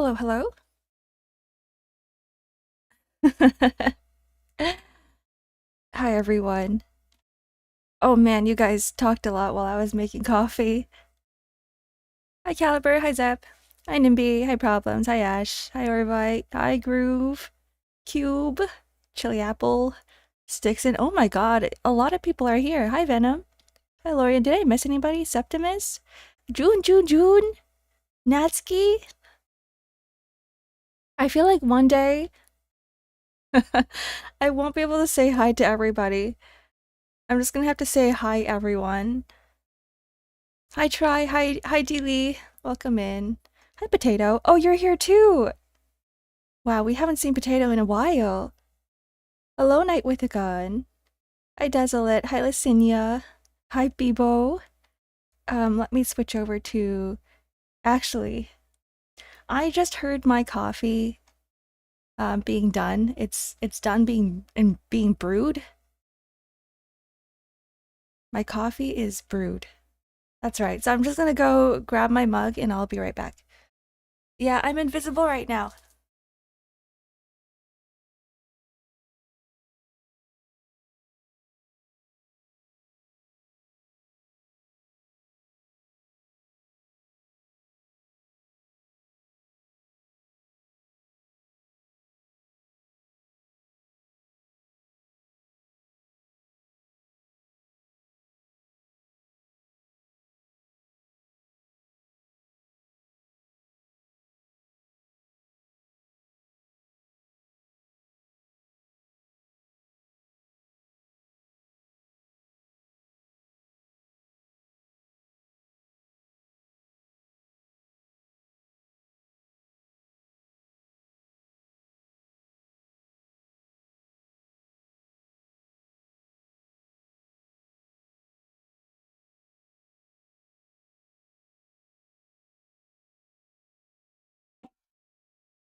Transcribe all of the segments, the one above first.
Hello, hello. Hi, everyone. Oh man, you guys talked a lot while I was making coffee. Hi, Caliber. Hi, Zep. Hi, Nimby. Hi, Problems. Hi, Ash. Hi, Orvite. Hi, Groove. Cube. Chili Apple. Stixon. Oh my god, a lot of people are here. Hi, Venom. Hi, Lorian. Did I miss anybody? Septimus? June. Natsuki? I feel like one day I won't be able to say hi to everybody. I'm just gonna have to say hi, everyone. Hi, Try. Hi, D. Welcome in. Hi, Potato. Oh, you're here too. Wow, we haven't seen Potato in a while. Hello, Night with a Gun. Hi, Desolate. Hi, Licinia. Hi, Bebo. Let me switch over to... Actually, I just heard my coffee being done. It's done being brewed. My coffee is brewed. That's right. So I'm just gonna go grab my mug and I'll be right back. Yeah, I'm invisible right now.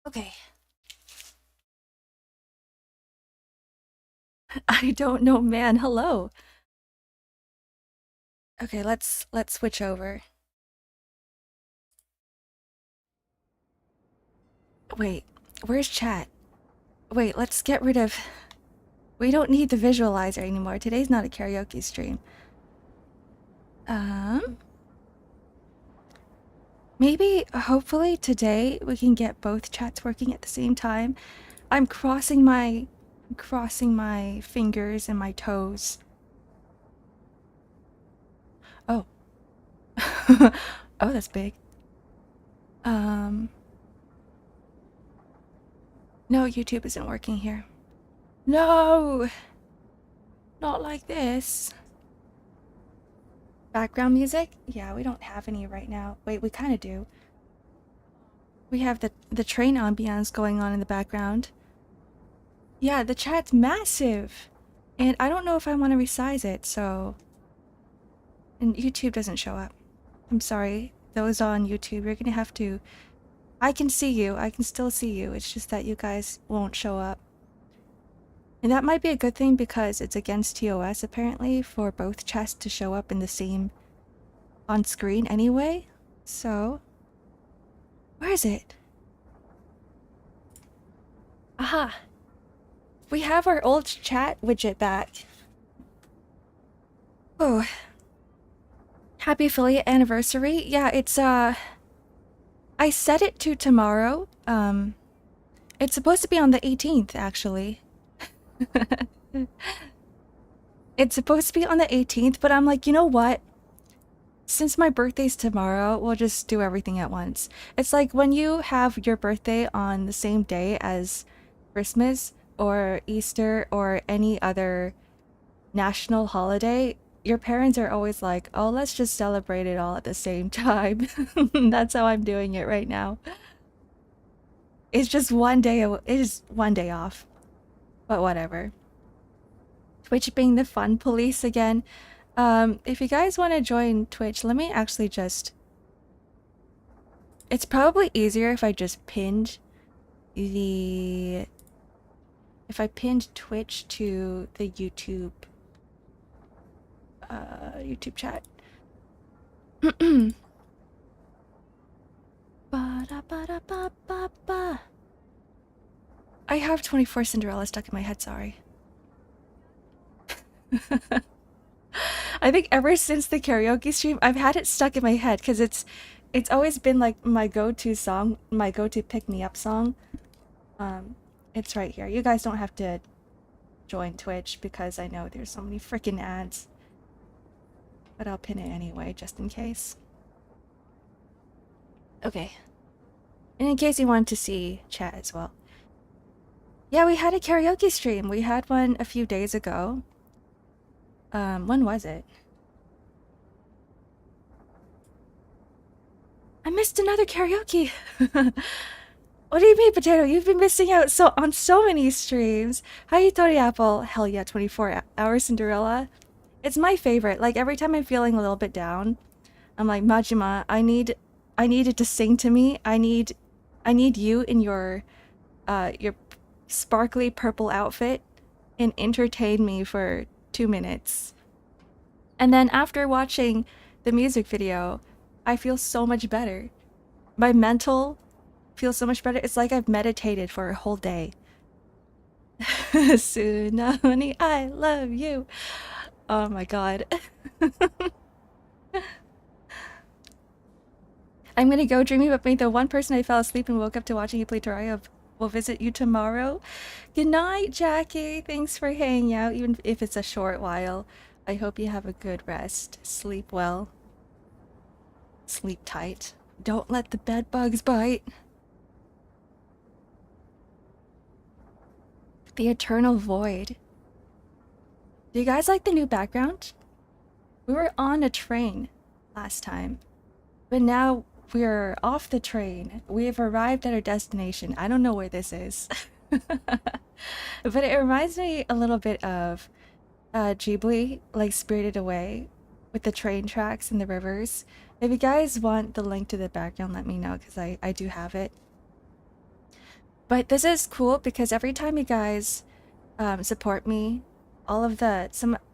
Okay. I don't know, man. Hello. Okay, let's switch over. Wait, where's chat? Wait, let's get rid of... We don't need the visualizer anymore. Today's not a karaoke stream. Um... Maybe, hopefully today we can get both chats working at the same time. I'm crossing my fingers and my toes. Oh. Oh, that's big. No, YouTube isn't working here. No! Not like this. Background music? Yeah, we don't have any right now. Wait, we kind of do. We have the train ambiance going on in the background. Yeah, the chat's massive! And I don't know if I want to resize it, so... And YouTube doesn't show up. I'm sorry. Those on YouTube, you're gonna have to... I can see you. I can still see you. It's just that you guys won't show up. And that might be a good thing because it's against TOS apparently for both chests to show up in the same on screen anyway. So, where is it? Aha! We have our old chat widget back. Oh. Happy affiliate anniversary. Yeah, it's I set it to tomorrow. It's supposed to be on the 18th actually. It's supposed to be on the 18th, but I'm like, you know what? Since my birthday's tomorrow, we'll just do everything at once. It's like when you have your birthday on the same day as Christmas or Easter or any other national holiday, your parents are always like, oh, let's just celebrate it all at the same time. That's how I'm doing it right now. It's just one day, it is one day off. But whatever. Twitch being the fun police again. If you guys want to join Twitch, let me actually just... It's probably easier if I just pinned the... If I pinned Twitch to the YouTube... YouTube chat. Ba-da-ba-da-ba-ba-ba. I have 24 Cinderella stuck in my head, sorry. I think ever since the karaoke stream, I've had it stuck in my head because it's always been like my go-to song, my go-to pick-me-up song. It's right here. You guys don't have to join Twitch because I know there's so many freaking ads. But I'll pin it anyway, just in case. Okay. And in case you wanted to see chat as well. Yeah, we had a karaoke stream. We had one a few days ago. When was it? I missed another karaoke. What do you mean, Potato? You've been missing out on so many streams. Hi, Tori Apple. Hell yeah, 24 Hour Cinderella. It's my favorite. Like every time I'm feeling a little bit down, I'm like, Majima, I need it to sing to me. I need you in your sparkly purple outfit and entertain me for 2 minutes. And then after watching the music video, I feel so much better. My mental feels so much better. It's like I've meditated for a whole day. Tsunami, I love you. Oh my god. I'm gonna go dreamy, but the one person I fell asleep and woke up to watching you play Terraria will visit you tomorrow. Good night, Jackie. Thanks for hanging out, even if it's a short while. I hope you have a good rest. Sleep well. Sleep tight. Don't let the bed bugs bite. The Eternal Void. Do you guys like the new background? We were on a train last time, but now we're off the train. We have arrived at our destination. I don't know where this is. But it reminds me a little bit of Ghibli, like Spirited Away, with the train tracks and the rivers. If you guys want the link to the background, let me know, because I do have it. But this is cool because every time you guys support me, I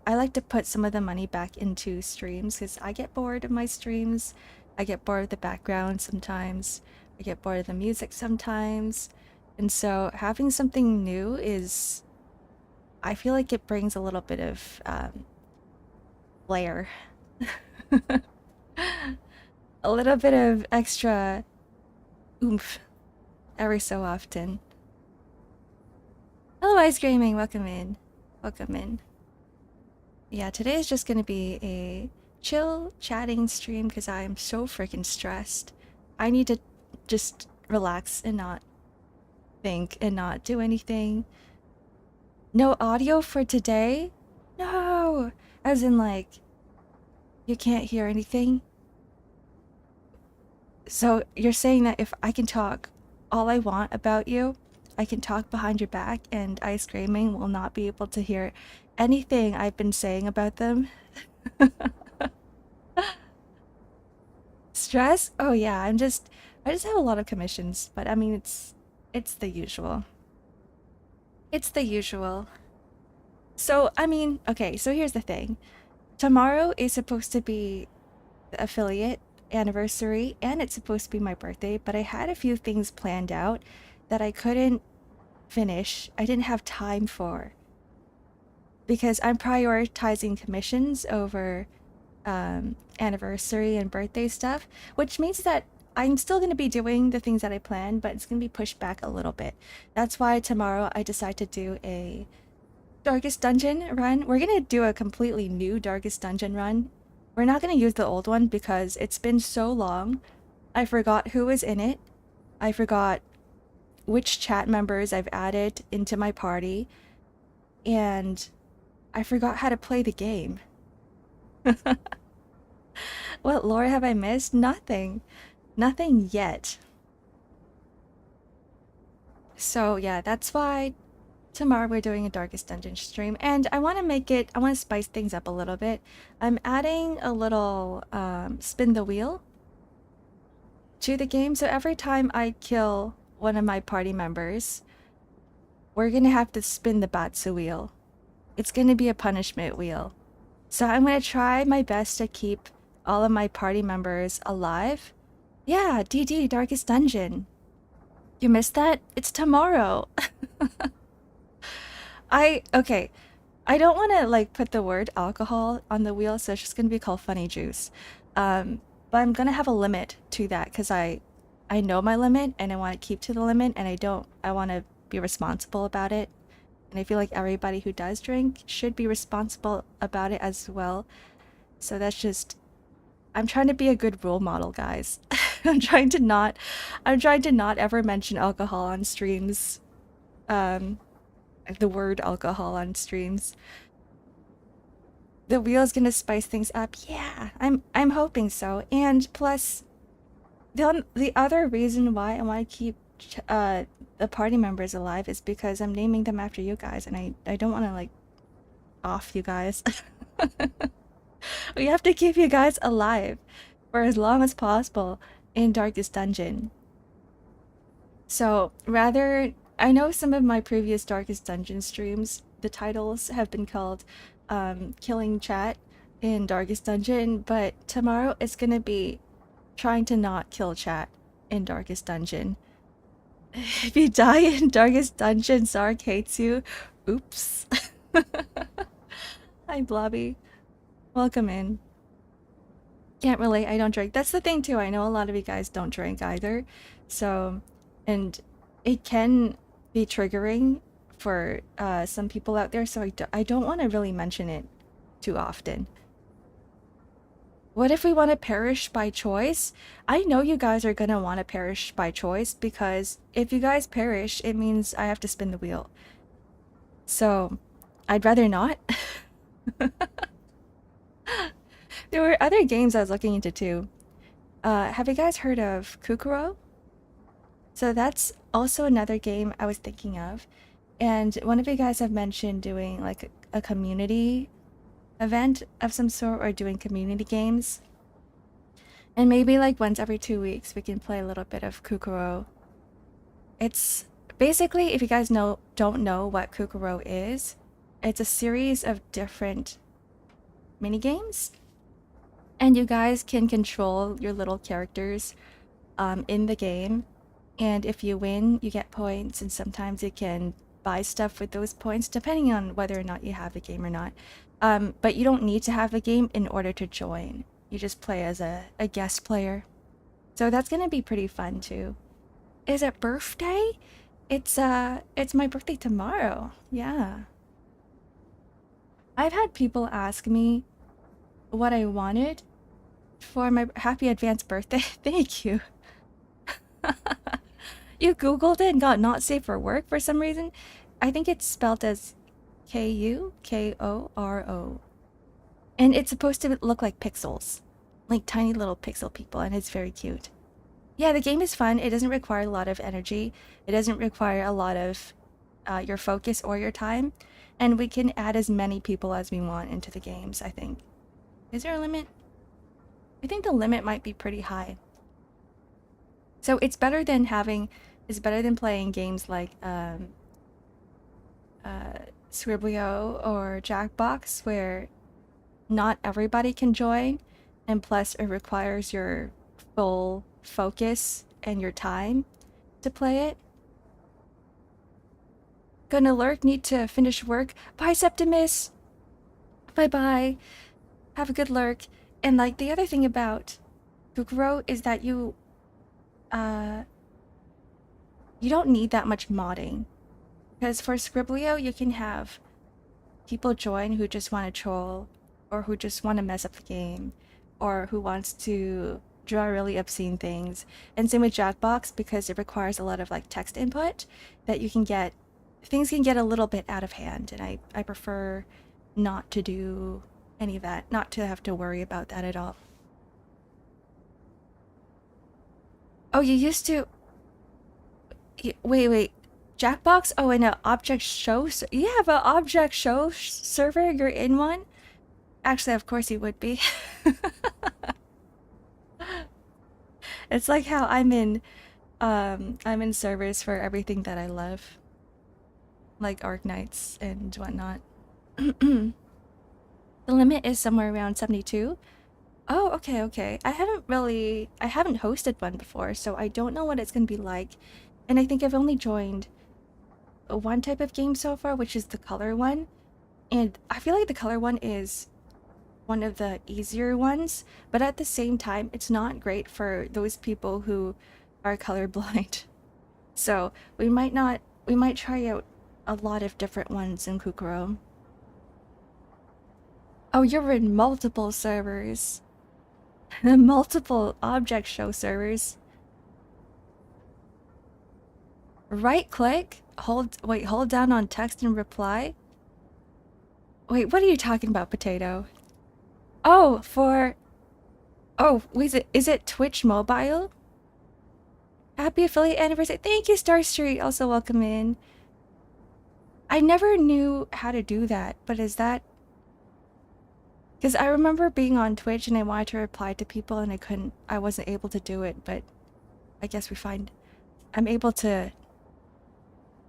like to put some of the money back into streams because I get bored of my streams. I get bored of the background sometimes. I get bored of the music sometimes. And so having something new is, I feel like it brings a little bit of flair. A little bit of extra oomph every so often. Hello, Ice Gaming. Welcome in. Welcome in. Yeah, today is just gonna be a chill chatting stream because I am so freaking stressed. I need to just relax and not think and not do anything. No audio for today? No! As in, like, you can't hear anything? So you're saying that if I can talk all I want about you, I can talk behind your back and Ice Gaming will not be able to hear anything I've been saying about them? Stress? Oh yeah, I just have a lot of commissions, but I mean it's the usual. It's the usual. So, I mean, okay, so here's the thing. Tomorrow is supposed to be the affiliate anniversary and it's supposed to be my birthday, but I had a few things planned out that I couldn't finish. I didn't have time for because I'm prioritizing commissions over anniversary and birthday stuff, which means that I'm still going to be doing the things that I planned, but it's going to be pushed back a little bit. That's why tomorrow I decided to do a Darkest Dungeon run. We're going to do a completely new Darkest Dungeon run. We're not going to use the old one because it's been so long. I forgot who was in it. I forgot which chat members I've added into my party. And I forgot how to play the game. What lore have I missed? Nothing. Nothing yet. So yeah, that's why tomorrow we're doing a Darkest Dungeon stream. And I want to spice things up a little bit. I'm adding a little spin the wheel to the game. So every time I kill one of my party members, we're going to have to spin the Batsu wheel. It's going to be a punishment wheel. So I'm going to try my best to keep all of my party members alive Yeah, DD, Darkest Dungeon. You missed that? It's tomorrow. Okay. I don't want to like put the word alcohol on the wheel, so it's just gonna be called funny juice. But I'm gonna have a limit to that because I know my limit and I want to keep to the limit, and I want to be responsible about it. And I feel like everybody who does drink should be responsible about it as well. So that's just, I'm trying to be a good role model, guys. I'm trying to not ever mention alcohol on streams. Um, the word alcohol on streams. The wheel's gonna spice things up. Yeah, I'm hoping so. And plus, the other reason why I want to keep the party members alive is because I'm naming them after you guys, and I don't want to like off you guys. We have to keep you guys alive for as long as possible in Darkest Dungeon. So rather, I know some of my previous Darkest Dungeon streams, the titles have been called Killing Chat in Darkest Dungeon, but tomorrow it's gonna be trying to not kill chat in Darkest Dungeon. If you die in Darkest Dungeon, Zark hates you. Oops. Hi, Blobby. Welcome in. Can't relate, I don't drink. That's the thing too, I know a lot of you guys don't drink either. So, and it can be triggering for some people out there, so I don't want to really mention it too often. What if we want to perish by choice? I know you guys are gonna want to perish by choice, because if you guys perish, it means I have to spin the wheel. So, I'd rather not. There were other games I was looking into too. Have you guys heard of Kukuro? So that's also another game I was thinking of. And one of you guys have mentioned doing like a community event of some sort, or doing community games. And maybe like once every 2 weeks we can play a little bit of Kukuro. It's basically, if you guys don't know what Kukuro is, it's a series of different mini games. And you guys can control your little characters in the game. And if you win, you get points, and sometimes you can buy stuff with those points, depending on whether or not you have a game or not. But you don't need to have a game in order to join. You just play as a guest player. So that's gonna be pretty fun too. Is it birthday? It's my birthday tomorrow. Yeah. I've had people ask me what I wanted for my happy advanced birthday. Thank you. You Googled it and got not safe for work for some reason? I think it's spelled as Kukoro. And it's supposed to look like pixels. Like tiny little pixel people, and it's very cute. Yeah, the game is fun. It doesn't require a lot of energy. It doesn't require a lot of your focus or your time. And we can add as many people as we want into the games, I think. Is there a limit? I think the limit might be pretty high. So it's better than playing games like Scriblio or Jackbox, where not everybody can join, and plus it requires your full focus and your time to play it. Gonna lurk, need to finish work. Bye, Septimus! Bye-bye. Have a good lurk. And like the other thing about Kukuro is that you don't need that much modding. Because for Scriblio, you can have people join who just want to troll, or who just want to mess up the game, or who wants to draw really obscene things. And same with Jackbox, because it requires a lot of like text input, that you can get, things can get a little bit out of hand, and I prefer not to do any of that, not to have to worry about that at all. Oh, you used to... Wait. Jackbox? Oh, and an object show... You have an object show server? You're in one? Actually, of course you would be. It's like how I'm in servers for everything that I love. Like Arknights and whatnot. The limit is somewhere around 72. Oh, okay, okay. I haven't hosted one before, so I don't know what it's gonna be like. And I think I've only joined one type of game so far, which is the color one. And I feel like the color one is one of the easier ones, but at the same time, it's not great for those people who are colorblind. So we might try out a lot of different ones in Kukuro. Oh, you're in multiple servers. Multiple object show servers. Right click, hold down on text and reply. Wait, what are you talking about, Potato? Oh, oh, is it Twitch Mobile? Happy affiliate anniversary. Thank you, Star Street. Also welcome in. I never knew how to do that, but is that... Because I remember being on Twitch and I wanted to reply to people and I wasn't able to do it, but I guess I'm able to...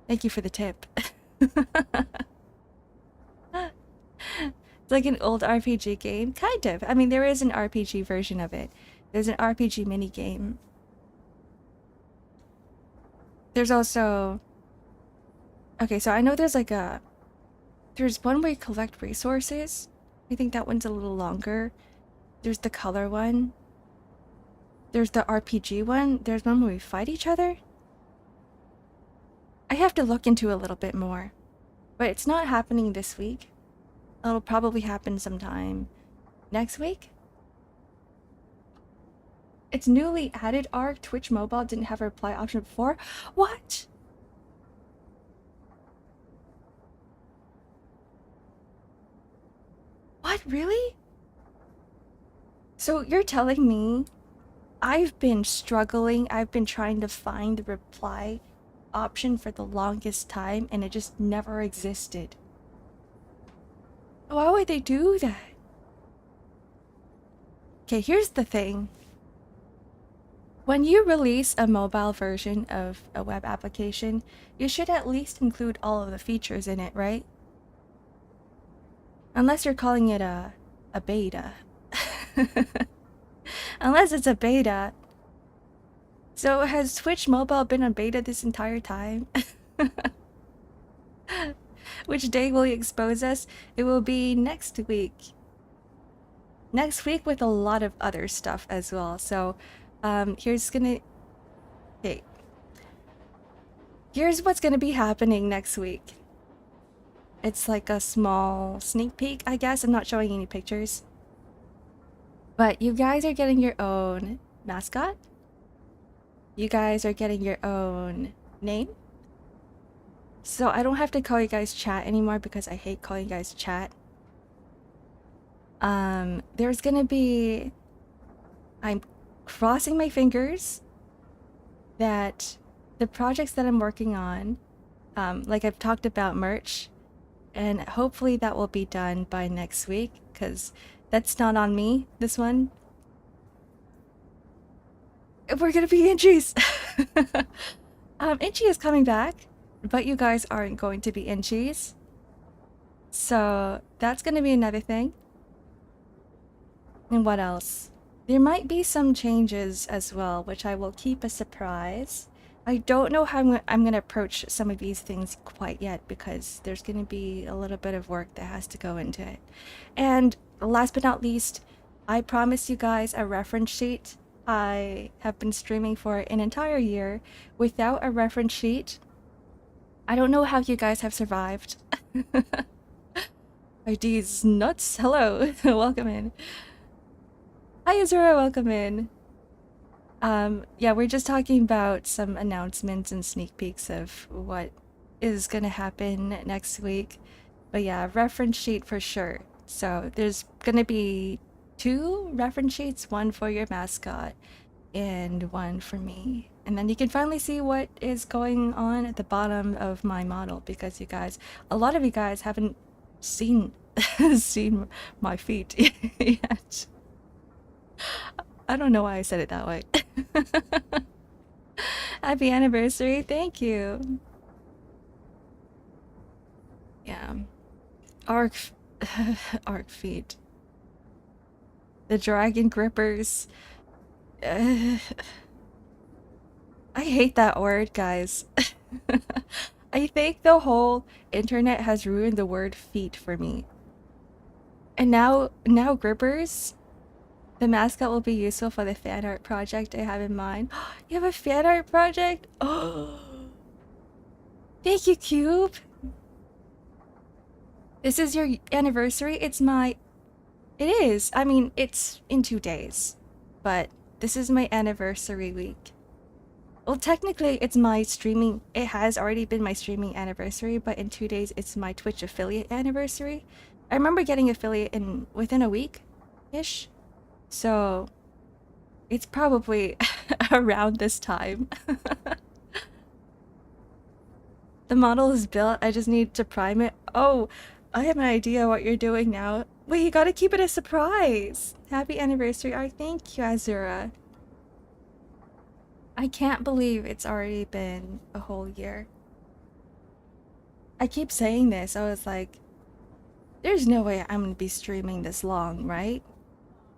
Thank you for the tip. It's like an old RPG game. Kind of. I mean, there is an RPG version of it. There's an RPG mini game. There's also... Okay, so I know there's like a... There's one where you collect resources. I think that one's a little longer. There's the color one. There's the RPG one. There's one where we fight each other. I have to look into a little bit more. But it's not happening this week. It'll probably happen sometime next week. It's newly added Arc. Twitch Mobile didn't have a reply option before. What? What, really? So you're telling me I've been struggling, I've been trying to find the reply option for the longest time and it just never existed. Why would they do that? Okay, here's the thing. When you release a mobile version of a web application, you should at least include all of the features in it, right? Unless you're calling it a beta. Unless it's a beta. So has Twitch Mobile been on beta this entire time? Which day will you expose us? It will be next week. Next week with a lot of other stuff as well. So here's what's gonna be happening next week. It's like a small sneak peek, I guess. I'm not showing any pictures. But you guys are getting your own mascot. You guys are getting your own name. So I don't have to call you guys chat anymore because I hate calling you guys chat. There's gonna be... I'm crossing my fingers that the projects that I'm working on, like I've talked about merch, and hopefully that will be done by next week, because that's not on me, this one. We're gonna be Inchies! Inchi is coming back, but you guys aren't going to be Inchies. So that's gonna be another thing. And what else? There might be some changes as well, which I will keep a surprise. I don't know how I'm gonna approach some of these things quite yet because there's gonna be a little bit of work that has to go into it. And last but not least, I promised you guys a reference sheet. I have been streaming for an entire year without a reference sheet. I don't know how you guys have survived. ID's nuts. Hello. Welcome in. Hi Azura, welcome in. Yeah, we're just talking about some announcements and sneak peeks of what is gonna happen next week. But yeah, reference sheet for sure. So there's gonna be 2 reference sheets, one for your mascot and one for me. And then you can finally see what is going on at the bottom of my model because a lot of you guys haven't seen seen my feet yet. I don't know why I said it that way. Happy anniversary, thank you. Yeah. Arc feet. The dragon grippers. I hate that word, guys. I think the whole internet has ruined the word feet for me. And now grippers, the mascot will be useful for the fan art project I have in mind. You have a fan art project? Oh, thank you, Cube. This is your anniversary? It is. I mean, it's in 2 days. But this is my anniversary week. Well, technically, it's my streaming. It has already been my streaming anniversary, but in 2 days, it's my Twitch affiliate anniversary. I remember getting affiliate within a week-ish. So, it's probably around this time. The model is built, I just need to prime it. Oh, I have an idea what you're doing now. Wait, you gotta keep it a surprise! Happy anniversary, Ark. Thank you, Azura. I can't believe it's already been a whole year. I keep saying this, I was like, there's no way I'm gonna be streaming this long, right?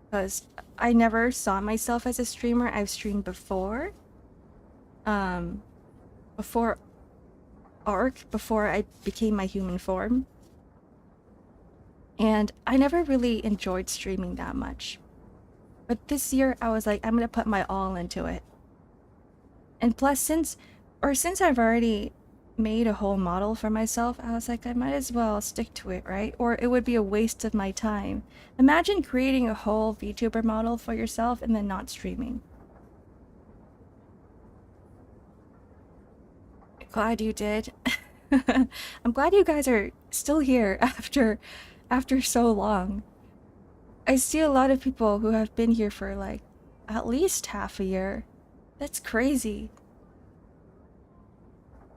Because I never saw myself as a streamer. I've streamed before. Before Ark, before I became my human form. And I never really enjoyed streaming that much. But this year I was like, I'm gonna put my all into it. And plus, since I've already made a whole model for myself, I was like, I might as well stick to it, right? Or it would be a waste of my time. Imagine creating a whole VTuber model for yourself and then not streaming. Glad you did. I'm glad you guys are still here after so long. I see a lot of people who have been here for like at least half a year. That's crazy.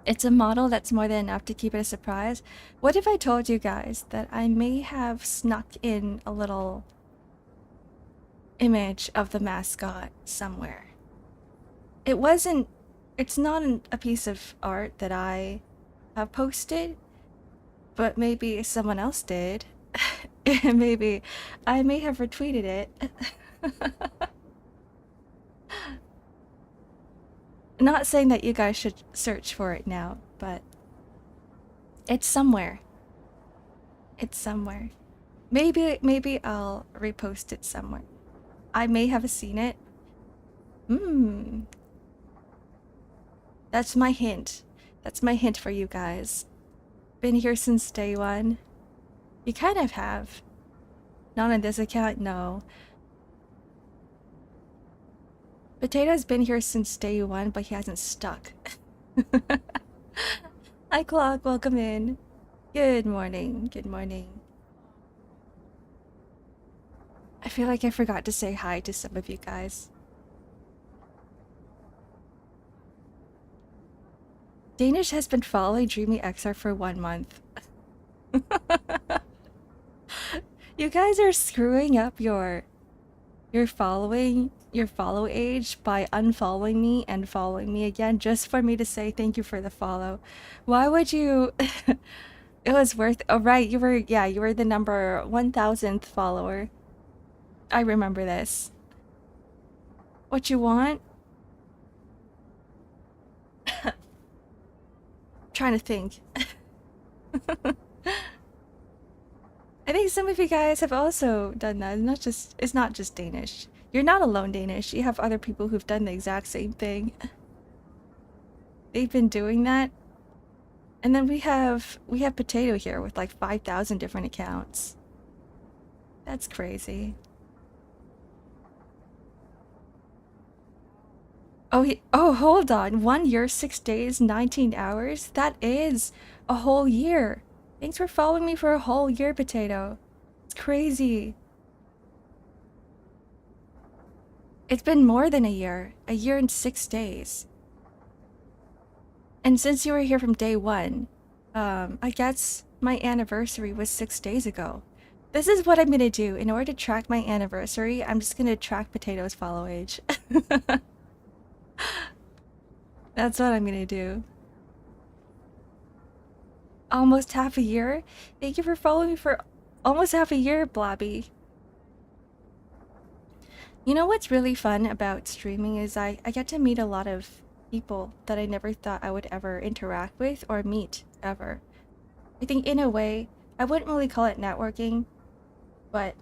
It's a model that's more than enough to keep it a surprise. What if I told you guys that I may have snuck in a little image of the mascot somewhere? It's not a piece of art that I have posted, but maybe someone else did. Maybe I may have retweeted it. Not saying that you guys should search for it now, but it's somewhere. It's somewhere. Maybe I'll repost it somewhere. I may have seen it. That's my hint. That's my hint for you guys. Been here since day one. You kind of have. Not on this account, no. Potato's been here since day one, but he hasn't stuck. Hi, Clock. Welcome in. Good morning. Good morning. I feel like I forgot to say hi to some of you guys. Danish has been following DreamyXark for 1 month. You guys are screwing up your follow age by unfollowing me and following me again just for me to say thank you for the follow. Why would you? It was worth. Oh right, you were the number 1000th follower. I remember this. What you want? Trying to think. I think some of you guys have also done that. It's not just Danish. You're not alone, Danish. You have other people who've done the exact same thing. They've been doing that. And then we have Potato here with like 5,000 different accounts. That's crazy. Oh, hold on. 1 year, 6 days, 19 hours? That is a whole year. Thanks for following me for a whole year, Potato. It's crazy. It's been more than a year and 6 days. And since you were here from day one, I guess my anniversary was 6 days ago. This is what I'm gonna do. In order to track my anniversary, I'm just gonna track Potato's follow age. That's what I'm gonna do. Almost half a year? Thank you for following me for almost half a year, Blobby. You know what's really fun about streaming is I get to meet a lot of people that I never thought I would ever interact with or meet ever. I think in a way, I wouldn't really call it networking, but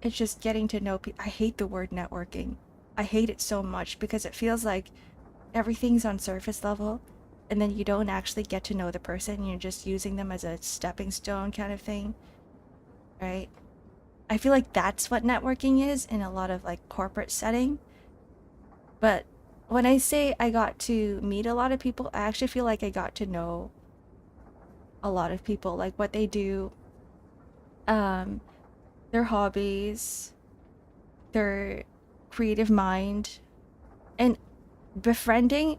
it's just getting to know people. I hate the word networking. I hate it so much because it feels like everything's on surface level and then you don't actually get to know the person. You're just using them as a stepping stone kind of thing, right? I feel like that's what networking is in a lot of like corporate setting. But when I say I got to meet a lot of people, I actually feel like I got to know a lot of people, like what they do, um, their hobbies, their creative mind, and befriending.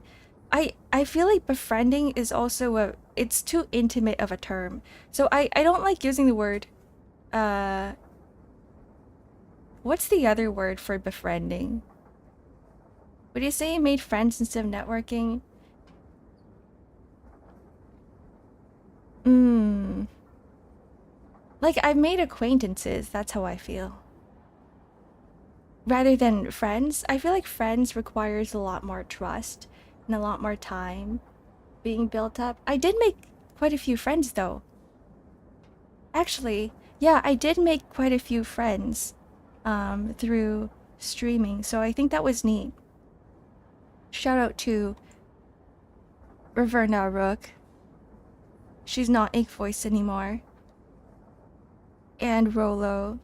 I feel like befriending is also it's too intimate of a term. So I don't like using the word uh what's the other word for befriending? Would you say you made friends instead of networking? Hmm. Like I've made acquaintances, that's how I feel. Rather than friends, I feel like friends requires a lot more trust and a lot more time being built up. I did make quite a few friends though. Actually, yeah, I did make quite a few friends through streaming, so I think that was neat. Shout out to Raverna Rook. She's not Ink Voice anymore. And Rolo.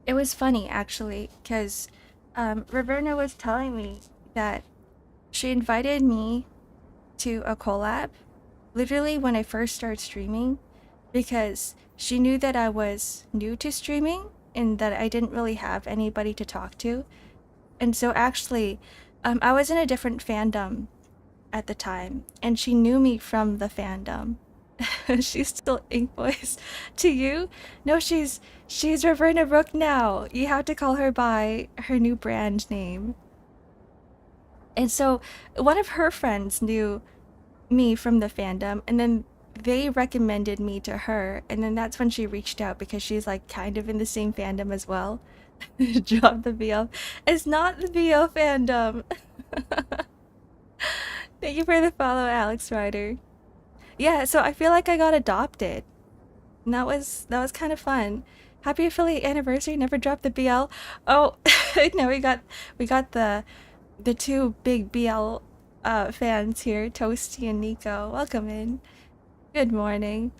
It was funny actually, because Raverna was telling me that she invited me to a collab literally when I first started streaming because she knew that I was new to streaming and that I didn't really have anybody to talk to. And so actually, I was in a different fandom at the time, and she knew me from the fandom. She's still Ink Voice to you? No, she's Raverna Rook now. You have to call her by her new brand name. And so one of her friends knew me from the fandom, and then they recommended me to her, and then that's when she reached out because she's like kind of in the same fandom as well. Drop the BL. It's not the BL fandom. Thank you for the follow, Alex Ryder. Yeah, so I feel like I got adopted. And that was kind of fun. Happy affiliate anniversary, never dropped the BL. Oh, no, we got the two big BL fans here, Toasty and Nico. Welcome in. Good morning.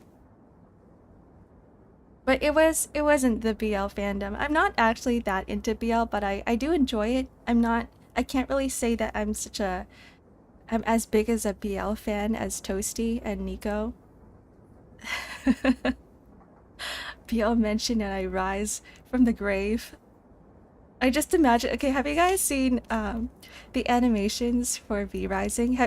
But it wasn't the BL fandom. I'm not actually that into BL, but I do enjoy it. I can't really say that I'm as big as a BL fan as Toasty and Nico. BL mentioned and I rise from the grave. I just imagine. Okay, have you guys seen the animations for V Rising?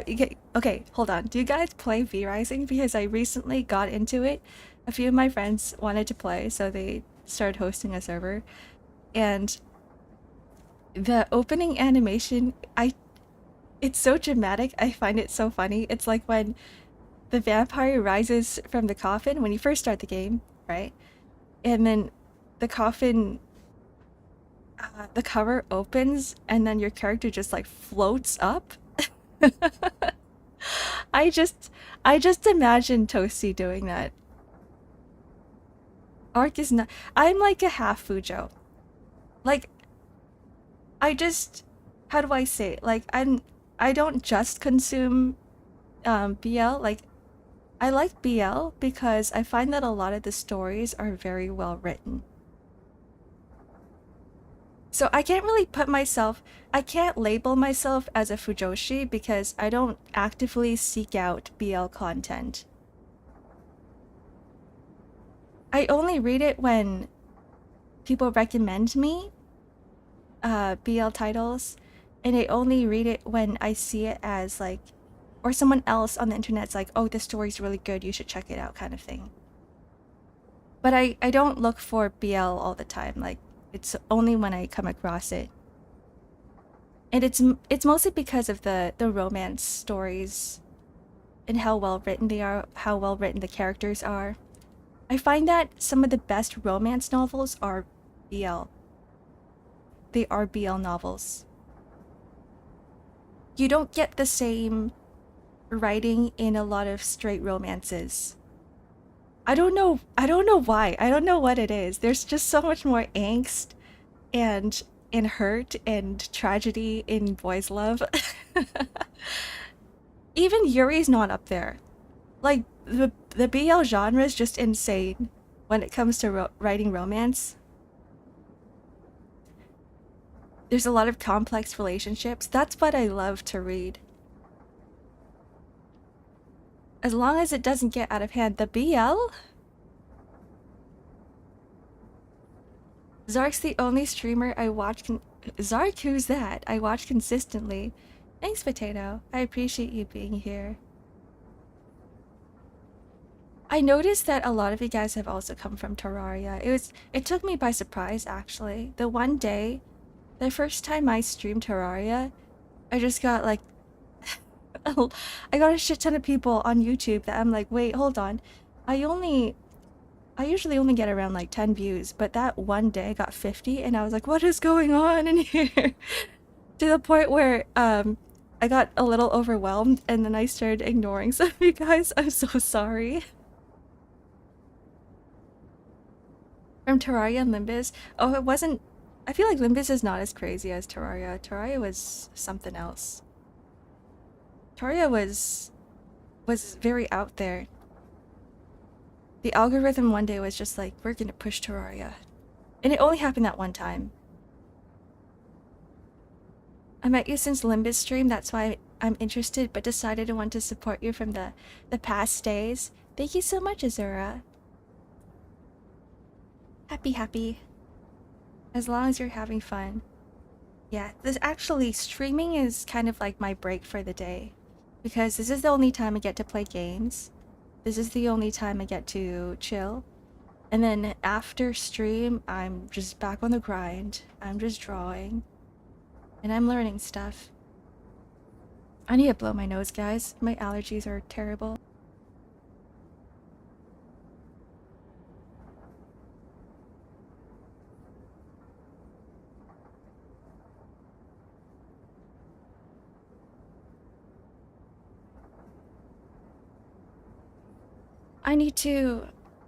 Okay, hold on. Do you guys play V Rising? Because I recently got into it. A few of my friends wanted to play, so they started hosting a server. And the opening animation, it's so dramatic. I find it so funny. It's like when the vampire rises from the coffin when you first start the game, right? And then the coffin, the cover opens, and then your character just like floats up. I just, I just imagine Toasty doing that. Ark is not. I'm like a half Fujo. Like I just, how do I say it? Like I don't just consume BL. Like I like BL because I find that a lot of the stories are very well written. So I can't label myself as a Fujoshi because I don't actively seek out BL content. I only read it when people recommend me BL titles, and I only read it when I see it as like, or someone else on the internet's like, oh, this story's really good, you should check it out, kind of thing. But I don't look for BL all the time. Like it's only when I come across it. And it's mostly because of the romance stories and how well written they are, how well written the characters are. I find that some of the best romance novels are BL. They are BL novels. You don't get the same writing in a lot of straight romances. I don't know why. I don't know what it is. There's just so much more angst and hurt and tragedy in boys' love. Even Yuri's not up there. Like the BL genre is just insane when it comes to writing romance. There's a lot of complex relationships. That's what I love to read. As long as it doesn't get out of hand. The BL? Zark's the only streamer I watch. Zark, who's that? I watch consistently. Thanks, Potato. I appreciate you being here. I noticed that a lot of you guys have also come from Terraria. It took me by surprise, actually. The one day, the first time I streamed Terraria, I just got like I got a shit ton of people on YouTube that I'm like, wait, hold on. I usually only get around like 10 views, but that one day I got 50 and I was like, what is going on in here? To the point where I got a little overwhelmed and then I started ignoring some of you guys. I'm so sorry. From Terraria and Limbus. Oh, it wasn't. I feel like Limbus is not as crazy as Terraria. Terraria was something else. Terraria was very out there. The algorithm one day was just like, we're gonna push Terraria. And it only happened that one time. I met you since Limbus stream, that's why I'm interested, but decided I want to support you from the past days. Thank you so much, Azura. Happy. As long as you're having fun. Yeah, this actually, streaming is kind of like my break for the day. Because this is the only time I get to play games. This is the only time I get to chill. And then after stream, I'm just back on the grind. I'm just drawing. And I'm learning stuff. I need to blow my nose, guys. My allergies are terrible.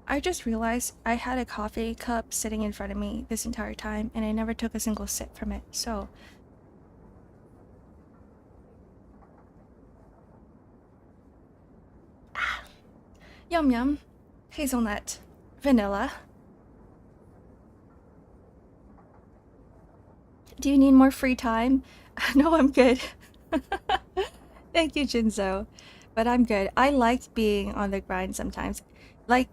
I just realized I had a coffee cup sitting in front of me this entire time and I never took a single sip from it, so. Yum yum. Hazelnut. Vanilla. Do you need more free time? No, I'm good. Thank you, Jinzo. But I'm good. I like being on the grind sometimes. Like,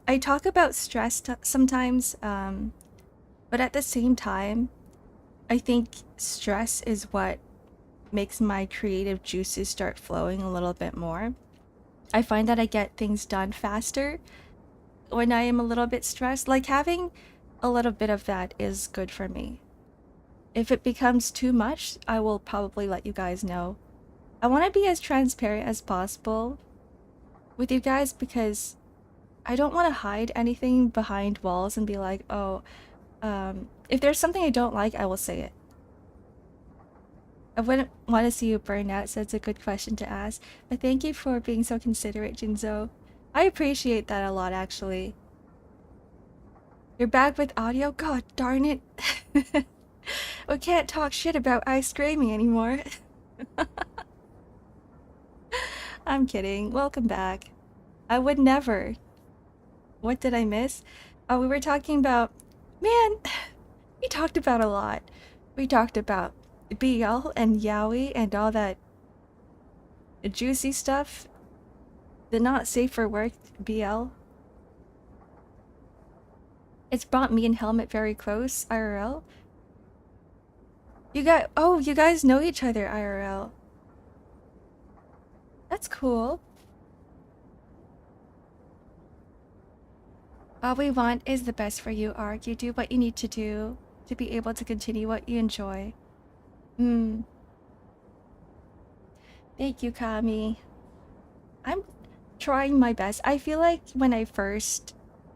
I talk about stress sometimes, but at the same time, I think stress is what makes my creative juices start flowing a little bit more. I find that I get things done faster when I am a little bit stressed. Like, having a little bit of that is good for me. If it becomes too much, I will probably let you guys know. I want to be as transparent as possible with you guys because I don't want to hide anything behind walls and be like, oh, if there's something I don't like, I will say it. I wouldn't want to see you burn out, so it's a good question to ask. But thank you for being so considerate, Jinzo. I appreciate that a lot, actually. You're back with audio? God darn it. We can't talk shit about ice screaming anymore. I'm kidding. Welcome back. I would never. What did I miss? Oh, we were talking about... Man, we talked about a lot. We talked about BL and yaoi and all that juicy stuff. The not safe for work BL. It's brought me and Helmet very close, IRL. You guys know each other, IRL. That's cool. All we want is the best for you, Ark. You do what you need to do to be able to continue what you enjoy. Thank you, Kami. I'm trying my best. I feel like when I first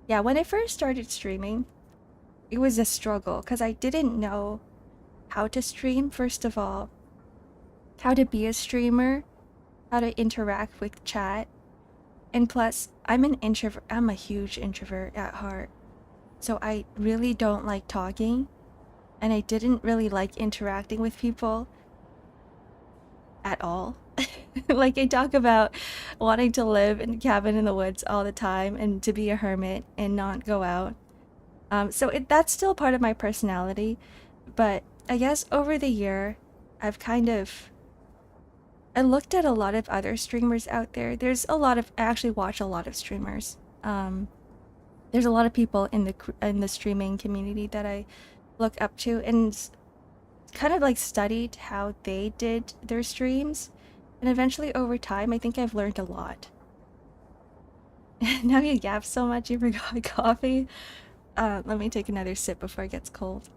Yeah, when I first started streaming, it was a struggle because I didn't know how to stream, first of all, how to be a streamer, how to interact with chat, and plus, I'm an introvert. I'm a huge introvert at heart. So I really don't like talking, and I didn't really like interacting with people at all. Like I talk about wanting to live in a cabin in the woods all the time and to be a hermit and not go out. That's still part of my personality, but I guess over the year, I've kind of I looked at a lot of other streamers out there. I actually watch a lot of streamers. There's a lot of people in the streaming community that I look up to and kind of like studied how they did their streams. And eventually over time, I think I've learned a lot. Now you yap so much you forgot coffee. Let me take another sip before it gets cold.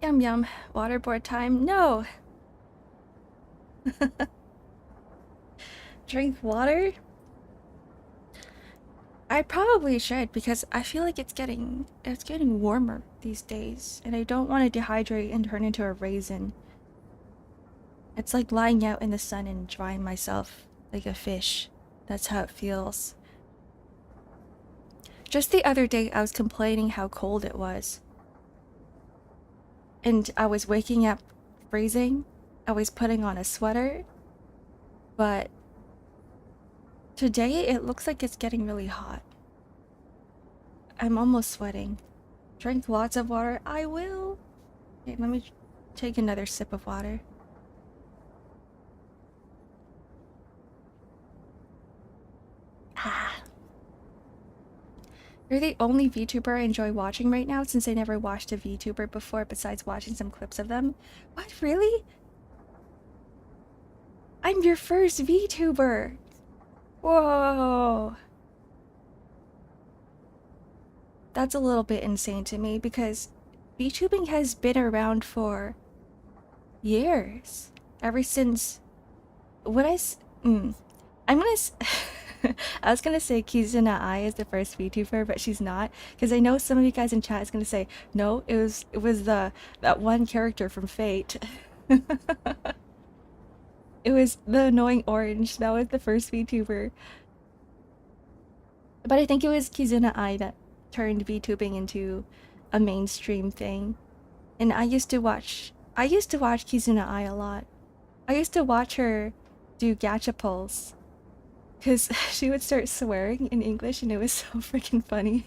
Yum yum. Waterboard time. No! Drink water? I probably should because I feel like it's getting warmer these days and I don't want to dehydrate and turn into a raisin. It's like lying out in the sun and drying myself like a fish. That's how it feels. Just the other day I was complaining how cold it was. And I was waking up freezing. I was putting on a sweater. But today it looks like it's getting really hot. I'm almost sweating. Drink lots of water. I will. Okay, let me take another sip of water. Ah. You're the only VTuber I enjoy watching right now since I never watched a VTuber before besides watching some clips of them. What, really? I'm your first VTuber! Whoa! That's a little bit insane to me because VTubing has been around for years. Ever since... I'm gonna I was gonna say Kizuna Ai is the first VTuber, but she's not. Because I know some of you guys in chat is gonna say, no, it was that one character from Fate. It was the annoying orange. That was the first VTuber. But I think it was Kizuna Ai that turned VTubing into a mainstream thing. And I used to watch Kizuna Ai a lot. I used to watch her do gacha pulls. Because she would start swearing in English and it was so freaking funny.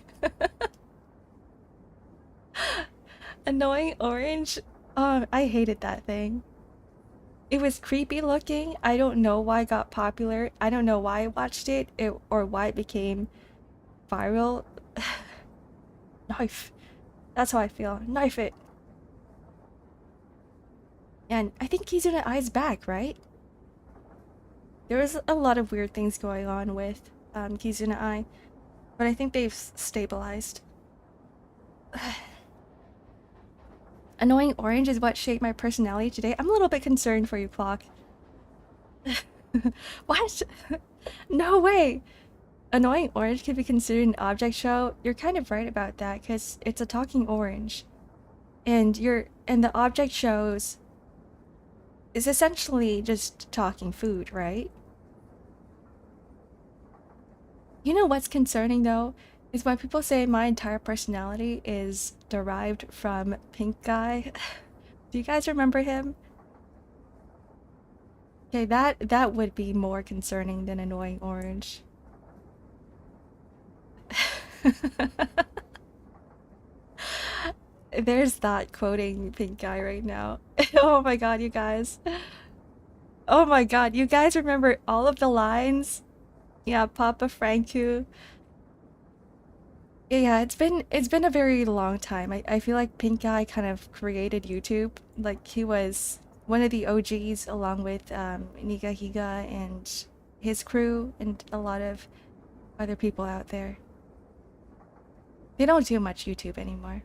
Annoying orange. Oh, I hated that thing. It was creepy looking. I don't know why it got popular. I don't know why I watched it or why it became viral. Knife. That's how I feel. Knife it. And I think Kizuna Ai's back, right? There was a lot of weird things going on with Kizuna Ai, but I think they've stabilized. Annoying orange is what shaped my personality today. I'm a little bit concerned for you, Clock. What? No way! Annoying orange could be considered an object show. You're kind of right about that, because it's a talking orange. And the object shows is essentially just talking food, right? You know what's concerning though? Is when people say my entire personality is derived from Pink Guy. Do you guys remember him? Okay, that would be more concerning than annoying orange. There's that quoting Pink Guy right now. Oh my god, you guys. Oh my god, you guys remember all of the lines? Yeah, Papa Franku. Yeah, it's been a very long time. I feel like Pink Guy kind of created YouTube. Like he was one of the OGs along with Niga Higa and his crew and a lot of other people out there. They don't do much YouTube anymore.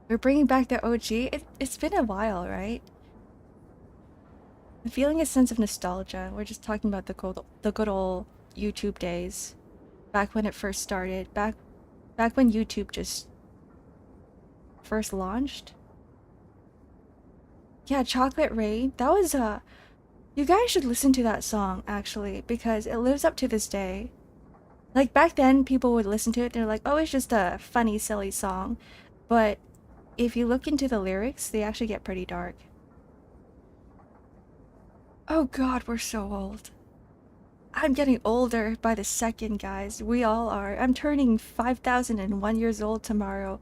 We're bringing back the OG. It's been a while, right? I'm feeling a sense of nostalgia. We're just talking about the good old YouTube days, back when it first started. Back when YouTube just first launched. Yeah, Chocolate Rain. That was you guys should listen to that song actually because it lives up to this day. Like back then people would listen to it, they're like, "Oh, it's just a funny, silly song." But if you look into the lyrics, they actually get pretty dark. Oh god, we're so old. I'm getting older by the second, guys. We all are. I'm turning 5,001 years old tomorrow.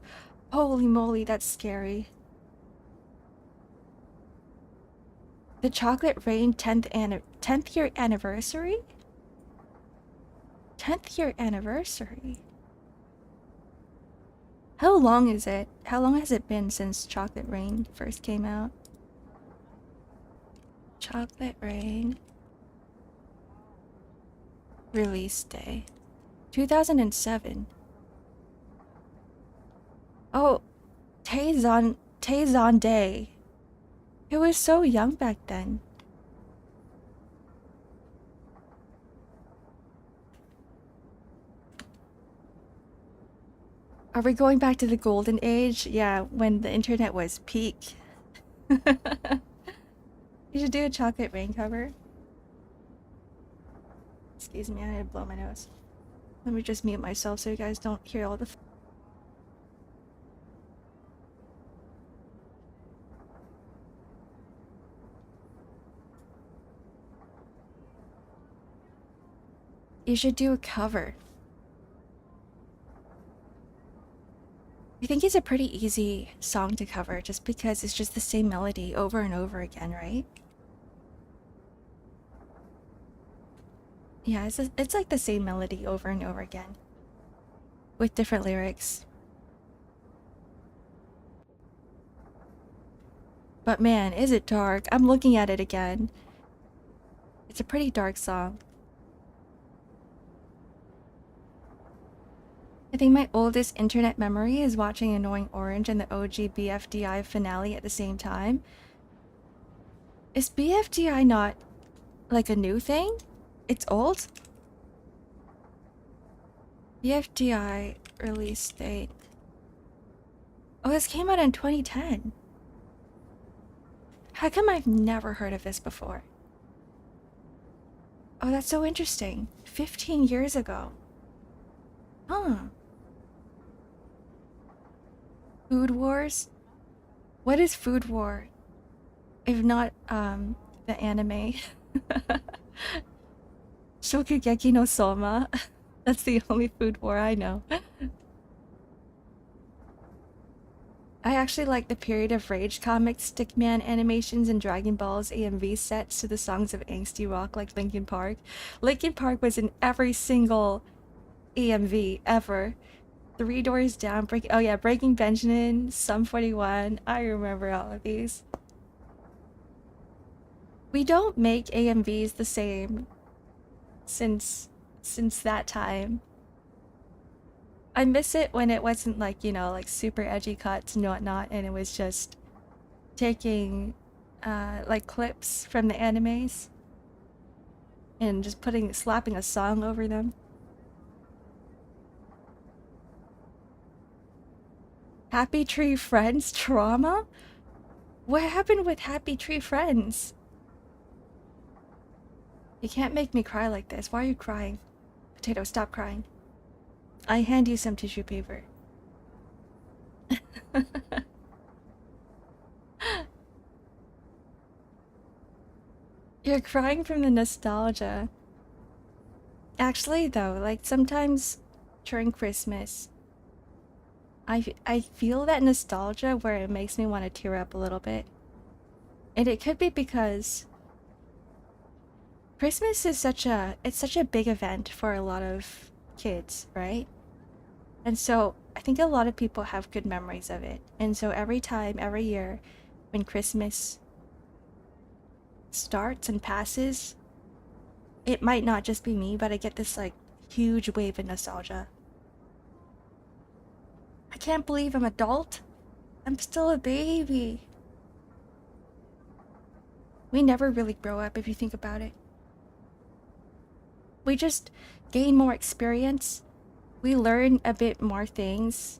Holy moly, that's scary. The Chocolate Rain 10th year anniversary? 10th year anniversary? How long is it? How long has it been since Chocolate Rain first came out? Chocolate Rain release day 2007. Oh, Taezon Day. It was so young back then. Are we going back to the golden age? Yeah, when the internet was peak. You should do a Chocolate Rain cover. Excuse me, I had to blow my nose. Let me just mute myself so you guys don't hear all the You should do a cover. I think it's a pretty easy song to cover just because it's just the same melody over and over again, right? Yeah, it's like the same melody over and over again with different lyrics. But man, is it dark. I'm looking at it again. It's a pretty dark song. I think my oldest internet memory is watching Annoying Orange and the OG BFDI finale at the same time. Is BFDI not like a new thing? It's old? BFDI release date. Oh, this came out in 2010. How come I've never heard of this before? Oh, that's so interesting. 15 years ago. Huh. Food Wars? What is Food War? If not, the anime. Shokugeki no Soma. That's the only Food War I know. I actually like the period of Rage comics, Stickman animations, and Dragon Ball's AMV sets to the songs of angsty rock like Linkin Park. Linkin Park was in every single AMV ever. Three Doors Down, Breaking Benjamin, Sum 41. I remember all of these. We don't make AMVs the same since that time. I miss it when it wasn't like, you know, like super edgy cuts and whatnot, and it was just taking like clips from the animes and just slapping a song over them. Happy Tree Friends trauma? What happened with Happy Tree Friends? You can't make me cry like this. Why are you crying? Potato, stop crying. I hand you some tissue paper. You're crying from the nostalgia. Actually, though, like sometimes during Christmas, I feel that nostalgia where it makes me want to tear up a little bit. And it could be because Christmas is such a big event for a lot of kids, right? And so I think a lot of people have good memories of it. And so every year, when Christmas starts and passes, it might not just be me, but I get this like huge wave of nostalgia. I can't believe I'm adult. I'm still a baby. We never really grow up if you think about it. We just gain more experience. We learn a bit more things.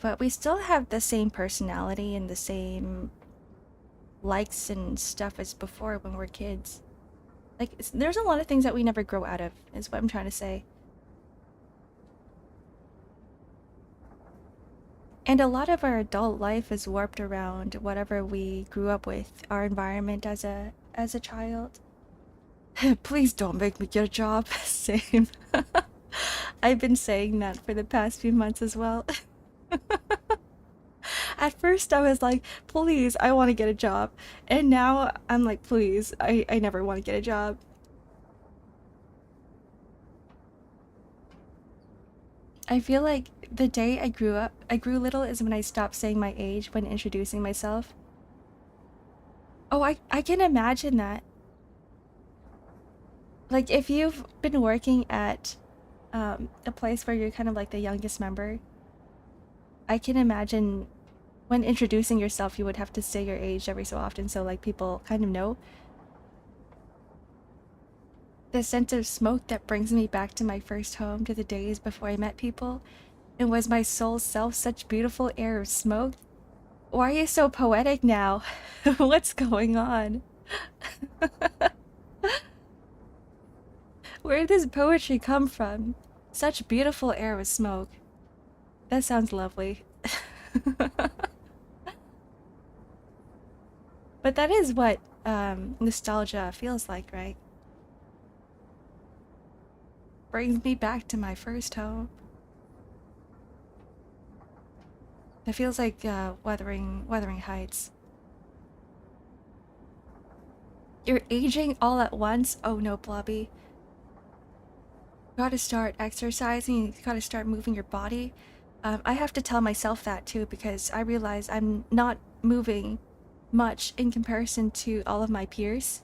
But we still have the same personality and the same likes and stuff as before when we're kids. Like, there's a lot of things that we never grow out of, is what I'm trying to say. And a lot of our adult life is warped around whatever we grew up with, our environment as a child. Please don't make me get a job. Same. I've been saying that for the past few months as well. At first I was like, please, I want to get a job. And now I'm like, please, I never want to get a job. I feel like the day I grew little is when I stopped saying my age when introducing myself. Oh, I can imagine that. Like, if you've been working at a place where you're kind of like the youngest member, I can imagine when introducing yourself, you would have to say your age every so often, so like people kind of know. The scent of smoke that brings me back to my first home, to the days before I met people, and was my soul's self such beautiful air of smoke? Why are you so poetic now? What's going on? Where did this poetry come from? Such beautiful air of smoke. That sounds lovely. But that is what nostalgia feels like, right? Brings me back to my first home. It feels like Wuthering Heights. You're aging all at once? Oh no, Blobby. You gotta start exercising, you gotta start moving your body. I have to tell myself that too, because I realize I'm not moving much in comparison to all of my peers.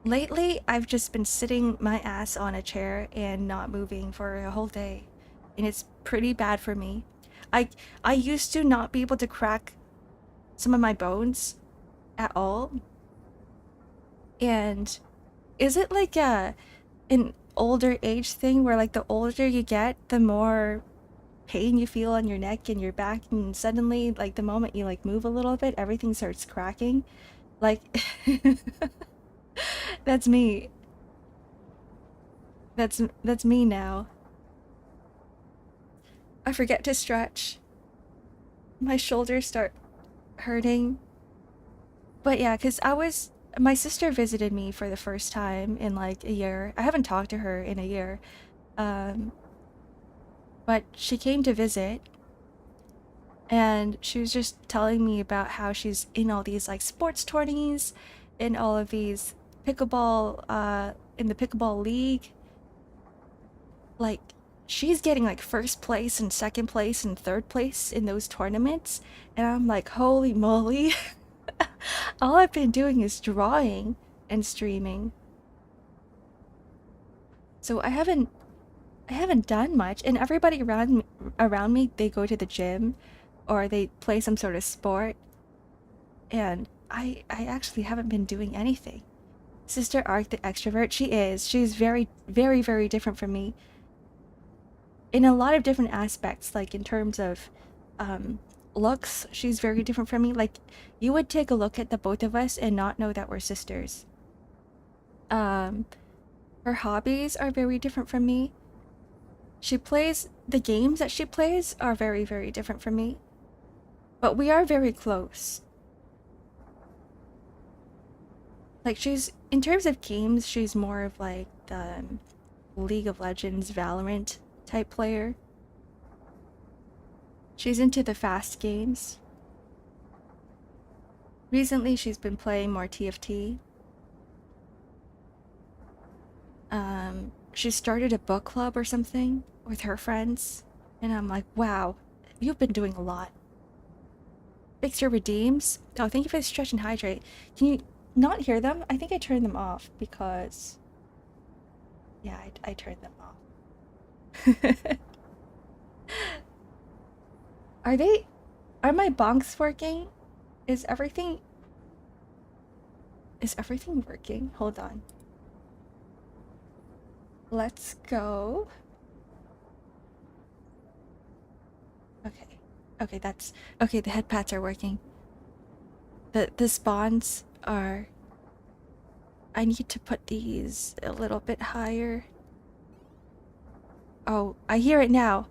Lately, I've just been sitting my ass on a chair and not moving for a whole day, and it's pretty bad for me. I used to not be able to crack some of my bones at all. And is it like an older age thing where like the older you get, the more pain you feel on your neck and your back, and suddenly like the moment you like move a little bit, everything starts cracking? Like that's me. That's me now. I forget to stretch. My shoulders start hurting. But yeah, because my sister visited me for the first time in like a year. I haven't talked to her in a year. Um, but she came to visit, and she was just telling me about how she's in all these like sports tourneys, in all of these pickleball, in the pickleball league. Like, she's getting like first place and second place and third place in those tournaments. And I'm like, holy moly. All I've been doing is drawing and streaming. So I haven't done much, and everybody around me, they go to the gym or they play some sort of sport, and I actually haven't been doing anything. Sister Ark, the extrovert, she's very, very, very different from me in a lot of different aspects. Like in terms of looks, she's very different from me. Like, you would take a look at the both of us and not know that we're sisters. Her hobbies are very different from me. The games that she plays are very, very different from me. But we are very close. Like, in terms of games, she's more of like the League of Legends, Valorant type player. She's into the fast games. Recently, she's been playing more TFT. She started a book club or something with her friends, and I'm like, wow, you've been doing a lot. Fixer redeems. Oh, thank you for the stretch and hydrate. Can you not hear them? I think I turned them off because... yeah, I turned them off. Are my bonks working? Is everything working? Hold on. Let's go. Okay. Okay, that's okay, the head pats are working. The spawns are, I need to put these a little bit higher. Oh, I hear it now.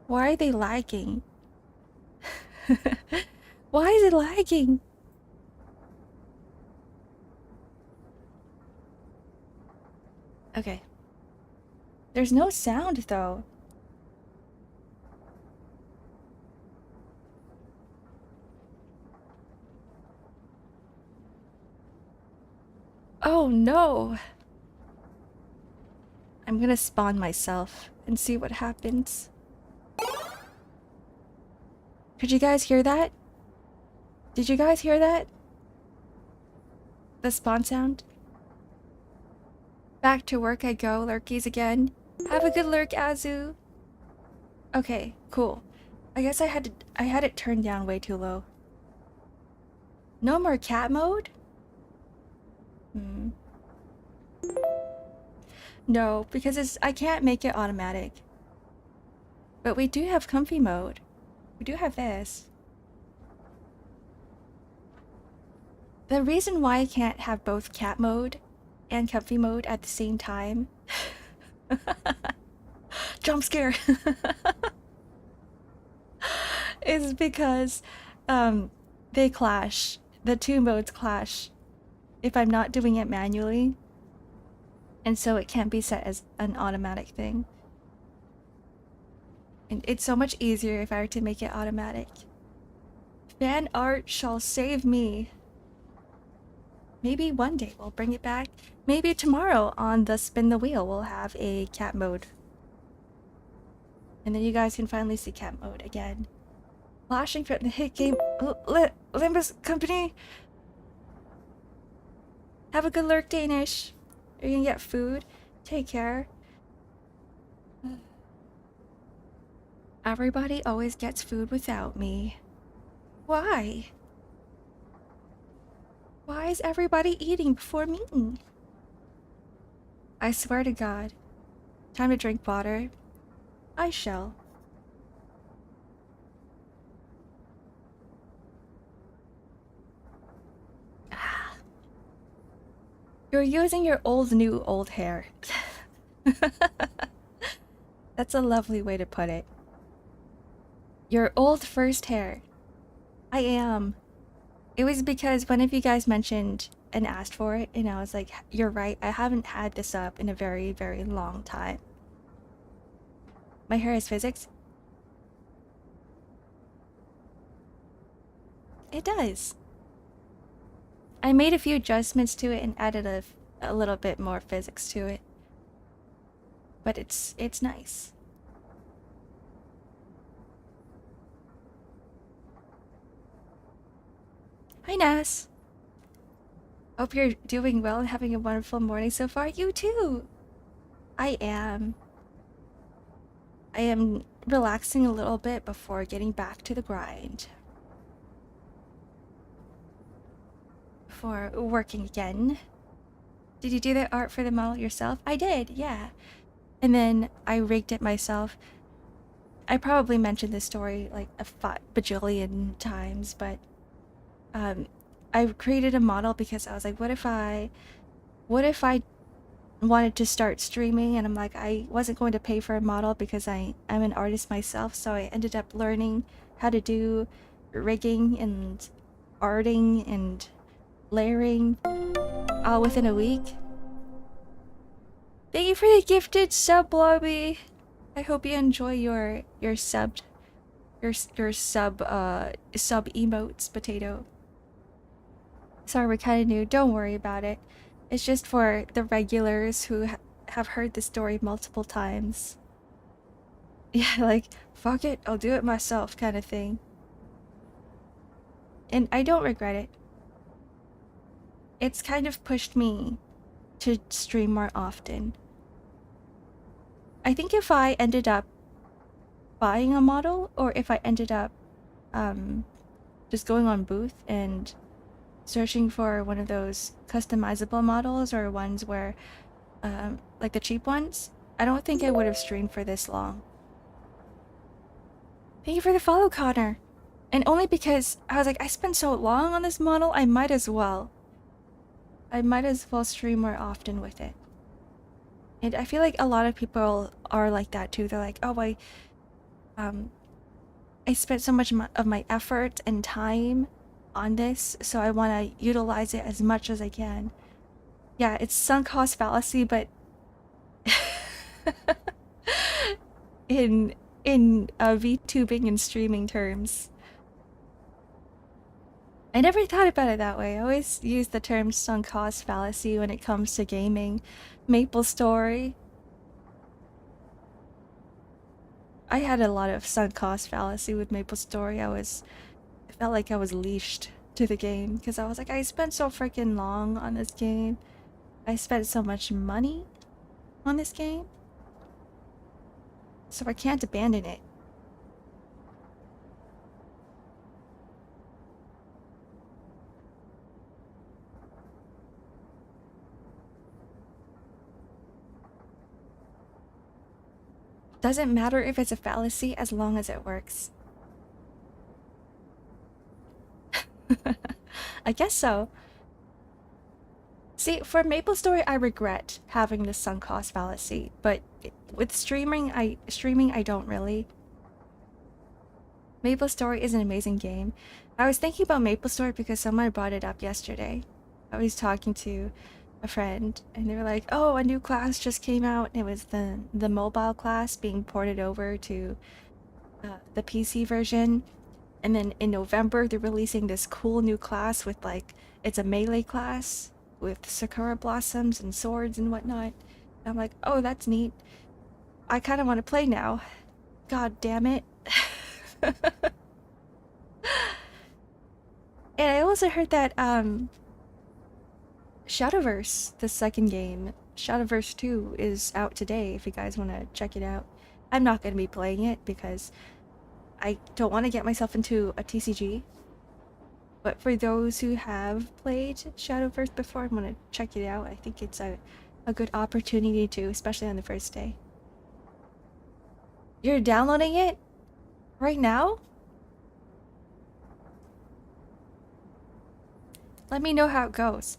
Why are they lagging? Why is it lagging? Okay. There's no sound though. Oh no. I'm gonna spawn myself and see what happens. Could you guys hear that? Did you guys hear that? The spawn sound? Back to work I go, lurkies again. Have a good lurk, Azu. Okay, cool. I guess I had it turned down way too low. No more cat mode? No, because I can't make it automatic. But we do have comfy mode. We do have this. The reason why I can't have both cat mode and comfy mode at the same time jump scare is because they clash. The two modes clash if I'm not doing it manually, and so it can't be set as an automatic thing. And it's so much easier if I were to make it automatic. Fan art shall save me. Maybe one day we'll bring it back. Maybe tomorrow on the Spin the Wheel we'll have a cat mode. And then you guys can finally see cat mode again. Flashing from the hit game Limbus Company. Have a good lurk, Danish. Are you gonna get food? Take care. Everybody always gets food without me. Why? Why is everybody eating before me? I swear to God. Time to drink water. I shall. You're using your old hair. That's a lovely way to put it. Your old first hair. I am. It was because one of you guys mentioned and asked for it, and I was like, you're right, I haven't had this up in a very, very long time. My hair is physics? It does. I made a few adjustments to it and added a little bit more physics to it. But it's nice. Hi, Nas. Hope you're doing well and having a wonderful morning so far. You too. I am. I am relaxing a little bit before getting back to the grind. Before working again. Did you do the art for the model yourself? I did, yeah. And then I rigged it myself. I probably mentioned this story like a bajillion times, but I created a model because I was like, what if I wanted to start streaming, and I'm like, I wasn't going to pay for a model because I'm an artist myself, so I ended up learning how to do rigging and arting and layering all within a week. Thank you for the gifted sub, Lobby. I hope you enjoy your sub emotes, Potato. Sorry, we're kind of new. Don't worry about it. It's just for the regulars who have heard the story multiple times. Yeah, like, fuck it, I'll do it myself kind of thing. And I don't regret it. It's kind of pushed me to stream more often. I think if I ended up buying a model or if I ended up just going on Booth and searching for one of those customizable models or ones where like the cheap ones, I don't think I would have streamed for this long. Thank you for the follow, Connor. And only because I was like, I spent so long on this model, I might as well. I might as well stream more often with it. And I feel like a lot of people are like that too. They're like, oh, I spent so much of my effort and time on this, so I want to utilize it as much as I can. Yeah, it's sunk cost fallacy, but in VTubing and streaming terms. I never thought about it that way. I always use the term sunk cost fallacy when it comes to gaming. MapleStory. I had a lot of sunk cost fallacy with MapleStory. I felt like I was leashed to the game because I was like, I spent so freaking long on this game. I spent so much money on this game. So I can't abandon it. Doesn't matter if it's a fallacy as long as it works. I guess so. See, for MapleStory, I regret having the sunk cost fallacy, but with streaming, I don't really. MapleStory is an amazing game. I was thinking about MapleStory because someone brought it up yesterday. I was talking to a friend, and they were like, "Oh, a new class just came out." And it was the mobile class being ported over to the PC version. And then in November, they're releasing this cool new class with like, it's a melee class with sakura blossoms and swords and whatnot. And I'm like, oh, that's neat. I kind of want to play now. God damn it. And I also heard that Shadowverse, the second game, Shadowverse 2 is out today if you guys want to check it out. I'm not going to be playing it because I don't want to get myself into a TCG. But for those who have played Shadowverse before and want to check it out, I think it's a good opportunity to, especially on the first day. You're downloading it right now? Let me know how it goes.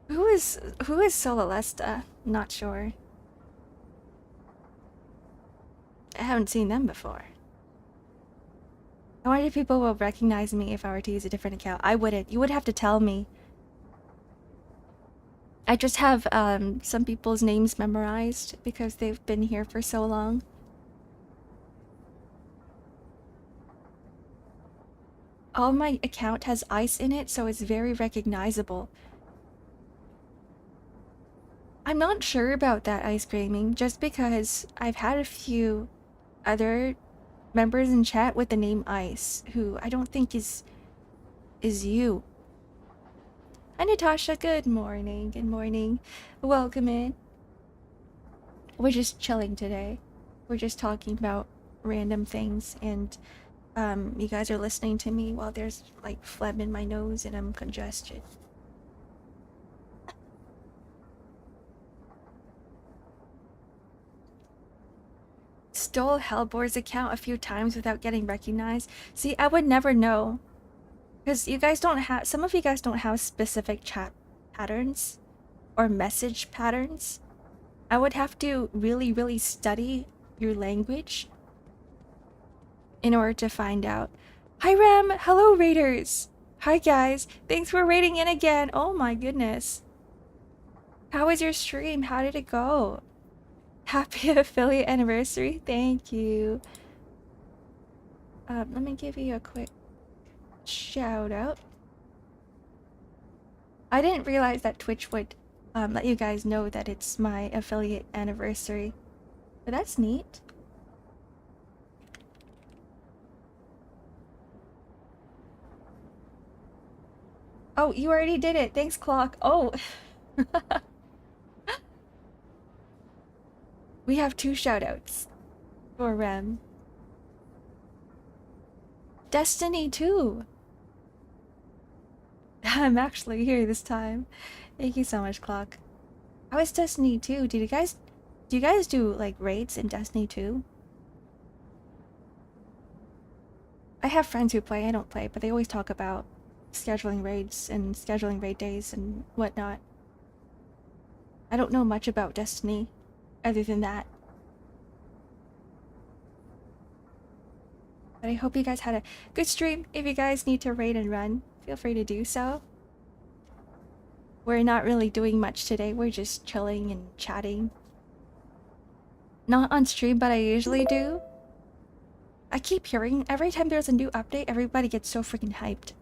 Who is Solalesta? Not sure. I haven't seen them before. I wonder if people will recognize me if I were to use a different account. I wouldn't. You would have to tell me. I just have some people's names memorized because they've been here for so long. All my account has ice in it, so it's very recognizable. I'm not sure about that, Ice Creaming, just because I've had a few other members in chat with the name Ice, who I don't think is you. Hi Natasha, good morning, good morning. Welcome in. We're just chilling today. We're just talking about random things, and you guys are listening to me while there's like phlegm in my nose and I'm congested. Stole Hellbore's account a few times without getting recognized. See, I would never know. Because you guys don't have, some of you guys don't have specific chat patterns or message patterns. I would have to really, really study your language in order to find out. Hi Ram! Hello Raiders! Hi guys! Thanks for raiding in again! Oh my goodness. How was your stream? How did it go? Happy affiliate anniversary. Thank you. Let me give you a quick shout out. I didn't realize that Twitch would let you guys know that it's my affiliate anniversary. But that's neat. Oh, you already did it. Thanks, Clock. Oh. We have 2 shoutouts for Rem. Destiny 2. I'm actually here this time. Thank you so much, Clock. How is Destiny 2? Do you guys do like raids in Destiny 2? I have friends who play, I don't play, but they always talk about scheduling raids and scheduling raid days and whatnot. I don't know much about Destiny other than that. But I hope you guys had a good stream. If you guys need to raid and run, feel free to do so. We're not really doing much today, we're just chilling and chatting. Not on stream, but I usually do. I keep hearing every time there's a new update, everybody gets so freaking hyped.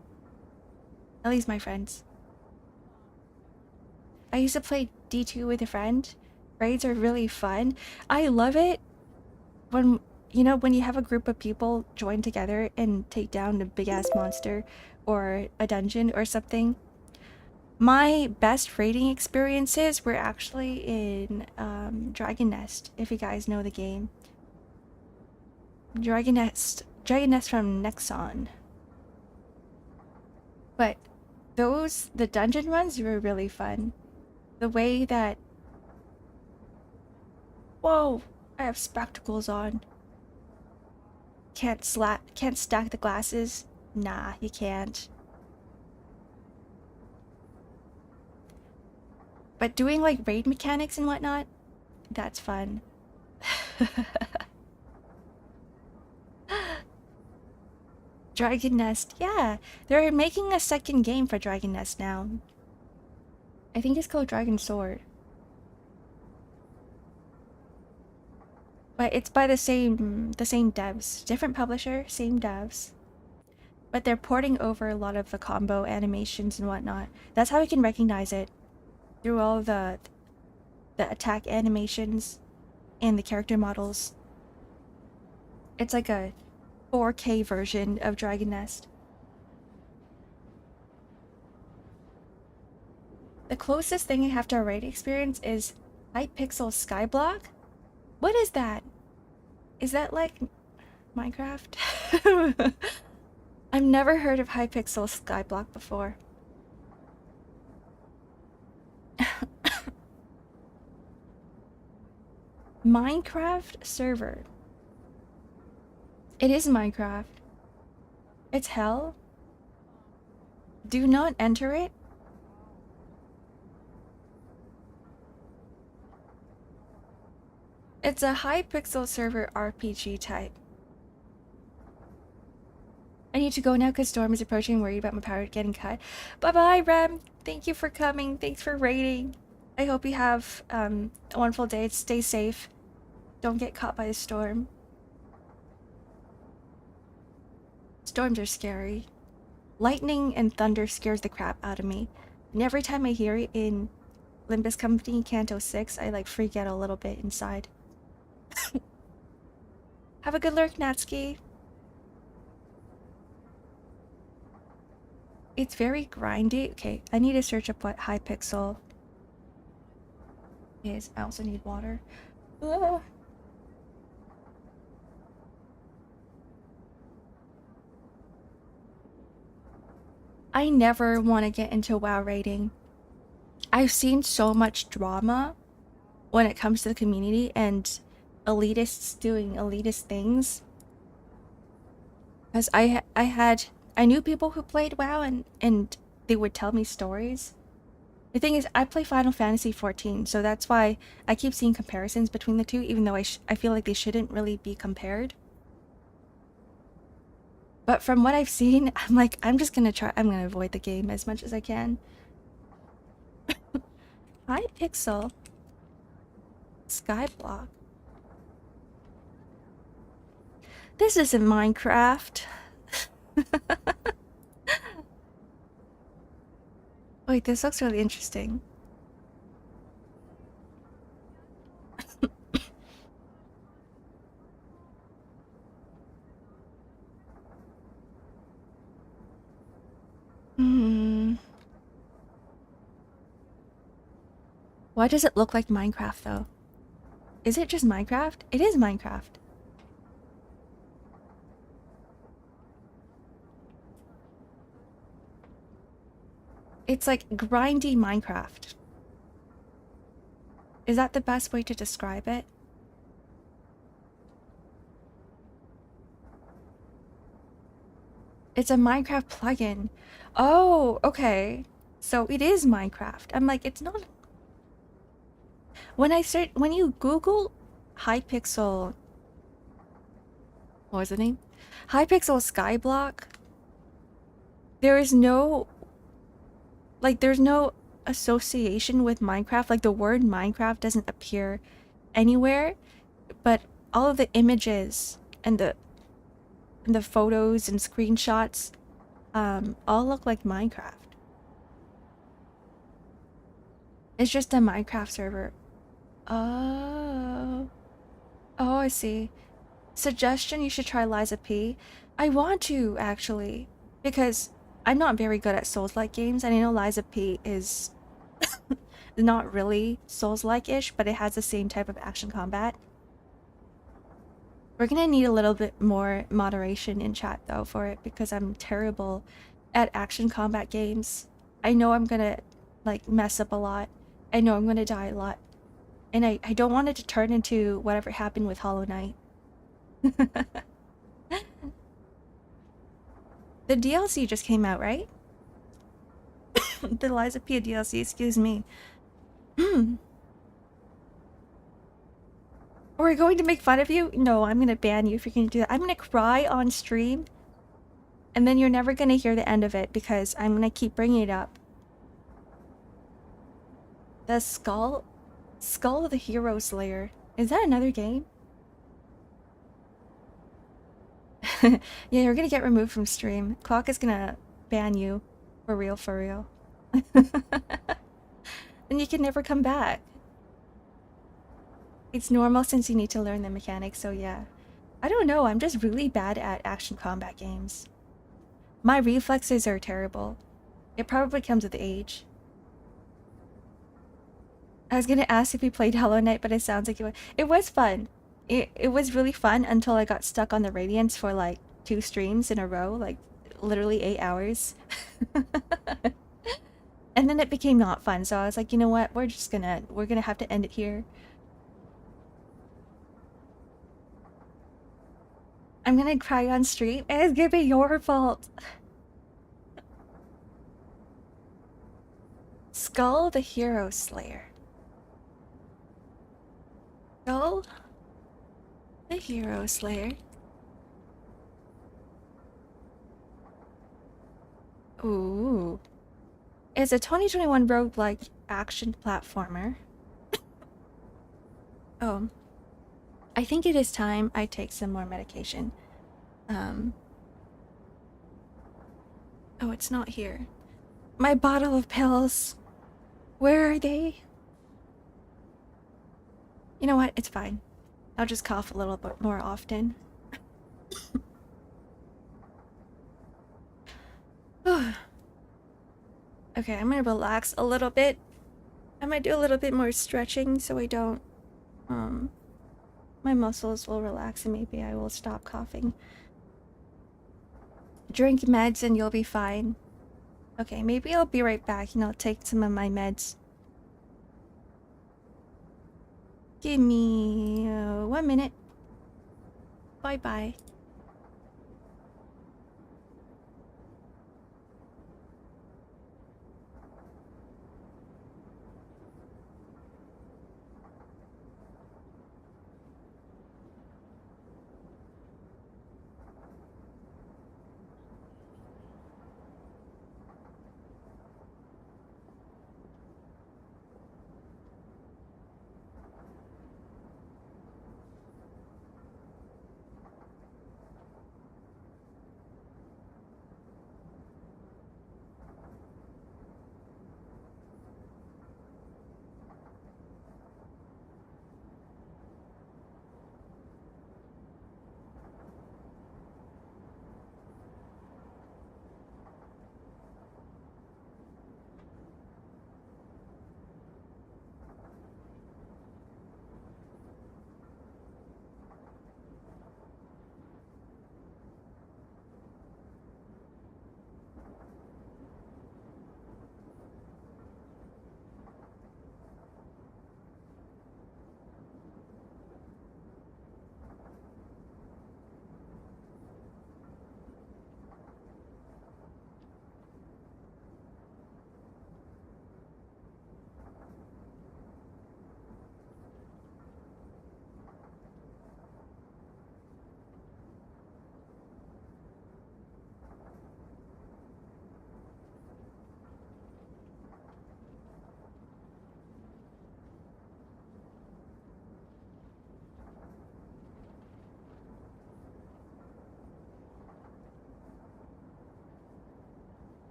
At least my friends. I used to play D2 with a friend. Raids are really fun. I love it when, you know, when you have a group of people join together and take down a big ass monster or a dungeon or something. My best raiding experiences were actually in Dragon Nest, if you guys know the game. Dragon Nest from Nexon. But the dungeon runs were really fun. The way that... Whoa! I have spectacles on. Can't stack the glasses? Nah, you can't. But doing like raid mechanics and whatnot, that's fun. Dragon Nest, yeah. They're making a second game for Dragon Nest now. I think it's called Dragon Sword. But it's by the same devs. Different publisher, same devs. But they're porting over a lot of the combo animations and whatnot. That's how we can recognize it. Through all the attack animations and the character models. It's like a 4K version of Dragon Nest. The closest thing I have to a raid experience is Hypixel Skyblock. What is that? Is that like Minecraft? I've never heard of Hypixel Skyblock before. Minecraft server. It is Minecraft. It's hell. Do not enter it. It's a Hypixel server RPG type. I need to go now because Storm is approaching. I'm worried about my power getting cut. Bye-bye, Rem. Thank you for coming. Thanks for raiding. I hope you have a wonderful day. Stay safe. Don't get caught by the storm. Storms are scary. Lightning and thunder scares the crap out of me. And every time I hear it in Limbus Company Canto 6, I like freak out a little bit inside. Have a good lurk, Natsuki. It's very grindy. Okay, I need to search up what Hypixel is. I also need water. Ugh. I never want to get into WoW raiding. I've seen so much drama when it comes to the community and elitists doing elitist things. Because I knew people who played WoW and they would tell me stories. The thing is, I play Final Fantasy 14, so that's why I keep seeing comparisons between the two, even though I feel like they shouldn't really be compared. But from what I've seen, I'm like, I'm gonna avoid the game as much as I can. Hypixel Skyblock. This isn't Minecraft. Wait, this looks really interesting. Why does it look like Minecraft though? Is it just Minecraft? It is Minecraft. It's like grindy Minecraft. Is that the best way to describe it? It's a Minecraft plugin. Oh, okay. So it is Minecraft. I'm like, it's not. When you Google Hypixel, what was the name? Hypixel Skyblock, there is no, like, there's no association with Minecraft. Like, the word Minecraft doesn't appear anywhere, but all of the images and the photos and screenshots all look like Minecraft. It's just a Minecraft server. Oh. Oh, I see. Suggestion, you should try Liza P. I want to, actually, because I'm not very good at Souls-like games, and I know Liza P is not really Souls-like-ish, but it has the same type of action combat. We're gonna need a little bit more moderation in chat, though, for it, because I'm terrible at action combat games. I know I'm gonna, like, mess up a lot. I know I'm gonna die a lot. And I don't want it to turn into whatever happened with Hollow Knight. The DLC just came out, right? The Liza P DLC, excuse me. We're going to make fun of you? No, I'm gonna ban you if you're gonna do that. I'm gonna cry on stream, and then you're never gonna hear the end of it because I'm gonna keep bringing it up. The Skull of the Hero Slayer. Is that another game? Yeah, you're gonna get removed from stream. Clock is gonna ban you. For real, for real. And you can never come back. It's normal since you need to learn the mechanics, so yeah. I don't know, I'm just really bad at action combat games. My reflexes are terrible. It probably comes with age. I was gonna ask if we played Hollow Knight, but it sounds like it was fun. It was really fun until I got stuck on the Radiance for like 2 streams in a row, like literally 8 hours. And then it became not fun, so I was like, you know what, we're gonna have to end it here. I'm gonna cry on stream, and it's gonna be your fault. Skull the Hero Slayer. Skull the Hero Slayer. Ooh. It's a 2021 roguelike action platformer. Oh. I think it is time I take some more medication. Oh, it's not here. My bottle of pills. Where are they? You know what? It's fine. I'll just cough a little bit more often. Okay, I'm gonna relax a little bit. I might do a little bit more stretching so I don't, my muscles will relax and maybe I will stop coughing. Drink meds and you'll be fine. Okay, maybe I'll be right back and I'll take some of my meds. Give me 1 minute. Bye-bye.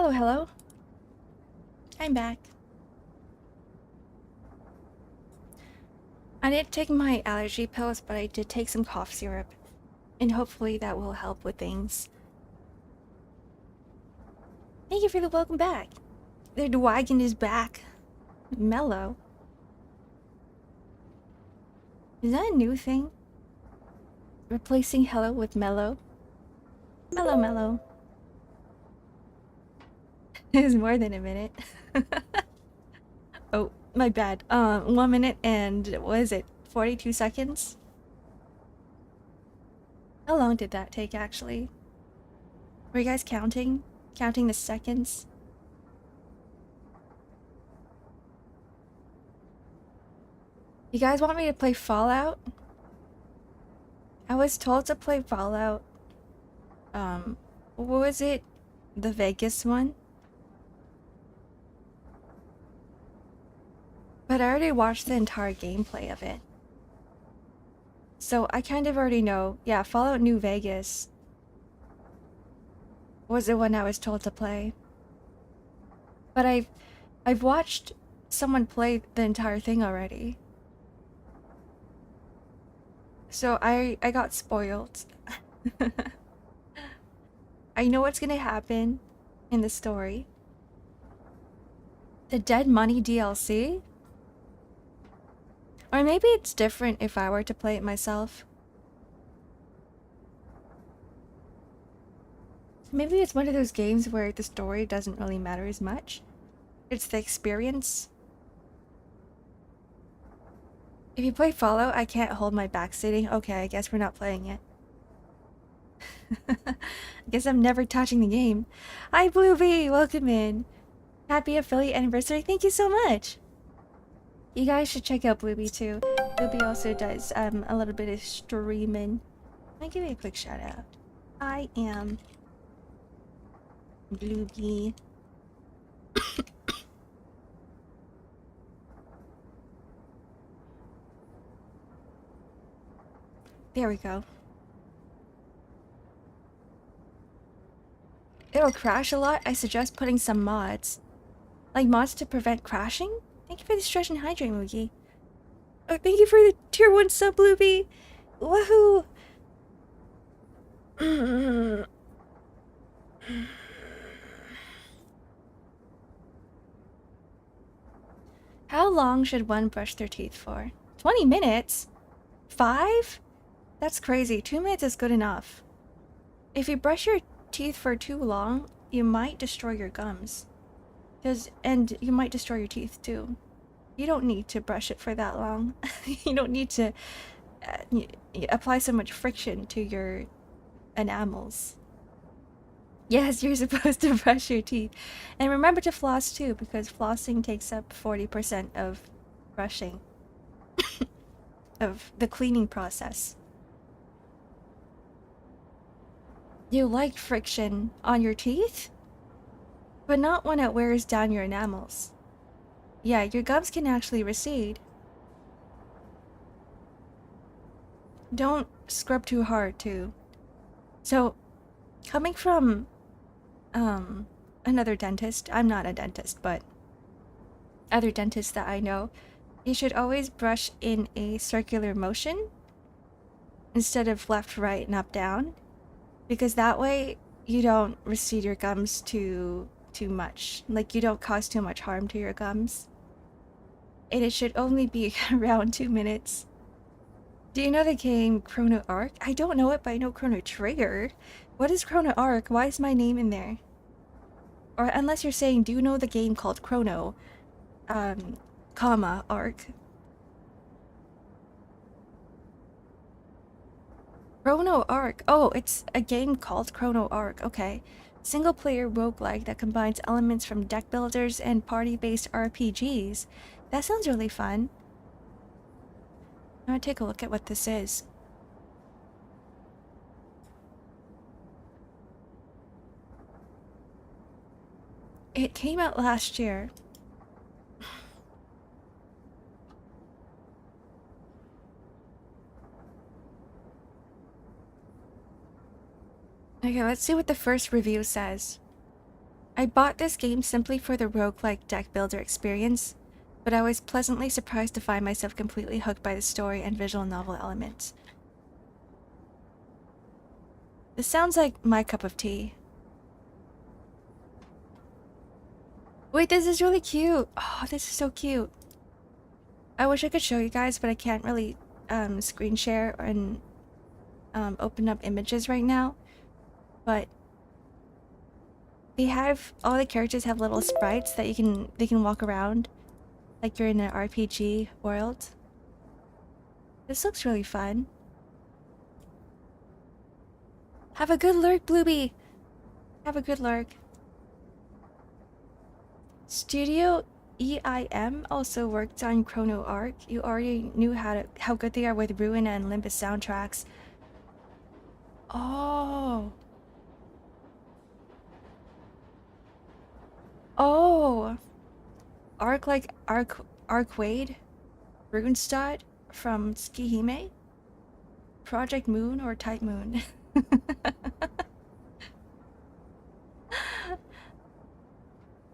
Hello, hello. I'm back. I didn't take my allergy pills, but I did take some cough syrup. And hopefully that will help with things. Thank you for the welcome back. The wagon is back. Mellow. Is that a new thing? Replacing hello with mellow? Mellow, mellow. It was more than a minute. Oh, my bad. 1 minute and what is it? 42 seconds? How long did that take actually? Were you guys counting? Counting the seconds? You guys want me to play Fallout? I was told to play Fallout. What was it? The Vegas one? But I already watched the entire gameplay of it. So I kind of already know. Yeah, Fallout New Vegas was the one I was told to play. But I've watched someone play the entire thing already. So I got spoiled. I know what's gonna happen in the story. The Dead Money DLC? Or maybe it's different if I were to play it myself. Maybe it's one of those games where the story doesn't really matter as much. It's the experience. If you play Fallout, I can't hold my back sitting. Okay, I guess we're not playing it. I guess I'm never touching the game. Hi, Bluesky! Welcome in. Happy affiliate anniversary. Thank you so much. You guys should check out Bluesky too. Bluesky also does a little bit of streaming. Let me give you a quick shout out. I am Bluesky. There we go. It'll crash a lot. I suggest putting some mods. Like mods to prevent crashing? Thank you for the stretch and hydrate, Moogie. Oh, thank you for the tier 1 sub, Bluesky. Woohoo! How long should one brush their teeth for? 20 minutes? 5? That's crazy. 2 minutes is good enough. If you brush your teeth for too long, you might destroy your gums. And you might destroy your teeth too. You don't need to brush it for that long. You don't need to apply so much friction to your enamels. Yes, you're supposed to brush your teeth. And remember to floss too, because flossing takes up 40% of brushing. Of the cleaning process. You like friction on your teeth? But not when it wears down your enamels. Yeah, your gums can actually recede. Don't scrub too hard too. So, coming from another dentist, I'm not a dentist, but other dentists that I know, you should always brush in a circular motion instead of left, right, and up, down, because that way you don't recede your gums too much. Like, you don't cause too much harm to your gums. And it should only be around 2 minutes. Do you know the game Chrono Arc? I don't know it, but I know Chrono Trigger. What is Chrono Arc? Why is my name in there? Or unless you're saying, do you know the game called Chrono, comma, Arc? Chrono Arc. Oh, it's a game called Chrono Arc. Okay. Single-player roguelike that combines elements from deck builders and party-based RPGs. That sounds really fun. I'm gonna take a look at what this is. It came out last year. Okay, let's see what the first review says. I bought this game simply for the roguelike deck builder experience, but I was pleasantly surprised to find myself completely hooked by the story and visual novel elements. This sounds like my cup of tea. Wait, this is really cute. Oh, this is so cute. I wish I could show you guys, but I can't really screen share and open up images right now. But they have all the characters have little sprites that they can walk around like you're in an RPG world. This looks really fun. Have a good lurk, Blueby. Have a good lurk. Studio EIM also worked on Chrono Arc. You already knew how good they are with Ruin and Olympus soundtracks. Oh. Oh. Arc like Arcwade? Runestad from Skihime? Project Moon or Type Moon?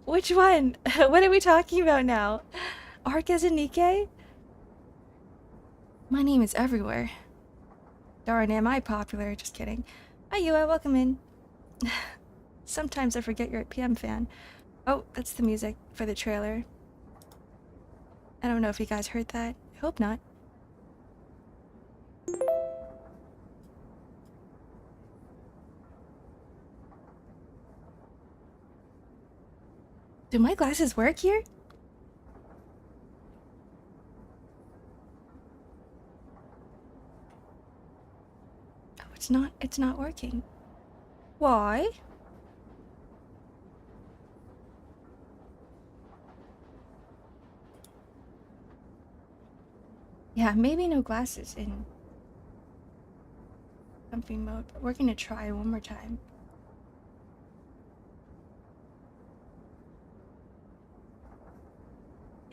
Which one? What are we talking about now? Arc as a Nikkei? My name is everywhere. Darn, am I popular? Just kidding. Hi, Yua, welcome in. Sometimes I forget you're a PM fan. Oh, that's the music for the trailer. I don't know if you guys heard that. I hope not. Do my glasses work here? Oh, it's not working. Why? Yeah, maybe no glasses in comfy mode, but we're gonna try one more time.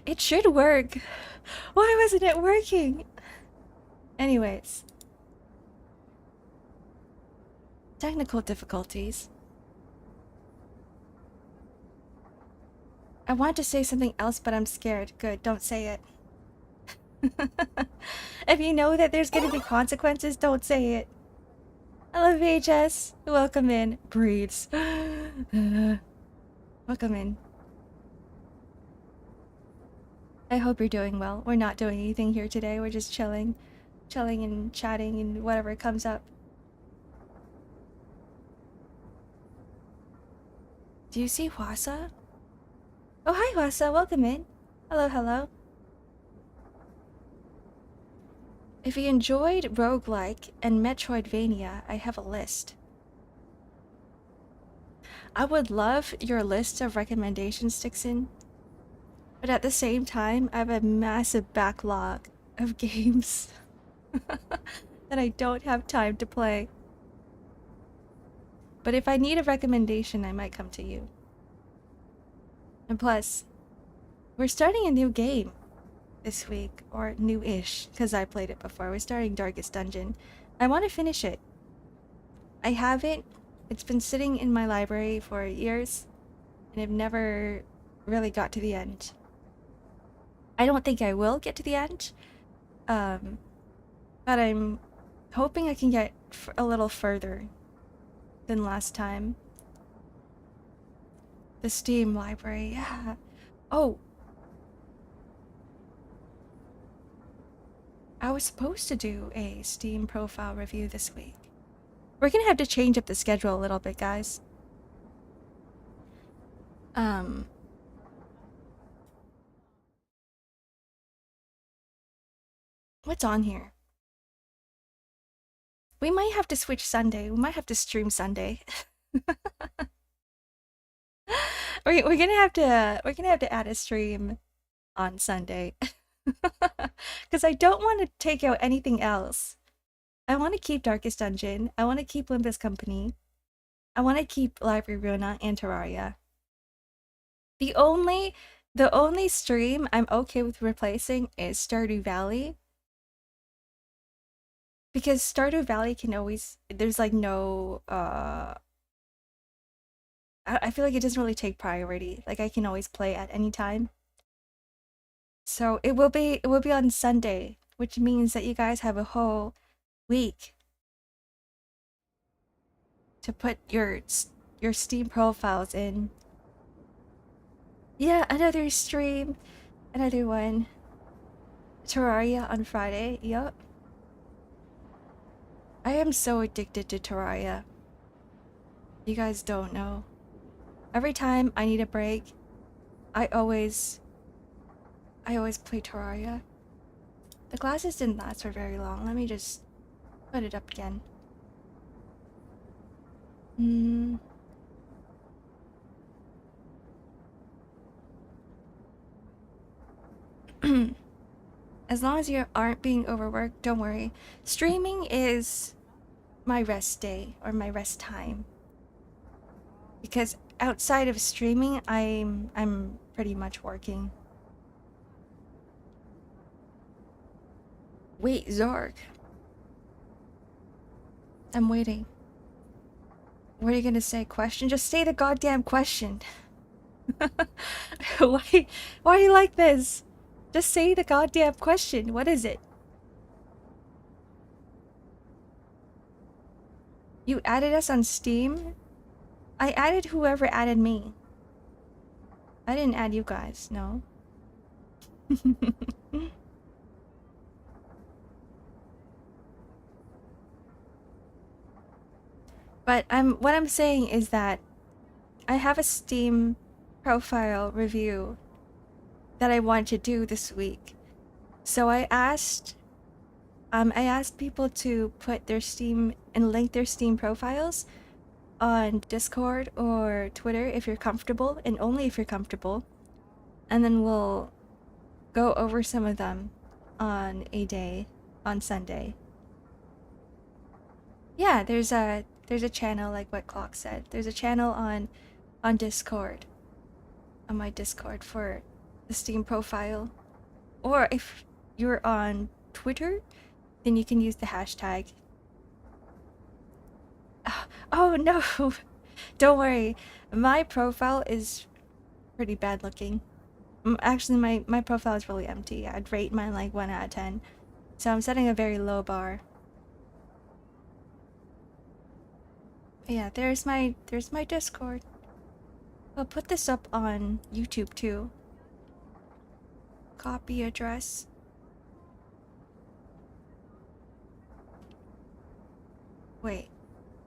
It should work. Why wasn't it working? Anyways. Technical difficulties. I want to say something else, but I'm scared. Good, don't say it. If you know that there's gonna be consequences, don't say it. Hello, VHS. Welcome in. Breathes. Welcome in. I hope you're doing well. We're not doing anything here today. We're just chilling. Chilling and chatting and whatever comes up. Do you see Hwasa? Oh, hi, Hwasa. Welcome in. Hello, hello. If you enjoyed roguelike and Metroidvania, I have a list. I would love your list of recommendations, Dixon. But at the same time, I have a massive backlog of games that I don't have time to play. But if I need a recommendation, I might come to you. And plus, we're starting a new game this week, or new-ish, because I played it before. We're starting Darkest Dungeon. I want to finish it. I haven't. It's been sitting in my library for years, and I've never really got to the end. I don't think I will get to the end, but I'm hoping I can get a little further than last time. The Steam library, yeah. Oh, I was supposed to do a Steam profile review this week. We're gonna have to change up the schedule a little bit, guys. What's on here? We might have to switch Sunday. We might have to stream Sunday. We're gonna have to add a stream on Sunday. Because I don't want to take out anything else. I want to keep Darkest Dungeon. I want to keep Limbus Company. I want to keep Library Runa and Terraria. The only stream I'm okay with replacing is Stardew Valley. Because Stardew Valley can always, there's like no I feel like it doesn't really take priority. Like I can always play at any time. So it will be on Sunday, which means that you guys have a whole week to put your Steam profiles in. Yeah, another stream, another one. Terraria on Friday. Yup. I am so addicted to Terraria. You guys don't know. Every time I need a break, I always play Terraria. The glasses didn't last for very long. Let me just put it up again. Hmm. As long as you aren't being overworked, don't worry. Streaming is my rest day or my rest time. Because outside of streaming, I'm pretty much working. Wait, Zark. I'm waiting. What are you gonna say? Question? Just say the goddamn question. Why are you like this? Just say the goddamn question. What is it? You added us on Steam? I added whoever added me. I didn't add you guys, no. But what I'm saying is that I have a Steam profile review that I want to do this week. So I asked people to put their Steam and link their Steam profiles on Discord or Twitter if you're comfortable, and only if you're comfortable. And then we'll go over some of them on a day on Sunday. Yeah, there's a channel, like what Clock said. There's a channel on Discord. On my Discord for the Steam profile. Or if you're on Twitter, then you can use the hashtag. Oh no! Don't worry. My profile is pretty bad looking. Actually, my profile is really empty. I'd rate mine like 1 out of 10. So I'm setting a very low bar. Yeah, there's my Discord. I'll put this up on YouTube too. Copy address. Wait,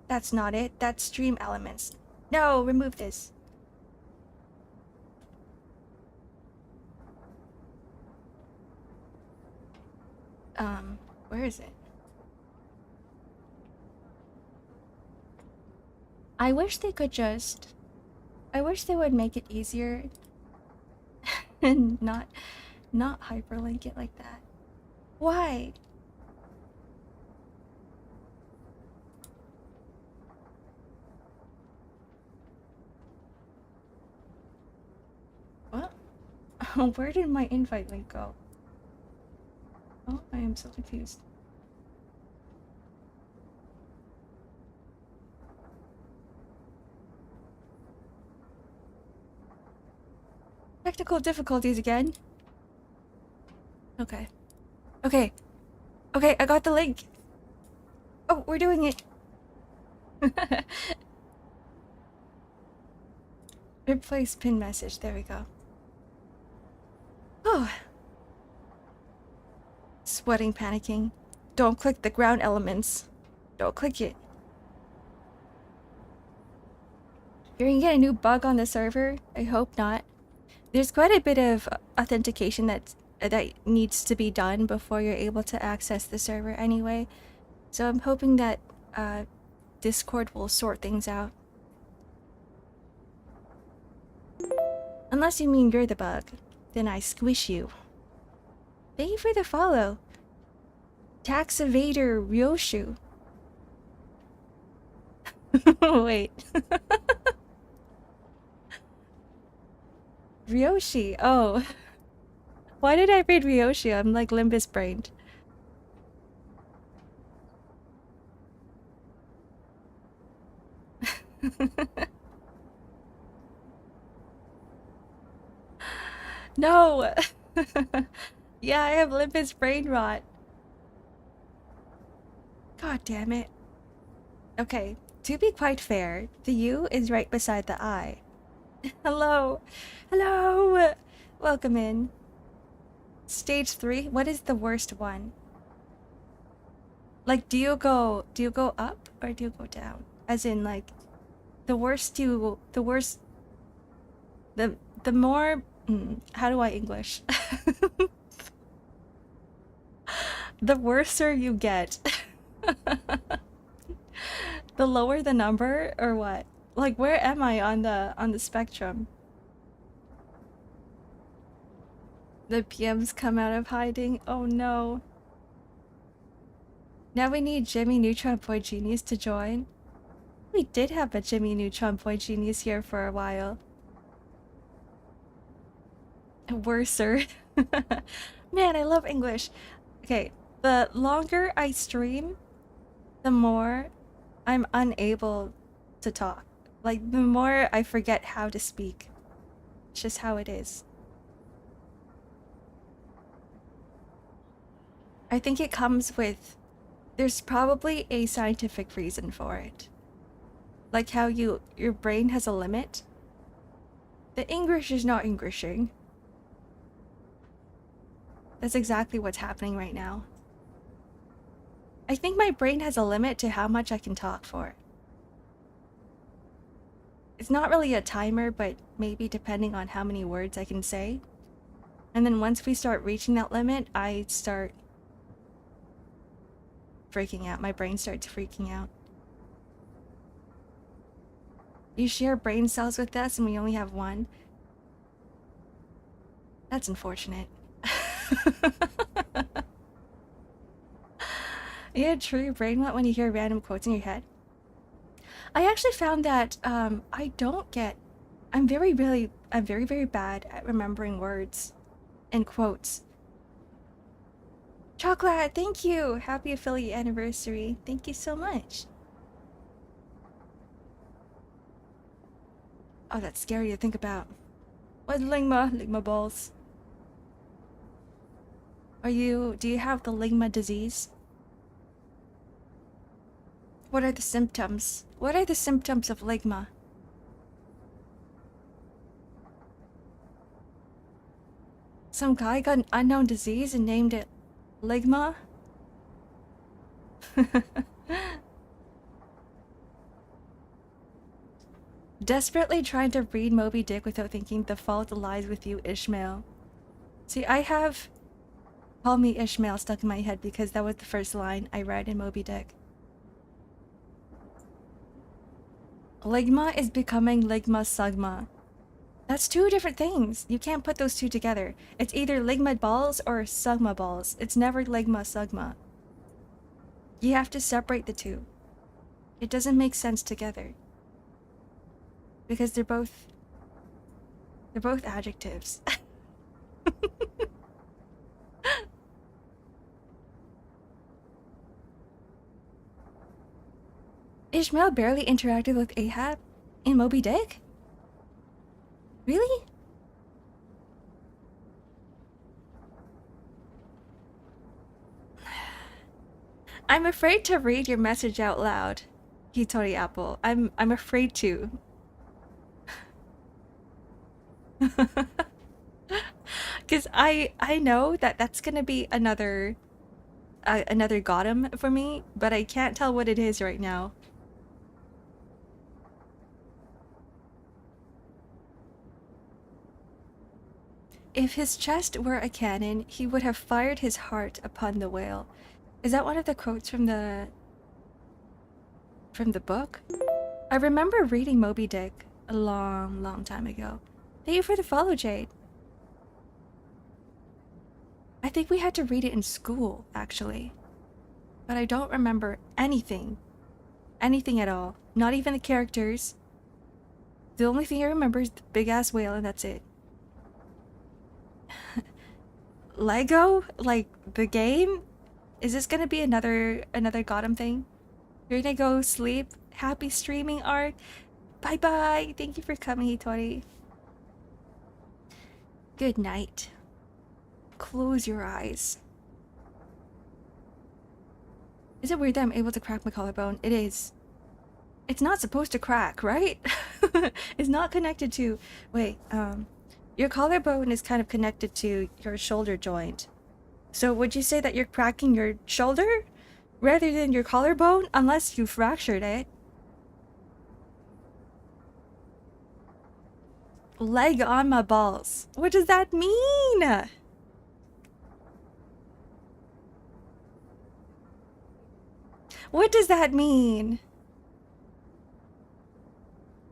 that's not it. That's Stream Elements. No, remove this. Where is it? I wish they could just... I wish they would make it easier and not hyperlink it like that. Why? What? Where did my invite link go? Oh, I am so confused. Technical difficulties again. Okay. Okay. Okay, I got the link. Oh, we're doing it. Replace pin message. There we go. Oh. Sweating, panicking. Don't click the ground elements. Don't click it. You're gonna get a new bug on the server? I hope not. There's quite a bit of authentication that needs to be done before you're able to access the server anyway. So I'm hoping that Discord will sort things out. Unless you mean you're the bug, then I squish you. Thank you for the follow. Tax evader Ryoshu. Wait. Ryoshi. Oh. Why did I read Ryoshi? I'm like Limbus brained. No! Yeah, I have lupus brain rot. God damn it. Okay, to be quite fair, the U is right beside the I. Hello! Hello! Welcome in. Stage 3? What is the worst one? Like, do you go up or do you go down? As in, like, the worst, the more, how do I English? The worser you get. The lower the number or what? Like, where am I on the spectrum? The PMs come out of hiding. Oh no. Now we need Jimmy Neutron Boy Genius to join. We did have a Jimmy Neutron Boy Genius here for a while. Worser. Man, I love English. Okay, the longer I stream, the more I'm unable to talk. Like, the more I forget how to speak. It's just how it is. I think it comes with... There's probably a scientific reason for it. Like how your brain has a limit. The English is not Englishing. That's exactly what's happening right now. I think my brain has a limit to how much I can talk for. It's not really a timer, but maybe depending on how many words I can say. And then once we start reaching that limit, I start freaking out. My brain starts freaking out. You share brain cells with us and we only have one? That's unfortunate. Yeah, true brain rot when you hear random quotes in your head. I actually found that I don't get... I'm very bad at remembering words and quotes. Chocolate, thank you! Happy affiliate anniversary. Thank you so much. Oh, that's scary to think about. What Ligma balls? Do you have the Ligma disease? What are the symptoms? What are the symptoms of Ligma? Some guy got an unknown disease and named it Ligma? Desperately trying to read Moby Dick without thinking the fault lies with you, Ishmael. See, I have Call Me Ishmael stuck in my head because that was the first line I read in Moby Dick. Ligma is becoming Ligma Sugma. That's two different things. You can't put those two together. It's either Ligma balls or Sugma balls. It's never Ligma Sugma. You have to separate the two. It doesn't make sense together. Because they're both adjectives. Ishmael barely interacted with Ahab in Moby Dick? Really? I'm afraid to read your message out loud, Hitori Apple. I'm afraid to. Because I know that that's gonna be another Gotham for me, but I can't tell what it is right now. If his chest were a cannon, he would have fired his heart upon the whale. Is that one of the quotes from the book? I remember reading Moby Dick a long time ago. Thank you for the follow, Jade. I think we had to read it in school, actually. But I don't remember anything. Anything at all. Not even the characters. The only thing I remember is the big-ass whale, and that's it. Lego? Like, the game? Is this gonna be another Gotham thing? You're gonna go sleep? Happy streaming, Art? Bye-bye! Thank you for coming, Hitori. Good night. Close your eyes. Is it weird that I'm able to crack my collarbone? It is. It's not supposed to crack, right? It's not connected to... Wait, your collarbone is kind of connected to your shoulder joint. So would you say that you're cracking your shoulder rather than your collarbone? Unless you fractured it. Leg on my balls. What does that mean? What does that mean?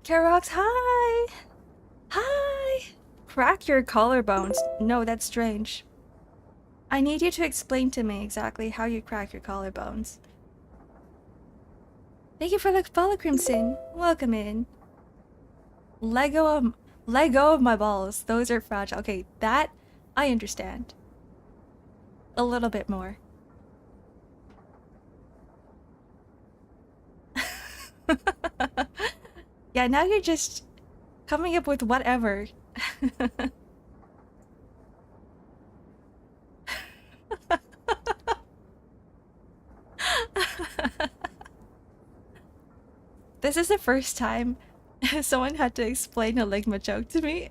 Karox, hi! Hi! Crack your collarbones. No, that's strange. I need you to explain to me exactly how you crack your collarbones. Thank you for the follow, Crimson. Welcome in. Let go of my balls. Those are fragile. Okay, that I understand. A little bit more. Yeah, now you're just coming up with whatever. This is the first time someone had to explain a Ligma joke to me.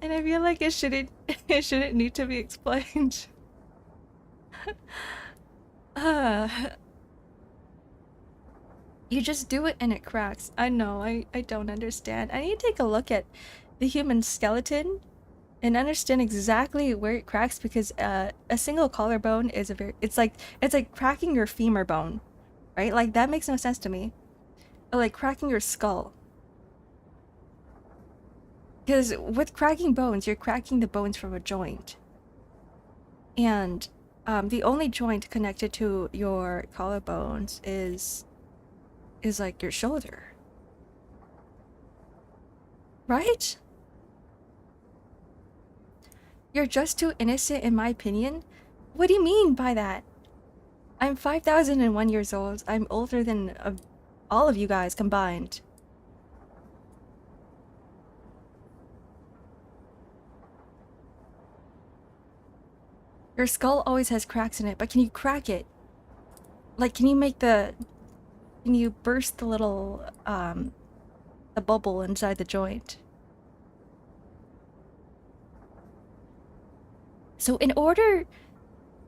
And I feel like it shouldn't need to be explained. You just do it and it cracks. I know, I don't understand. I need to take a look at the human skeleton and understand exactly where it cracks, because a single collarbone is it's like cracking your femur bone, right? Like that makes no sense to me. Or like cracking your skull. Because with cracking bones, you're cracking the bones from a joint. And the only joint connected to your collarbones is like your shoulder. Right? You're just too innocent in my opinion? What do you mean by that? I'm 5,001 years old. I'm older than all of you guys combined. Your skull always has cracks in it, but can you crack it? Like, can you burst the little, the bubble inside the joint? So in order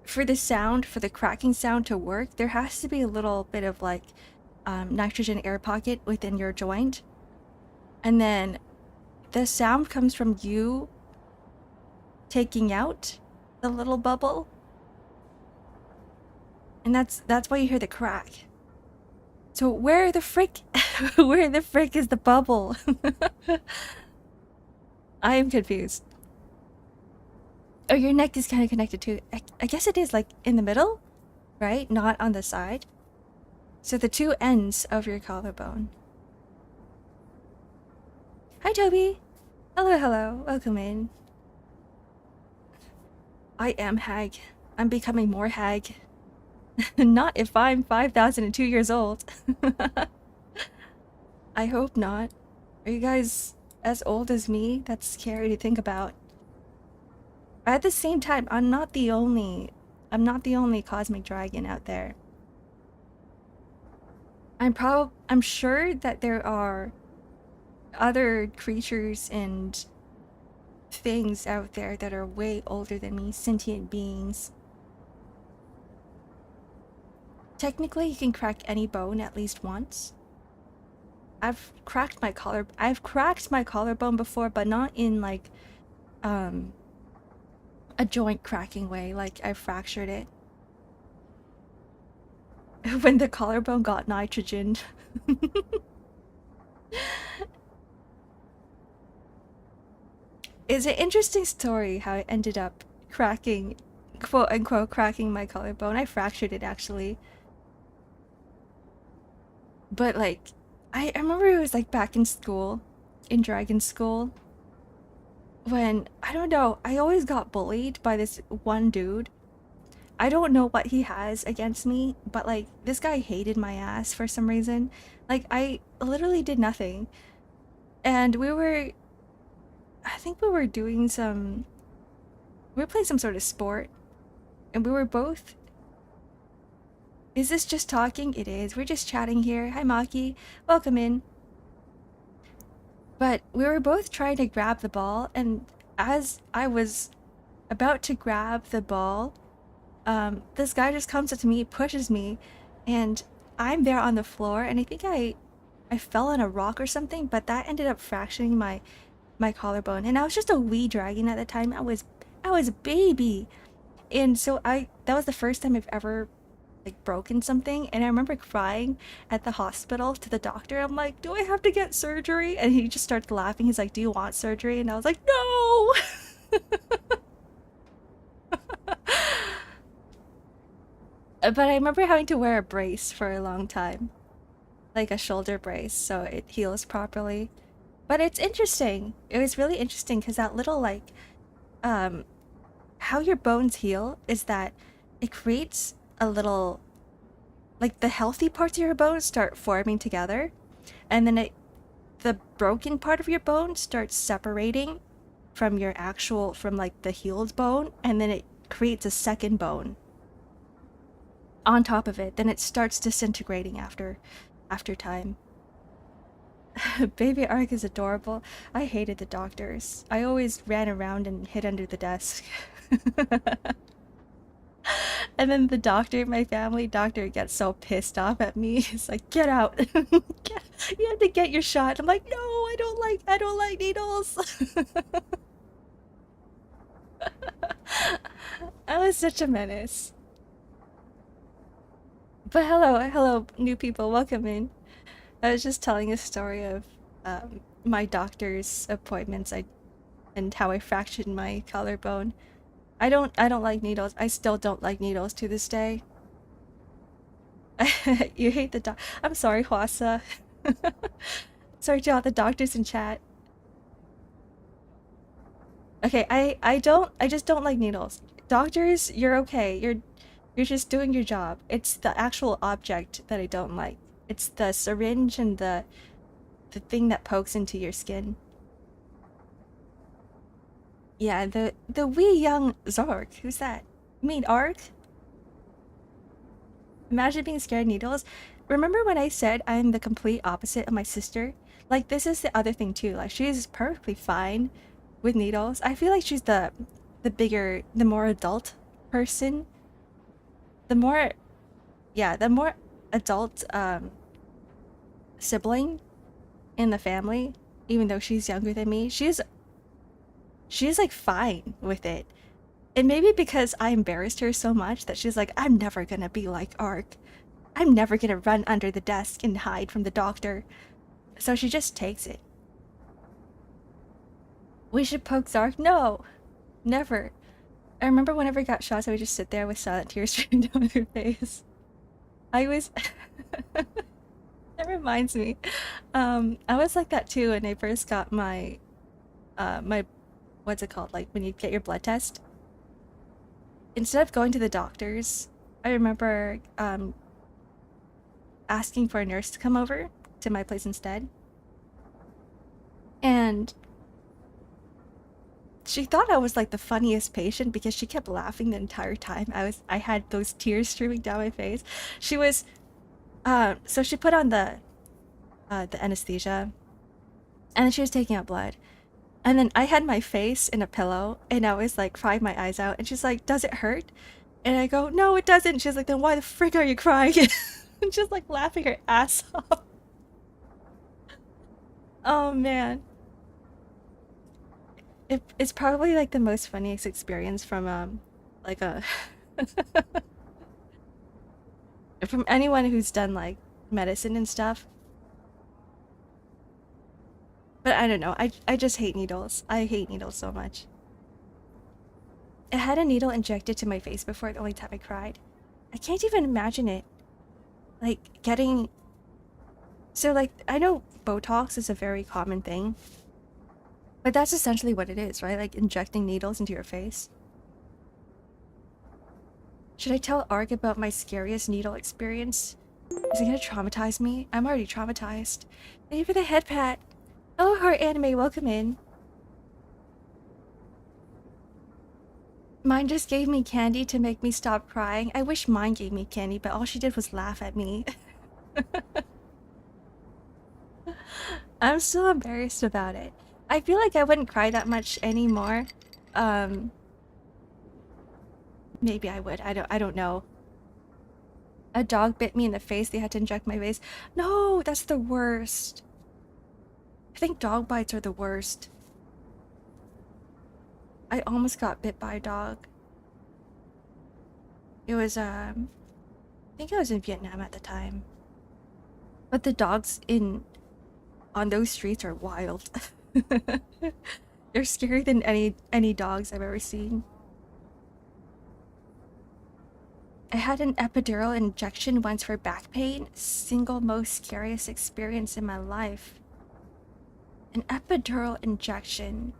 for the cracking sound to work, there has to be a little bit of like, nitrogen air pocket within your joint. And then the sound comes from you taking out the little bubble. And that's why you hear the crack. So where the frick is the bubble? I am confused. Oh, your neck is kind of connected to... I guess it is like in the middle, right? Not on the side. So the two ends of your collarbone. Hi, Toby. Hello, hello. Welcome in. I am hag. I'm becoming more hag. Not if I'm 5,002 years old. I hope not. Are you guys as old as me? That's scary to think about. At the same time, I'm not the only cosmic dragon out there. I'm sure that there are other creatures and things out there that are way older than me, sentient beings. Technically, you can crack any bone at least once. I've cracked my collarbone before, but not in like a joint cracking way, like I fractured it. When the collarbone got nitrogen. It's an interesting story how I ended up cracking, quote unquote, cracking my collarbone. I fractured it actually. But like, I remember it was like back in school, in dragon school, when, I don't know, I always got bullied by this one dude. I don't know what he has against me, but like, this guy hated my ass for some reason. Like, I literally did nothing. And we were I think we were doing some. We were playing some sort of sport, and we were both. Is this just talking? It is. We're just chatting here. Hi, Maki. Welcome in. But we were both trying to grab the ball, and as I was about to grab the ball, this guy just comes up to me, pushes me, and I'm there on the floor, and I think I fell on a rock or something, but that ended up fracturing my collarbone, and I was just a wee dragon at the time. I was a baby, and so that was the first time I've ever like broken something, and I remember crying at the hospital to the doctor. I'm like, do I have to get surgery? And he just starts laughing. He's like, do you want surgery? And I was like, no. But I remember having to wear a brace for a long time, like a shoulder brace, so it heals properly. But it's interesting. It was really interesting because that little like how your bones heal is that it creates a little, like the healthy parts of your bones start forming together, and then the broken part of your bone starts separating from your actual, from like the healed bone, and then it creates a second bone on top of it. Then it starts disintegrating after time. Baby Ark is adorable. I hated the doctors. I always ran around and hid under the desk. And then the doctor, my family doctor, gets so pissed off at me. He's like, "Get out! You have to get your shot." I'm like, "No, I don't like needles." I was such a menace. But hello, new people, welcome in. I was just telling a story of my doctor's appointments, and how I fractured my collarbone. I don't like needles. I still don't like needles to this day. You hate the doc. I'm sorry, Hwasa. Sorry to all the doctors in chat. Okay, I just don't like needles. Doctors, you're okay. You're just doing your job. It's the actual object that I don't like. It's the syringe and the thing that pokes into your skin. Yeah, the wee young Zark. Who's that? You mean Ark? Imagine being scared of needles. Remember when I said I'm the complete opposite of my sister? Like, this is the other thing too. Like, she's perfectly fine with needles. I feel like she's the bigger, the more adult person. The more adult sibling in the family, even though she's younger than me. She's like fine with it. And maybe because I embarrassed her so much that she's like, I'm never gonna be like Ark. I'm never gonna run under the desk and hide from the doctor. So she just takes it. We should poke Zark? No! Never. I remember whenever I got shots, I would just sit there with silent tears streaming down her face. I was... That reminds me. I was like that too when I first got my... what's it called? Like, when you get your blood test? Instead of going to the doctors, I remember asking for a nurse to come over to my place instead. And she thought I was like the funniest patient because she kept laughing the entire time. I had those tears streaming down my face. She was so she put on the anesthesia, and then she was taking out blood. And then I had my face in a pillow, and I was like crying my eyes out, and she's like, "Does it hurt?" And I go, "No, it doesn't." She's like, "Then why the frick are you crying?" And just like laughing her ass off. Oh man. It's probably like the most funniest experience from like a from anyone who's done like medicine and stuff. But I don't know, I just hate needles. I hate needles so much. I had a needle injected to my face before, the only time I cried. I can't even imagine it. Like, getting... So, like, I know Botox is a very common thing. But that's essentially what it is, right? Like, injecting needles into your face. Should I tell Ark about my scariest needle experience? Is it gonna traumatize me? I'm already traumatized. Thank you for the head pat. Oh, Heart Anime, welcome in. Mine just gave me candy to make me stop crying. I wish mine gave me candy, but all she did was laugh at me. I'm still embarrassed about it. I feel like I wouldn't cry that much anymore. Um, maybe I would. I don't know. A dog bit me in the face. They had to inject my face. No, that's the worst. I think dog bites are the worst. I almost got bit by a dog. It was, I think I was in Vietnam at the time. But the dogs on those streets are wild. They're scarier than any dogs I've ever seen. I had an epidural injection once for back pain. Single most scariest experience in my life. An epidural injection.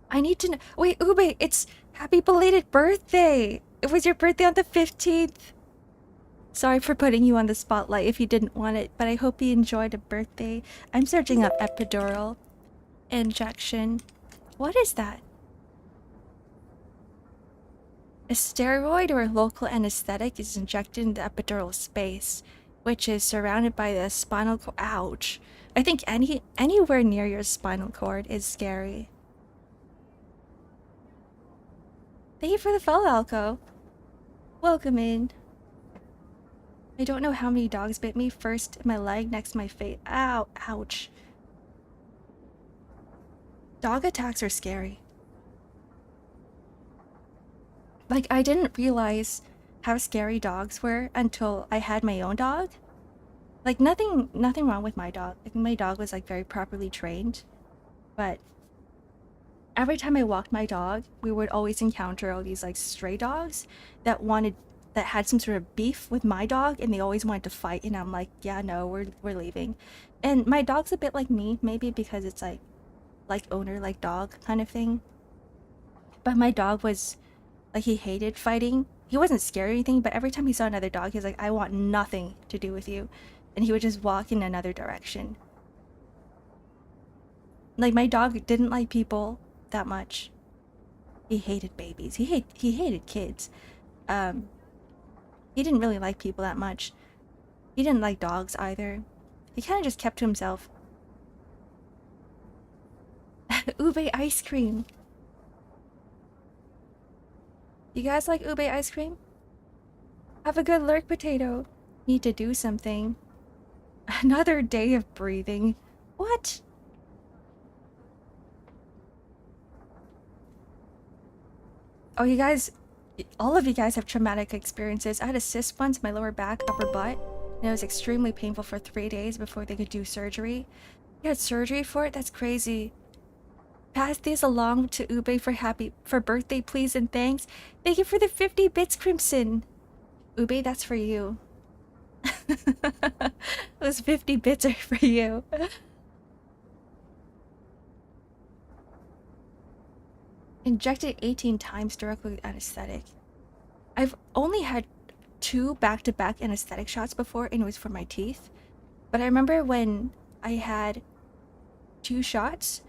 I need to know. Wait, Ube, it's happy belated birthday. It was your birthday on the 15th. Sorry for putting you on the spotlight if you didn't want it, but I hope you enjoyed a birthday. I'm searching up epidural injection. What is that? A steroid or local anesthetic is injected in the epidural space, which is surrounded by the spinal cord. Ouch. I think anywhere near your spinal cord is scary. Thank you for the follow, Alco. Welcome in. I don't know how many dogs bit me. First in my leg, next to my face. Ow, ouch. Dog attacks are scary. Like, I didn't realize how scary dogs were until I had my own dog. Like, nothing wrong with my dog. Like, my dog was, like, very properly trained. But every time I walked my dog, we would always encounter all these, like, stray dogs that had some sort of beef with my dog, and they always wanted to fight, and I'm like, yeah, no, we're leaving. And my dog's a bit like me, maybe because it's, like owner, like dog kind of thing. But my dog was... like, he hated fighting. He wasn't scared or anything, but every time he saw another dog, he was like, I want nothing to do with you. And he would just walk in another direction. Like, my dog didn't like people that much. He hated babies. He hated kids. He didn't really like people that much. He didn't like dogs either. He kind of just kept to himself. Ube ice cream. You guys like ube ice cream? Have a good lurk, potato. Need to do something. Another day of breathing. What? Oh, you guys... all of you guys have traumatic experiences. I had a cyst once in my lower back, upper butt, and it was extremely painful for 3 days before they could do surgery. You had surgery for it? That's crazy. Pass these along to Ube for birthday, please, and thanks. Thank you for the 50 bits, Crimson. Ube, that's for you. Those 50 bits are for you. Injected 18 times directly with anesthetic. I've only had 2 back-to-back anesthetic shots before, and it was for my teeth. But I remember when I had 2 shots,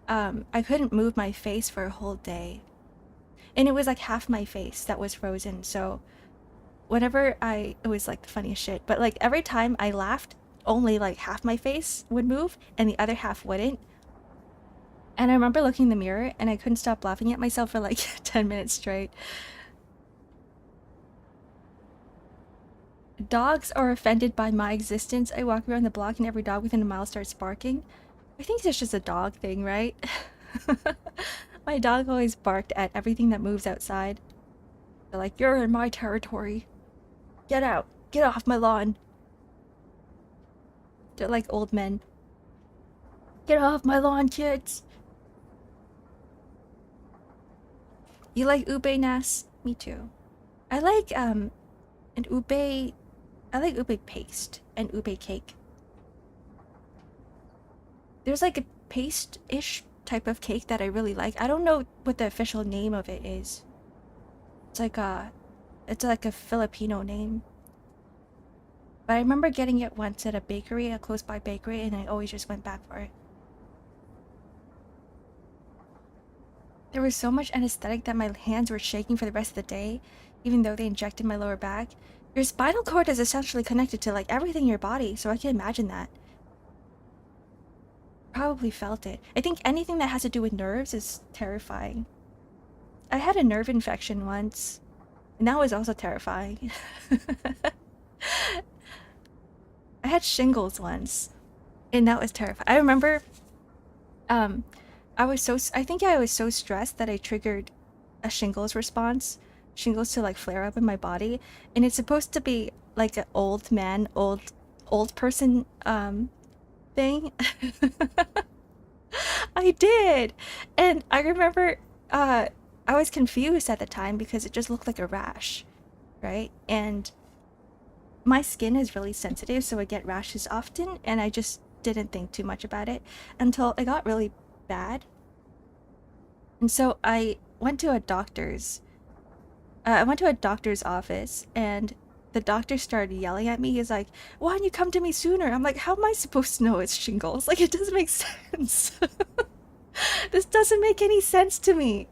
I couldn't move my face for a whole day. And it was like half my face that was frozen, so whenever it was like the funniest shit, but like every time I laughed, only like half my face would move and the other half wouldn't. And I remember looking in the mirror and I couldn't stop laughing at myself for like 10 minutes straight. Dogs are offended by my existence. I walk around the block and every dog within a mile starts barking. I think it's just a dog thing, right? My dog always barked at everything that moves outside. They're like, you're in my territory. Get out. Get off my lawn. They're like old men. Get off my lawn, kids. You like ube, Nas? Me too. I like, an ube... I like ube paste and ube cake. There's like a paste-ish type of cake that I really like. I don't know what the official name of it is. It's like a Filipino name. But I remember getting it once at a bakery, a close-by bakery, and I always just went back for it. There was so much anesthetic that my hands were shaking for the rest of the day, even though they injected my lower back. Your spinal cord is essentially connected to like everything in your body, so I can imagine that. Probably felt it. I think anything that has to do with nerves is terrifying. I had a nerve infection once, and that was also terrifying. I had shingles once, and that was terrifying. I remember, I think I was so stressed that I triggered a shingles response, shingles to like flare up in my body, and it's supposed to be like an old man, old person, thing. I did, and I remember, I was confused at the time because it just looked like a rash, right? And my skin is really sensitive, so I get rashes often, and I just didn't think too much about it until it got really bad. And so I went to a doctor's office, and the doctor started yelling at me. He's like, "Why didn't you come to me sooner?" I'm like, "How am I supposed to know it's shingles? Like, it doesn't make sense." This doesn't make any sense to me.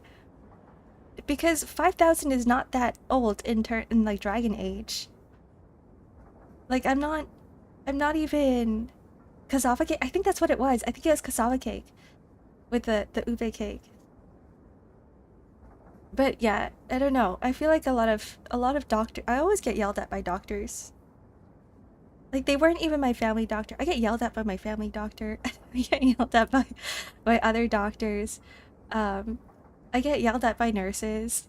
Because 5,000 is not that old in like Dragon Age. Like, I'm not even cassava cake. I think that's what it was. I think it was cassava cake with the ube cake. But yeah, I don't know. I feel like a lot of doctor. I always get yelled at by doctors. Like, they weren't even my family doctor. I get yelled at by my family doctor. I get yelled at by other doctors. I get yelled at by nurses.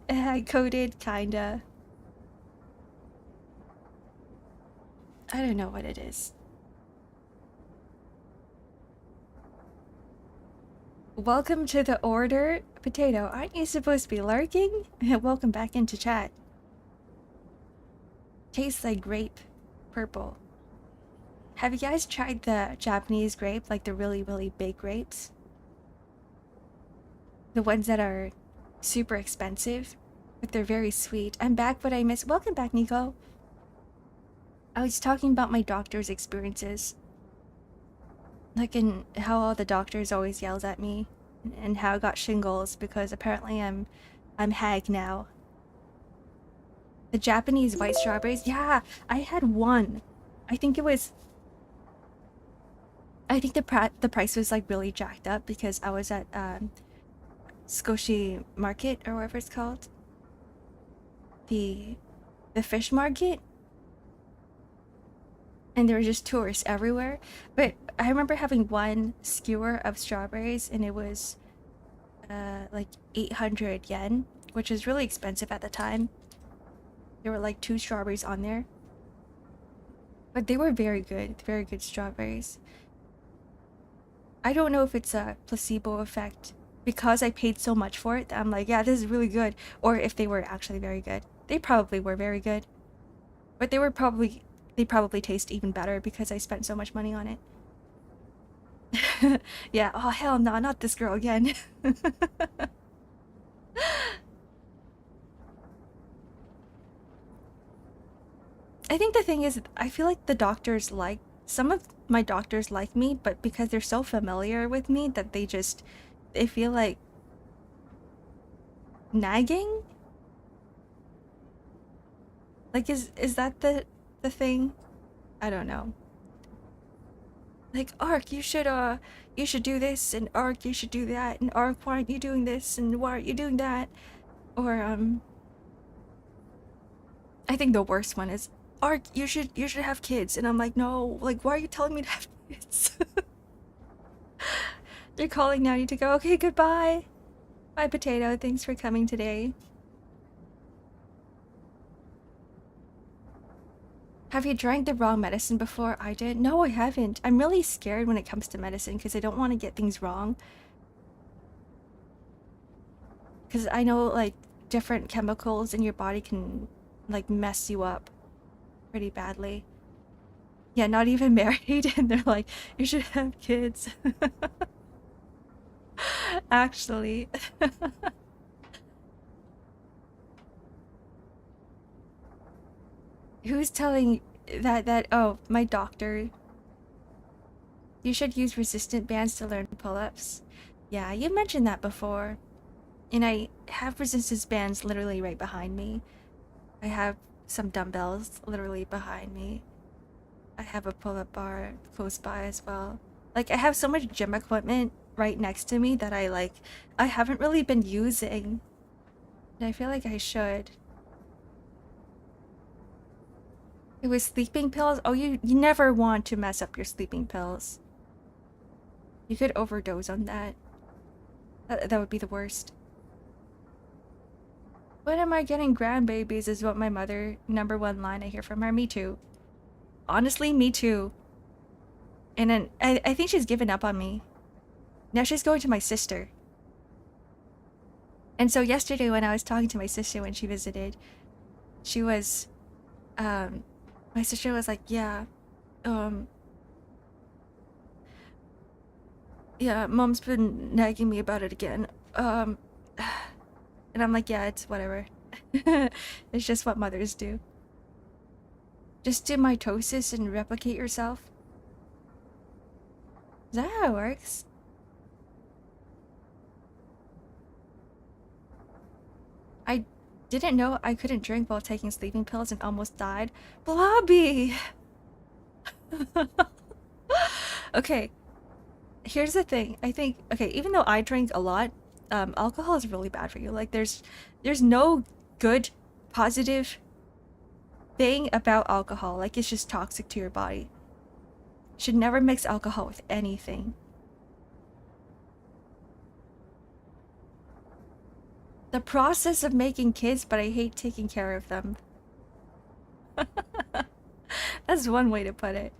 I coded kinda. I don't know what it is. Welcome to the order, Potato. Aren't you supposed to be lurking? Welcome back into chat. Tastes like grape. Purple. Have you guys tried the Japanese grape, like the really, really big grapes? The ones that are super expensive, but they're very sweet. I'm back, but I miss. Welcome back, Nico. I was talking about my doctor's experiences. Like, in how all the doctors always yelled at me, and how I got shingles because apparently I'm hag now. The Japanese white strawberries, yeah, I had one. I think it was. I think the price was like really jacked up because I was at Skoshi Market or whatever it's called. The fish market. And there were just tourists everywhere. But I remember having one skewer of strawberries, and it was like 800 yen, which is really expensive at the time. There were like 2 strawberries on there. But they were very good strawberries. I don't know if it's a placebo effect because I paid so much for it that I'm like, yeah, this is really good. Or if they were actually very good. They probably were very good. But they probably taste even better because I spent so much money on it. Yeah, oh hell no, not this girl again. I think the thing is, I feel like some of my doctors like me, but because they're so familiar with me that they feel like nagging? Like, is that the thing? I don't know. Like, Ark, you should do this, and Ark, you should do that, and Ark, why aren't you doing this, and why aren't you doing that? Or, I think the worst one is, Ark, you should have kids, and I'm like, no, like, why are you telling me to have kids? They're calling now, I need to go. Okay, goodbye. Bye, Potato, thanks for coming today. Have you drank the wrong medicine before? I did. No, I haven't. I'm really scared when it comes to medicine because I don't want to get things wrong. Because I know, like, different chemicals in your body can, like, mess you up pretty badly. Yeah, not even married, and they're like, you should have kids. Actually. Who's telling that, oh, my doctor. You should use resistant bands to learn pull-ups. Yeah, you mentioned that before. And I have resistance bands literally right behind me. I have some dumbbells literally behind me. I have a pull-up bar close by as well. Like, I have so much gym equipment right next to me that I haven't really been using. And I feel like I should. It was sleeping pills? Oh, you never want to mess up your sleeping pills. You could overdose on that. That would be the worst. When am I getting grandbabies is what my mother, #1 line I hear from her. Me too. Honestly, me too. And then I think she's given up on me. Now she's going to my sister. And so yesterday when I was talking to my sister when she visited, she was, my sister was like, yeah, yeah, mom's been nagging me about it again. And I'm like, yeah, it's whatever. It's just what mothers do. Just do mitosis and replicate yourself. Is that how it works? I didn't know I couldn't drink while taking sleeping pills and almost died. Blobby! Okay, here's the thing. I think, okay, even though I drink a lot, alcohol is really bad for you. Like, there's no good, positive thing about alcohol. Like, it's just toxic to your body. Should never mix alcohol with anything. The process of making kids, but I hate taking care of them. That's one way to put it.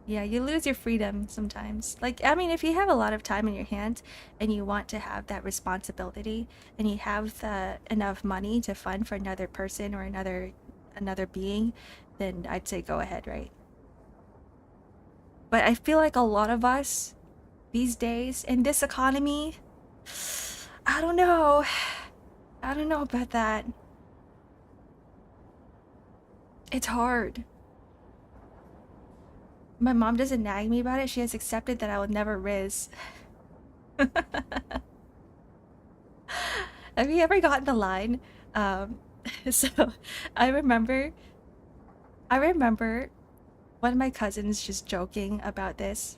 Yeah, you lose your freedom sometimes. Like, I mean, if you have a lot of time in your hands and you want to have that responsibility and you have enough money to fund for another person or another being, then I'd say go ahead, right? But I feel like a lot of us these days in this economy, I don't know. I don't know about that. It's hard. My mom doesn't nag me about it. She has accepted that I will never riz. Have you ever gotten the line? So I remember one of my cousins just joking about this,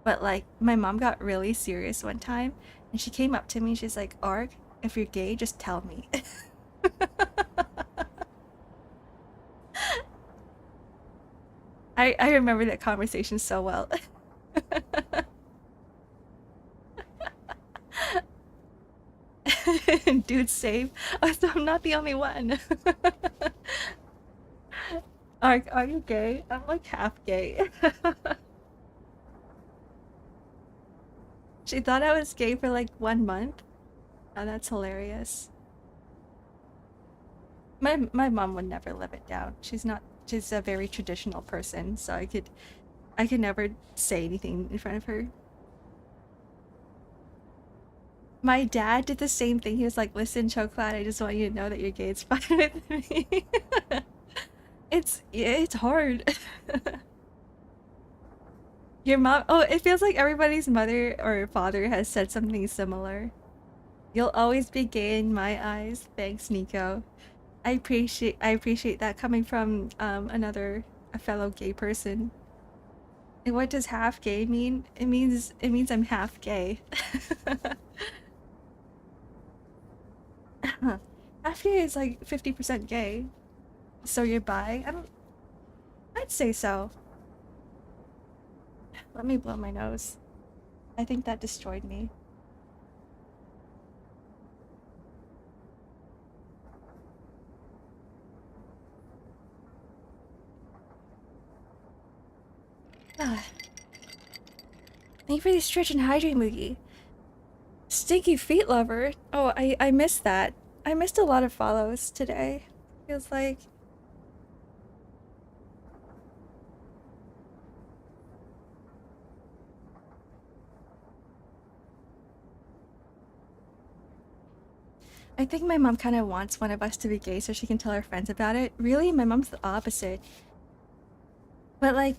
but like my mom got really serious one time and she came up to me, she's like, Ark, if you're gay, just tell me. I remember that conversation so well. Dude, save. Oh, so I'm not the only one. Are you gay? I'm like half gay. She thought I was gay for like 1 month. Oh, that's hilarious. My mom would never live it down. She's a very traditional person, so I could never say anything in front of her. My dad did the same thing. He was like, listen, Chocolate, I just want you to know that you're gay. It's fine with me. It's hard. Your mom, oh, it feels like everybody's mother or father has said something similar. You'll always be gay in my eyes. Thanks, Nico. I appreciate that coming from a fellow gay person. And what does half gay mean? It means I'm half gay. Half gay is like 50% gay. So you're bi? I'd say so. Let me blow my nose. I think that destroyed me. Ah. Thank you for the stretch and hydrate, Moogie. Stinky feet lover. Oh, I missed that. I missed a lot of follows today. Feels like. I think my mom kind of wants one of us to be gay so she can tell her friends about it. Really? My mom's the opposite. But like,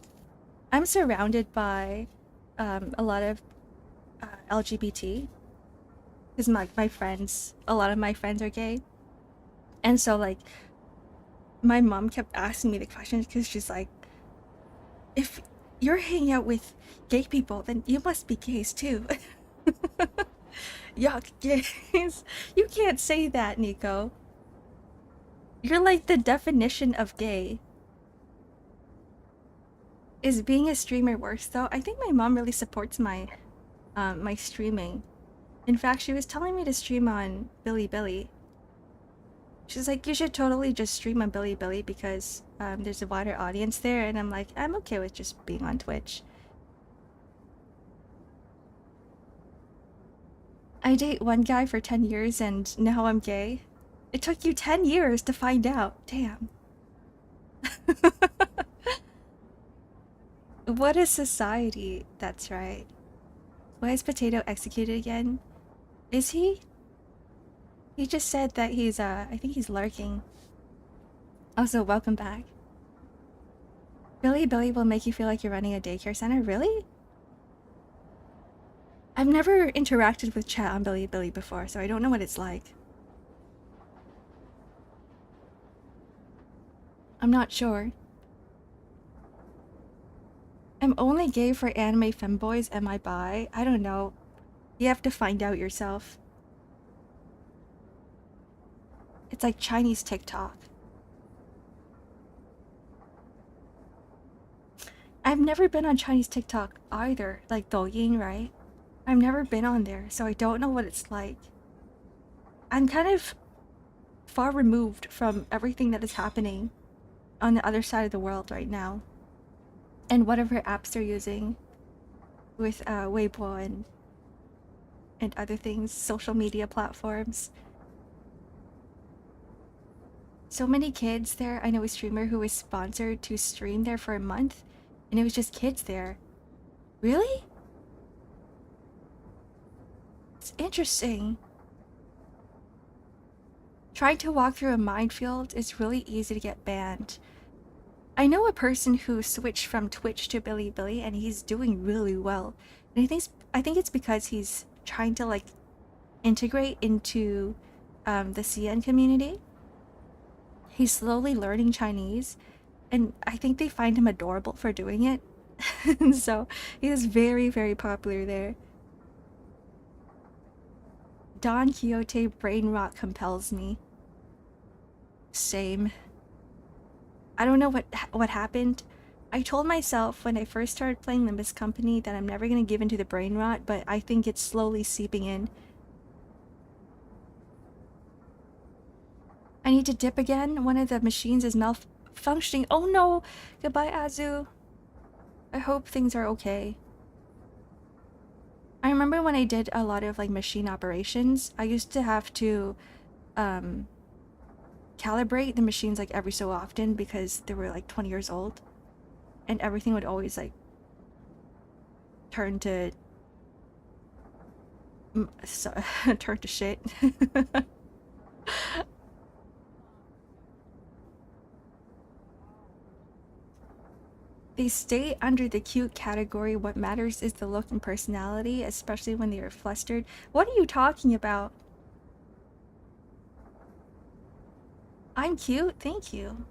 I'm surrounded by a lot of LGBT because my friends, a lot of my friends are gay, and so like my mom kept asking me the questions because she's like, if you're hanging out with gay people, then you must be gays too. Yuck, gays. You can't say that, Nico. You're like the definition of gay. Is being a streamer worse though? I think my mom really supports my streaming. In fact, she was telling me to stream on Bilibili. She's like, you should totally just stream on Bilibili because there's a wider audience there, and I'm like, I'm okay with just being on Twitch. I date one guy for 10 years and now I'm gay. It took you 10 years to find out. Damn. What is society? That's right. Why is Potato executed again? Is he? He just said that he's, I think he's lurking. Also, welcome back. Bilibili will make you feel like you're running a daycare center? Really? I've never interacted with chat on Bilibili before, so I don't know what it's like. I'm not sure. I'm only gay for anime femboys. Am I bi? I don't know. You have to find out yourself. It's like Chinese TikTok. I've never been on Chinese TikTok either, like Douyin, right? I've never been on there, so I don't know what it's like. I'm kind of far removed from everything that is happening on the other side of the world right now. And whatever apps they're using with Weibo and other things, social media platforms. So many kids there. I know a streamer who was sponsored to stream there for a month, and it was just kids there. Really? It's interesting. Trying to walk through a minefield is really easy to get banned. I know a person who switched from Twitch to Bilibili, and he's doing really well. And I think it's because he's trying to like integrate into the CN community. He's slowly learning Chinese, and I think they find him adorable for doing it. And so he is very, very popular there. Don Quixote brain rot compels me. Same. I don't know what happened. I told myself when I first started playing Limbus Company that I'm never gonna give into the brain rot, but I think it's slowly seeping in. I need to dip again. One of the machines is malfunctioning. Oh no! Goodbye, Azu. I hope things are okay. I remember when I did a lot of like machine operations, I used to have to calibrate the machines like every so often because they were like 20 years old, and everything would always like turn to turn to shit. They stay under the cute category. What matters is the look and personality, especially when they are flustered. What are you talking about? I'm cute? Thank you.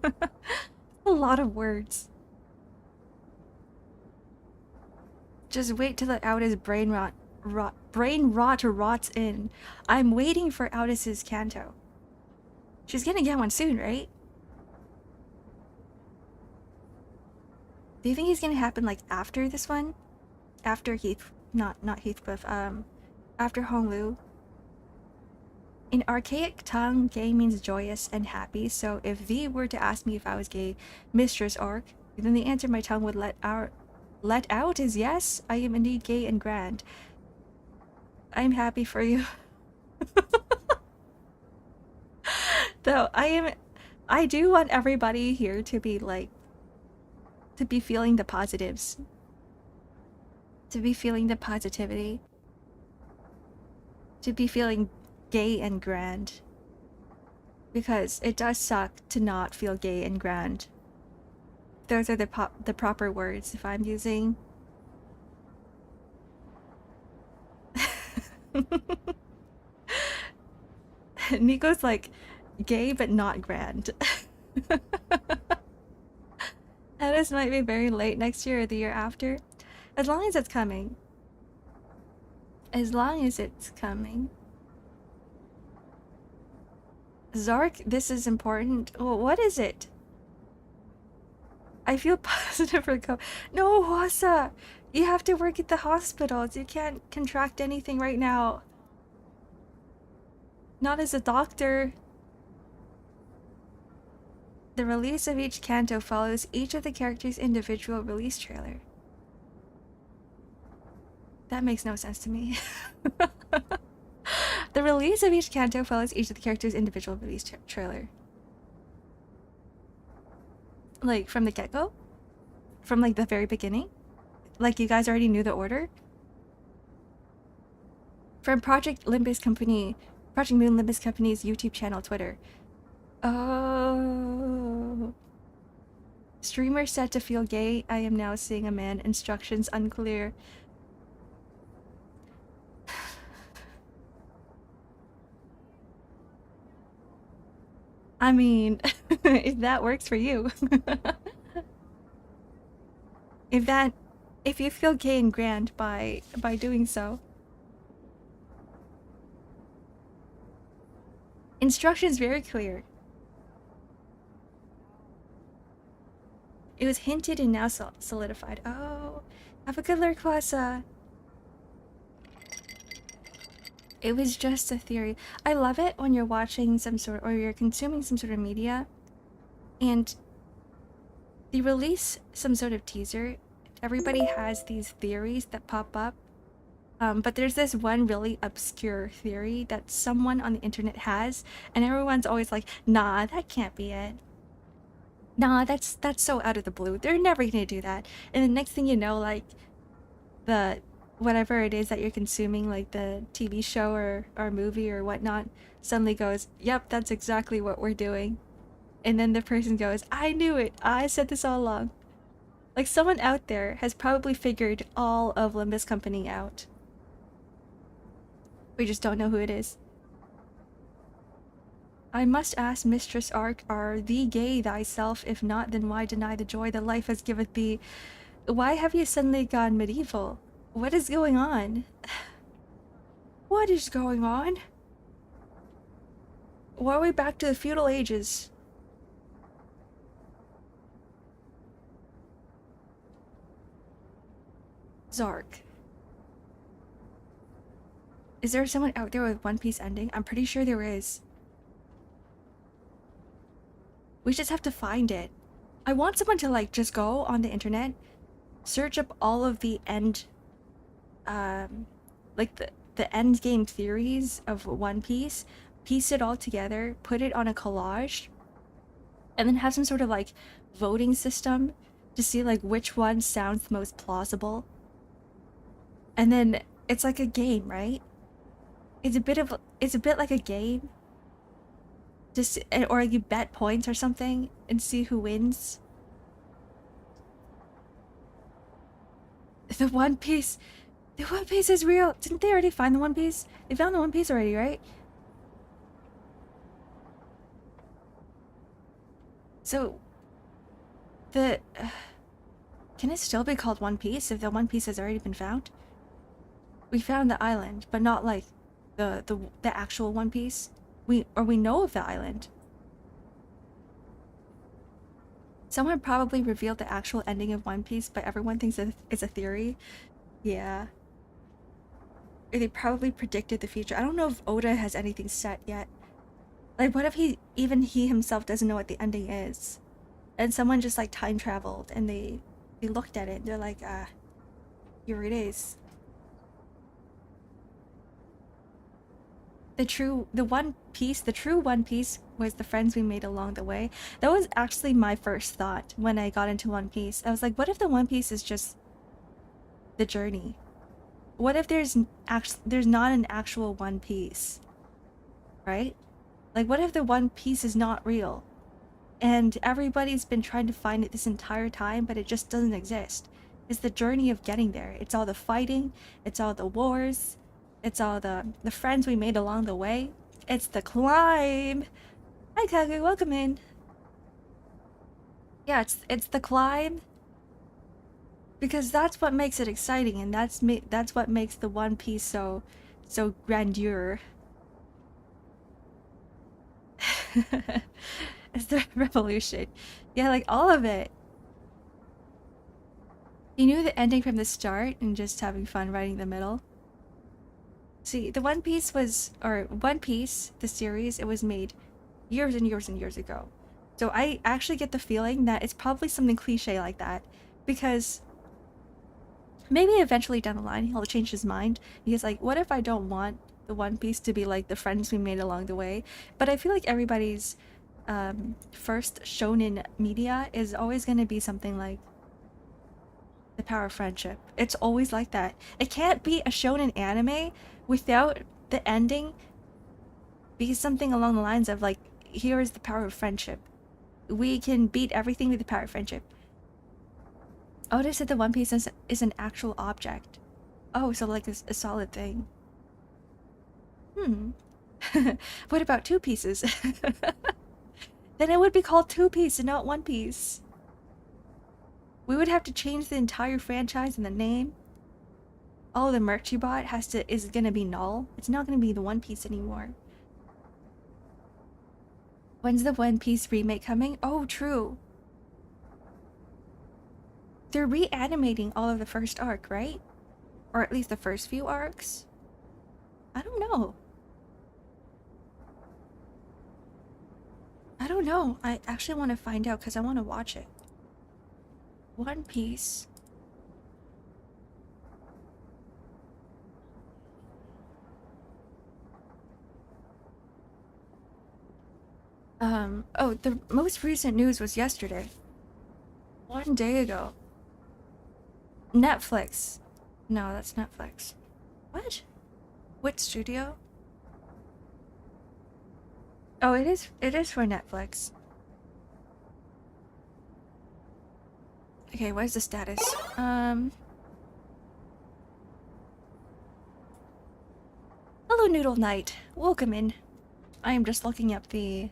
A lot of words. Just wait till the Outis brain rot rots in. I'm waiting for Outis's Kanto. She's gonna get one soon, right? Do you think he's gonna happen like after this one? After not Heathcliff, after Honglu? In archaic tongue, gay means joyous and happy, so if V were to ask me if I was gay, Mistress Ark, then the answer my tongue would let out is yes, I am indeed gay and grand. I'm happy for you. Though I do want everybody here to be like, to be feeling the positives. To be feeling the positivity. To be feeling gay and grand. Because it does suck to not feel gay and grand. those are the proper words if I'm using. Nico's like gay but not grand. Edis might be very late next year or the year after. As long as it's coming. As long as it's coming. Zark, this is important. Well, what is it? I feel positive for No, Wasa! You have to work at the hospitals. You can't contract anything right now. Not as a doctor. The release of each canto follows each of the characters' individual release trailer. That makes no sense to me. The release of each canto follows each of the characters' individual release trailer. Like, from the get-go? From, like, the very beginning? Like, you guys already knew the order? From Project Moon Limbus Company's YouTube channel, Twitter. Oh. Streamer said to feel gay. I am now seeing a man. Instructions unclear. I mean, if that works for you. If you feel gay and grand by doing so. Instructions very clear. It was hinted and now solidified. Oh, have a good lurk, Wasa. It was just a theory. I love it when you're watching some sort or you're consuming some sort of media and they release some sort of teaser. Everybody has these theories that pop up. But there's this one really obscure theory that someone on the internet has, and everyone's always like, nah, that can't be it. Nah, that's so out of the blue. They're never gonna do that. And the next thing you know, like, the whatever it is that you're consuming, like the TV show or movie or whatnot, suddenly goes, yep, that's exactly what we're doing. And then the person goes, I knew it. I said this all along. Like, someone out there has probably figured all of Limbus Company out. We just don't know who it is. I must ask Mistress Ark, are thee gay thyself? If not, then why deny the joy that life has giveth thee? Why have you suddenly gone medieval? What is going on? What is going on? Why are we back to the feudal ages? Zark. Is there someone out there with One Piece ending? I'm pretty sure there is. We just have to find it. I want someone to like just go on the internet, search up all of the end, like the end game theories of One Piece, piece it all together, put it on a collage, and then have some sort of like voting system to see like which one sounds the most plausible. And then it's like a game, right? It's a bit like a game. Just, or you bet points or something and see who wins. The One Piece is real. Didn't they already find the One Piece? They found the One Piece already, right? So, can it still be called One Piece if the One Piece has already been found? We found the island, but not like the actual One Piece. We know of the island. Someone probably revealed the actual ending of One Piece, but everyone thinks it's a theory. Yeah. Or they probably predicted the future. I don't know if Oda has anything set yet. Like, what if he himself doesn't know what the ending is? And someone just like time traveled and they looked at it and they're like, here it is. The true One Piece was the friends we made along the way. That was actually my first thought when I got into One Piece. I was like, what if the One Piece is just the journey? What if there's not an actual One Piece? Right? Like, what if the One Piece is not real? and everybody's been trying to find it this entire time, but it just doesn't exist. It's the journey of getting there. It's all the fighting, it's all the wars, it's all the friends we made along the way. It's the climb. Hi Kagu, welcome in. Yeah, it's the climb. Because that's what makes it exciting, and that's what makes the One Piece so grandeur. It's the revolution. Yeah, like all of it. You knew the ending from the start and just having fun writing the middle. See, the One Piece, the series, it was made years and years and years ago. So I actually get the feeling that it's probably something cliche like that, because maybe eventually down the line he'll change his mind. He's like, what if I don't want the One Piece to be like the friends we made along the way? But I feel like everybody's first shonen media is always going to be something like the power of friendship. It's always like that. It can't be a shonen anime without the ending be something along the lines of like, here is the power of friendship. We can beat everything with the power of friendship. Oh, they said the One Piece is an actual object. Oh, so like a solid thing. What about two pieces? Then it would be called Two Piece and not One Piece. We would have to change the entire franchise and the name. Oh, the merch you bought is gonna be null. It's not gonna be the One Piece anymore. When's the One Piece remake coming? Oh, true. They're reanimating all of the first arc, right? Or at least the first few arcs? I don't know. I don't know. I actually want to find out because I want to watch it. One Piece. Oh, the most recent news was yesterday. 1 day ago. Netflix. No, that's Netflix. What? Which studio? Oh, it is for Netflix. Okay, where's the status? Hello, Noodle Knight. Welcome in. I am just looking up the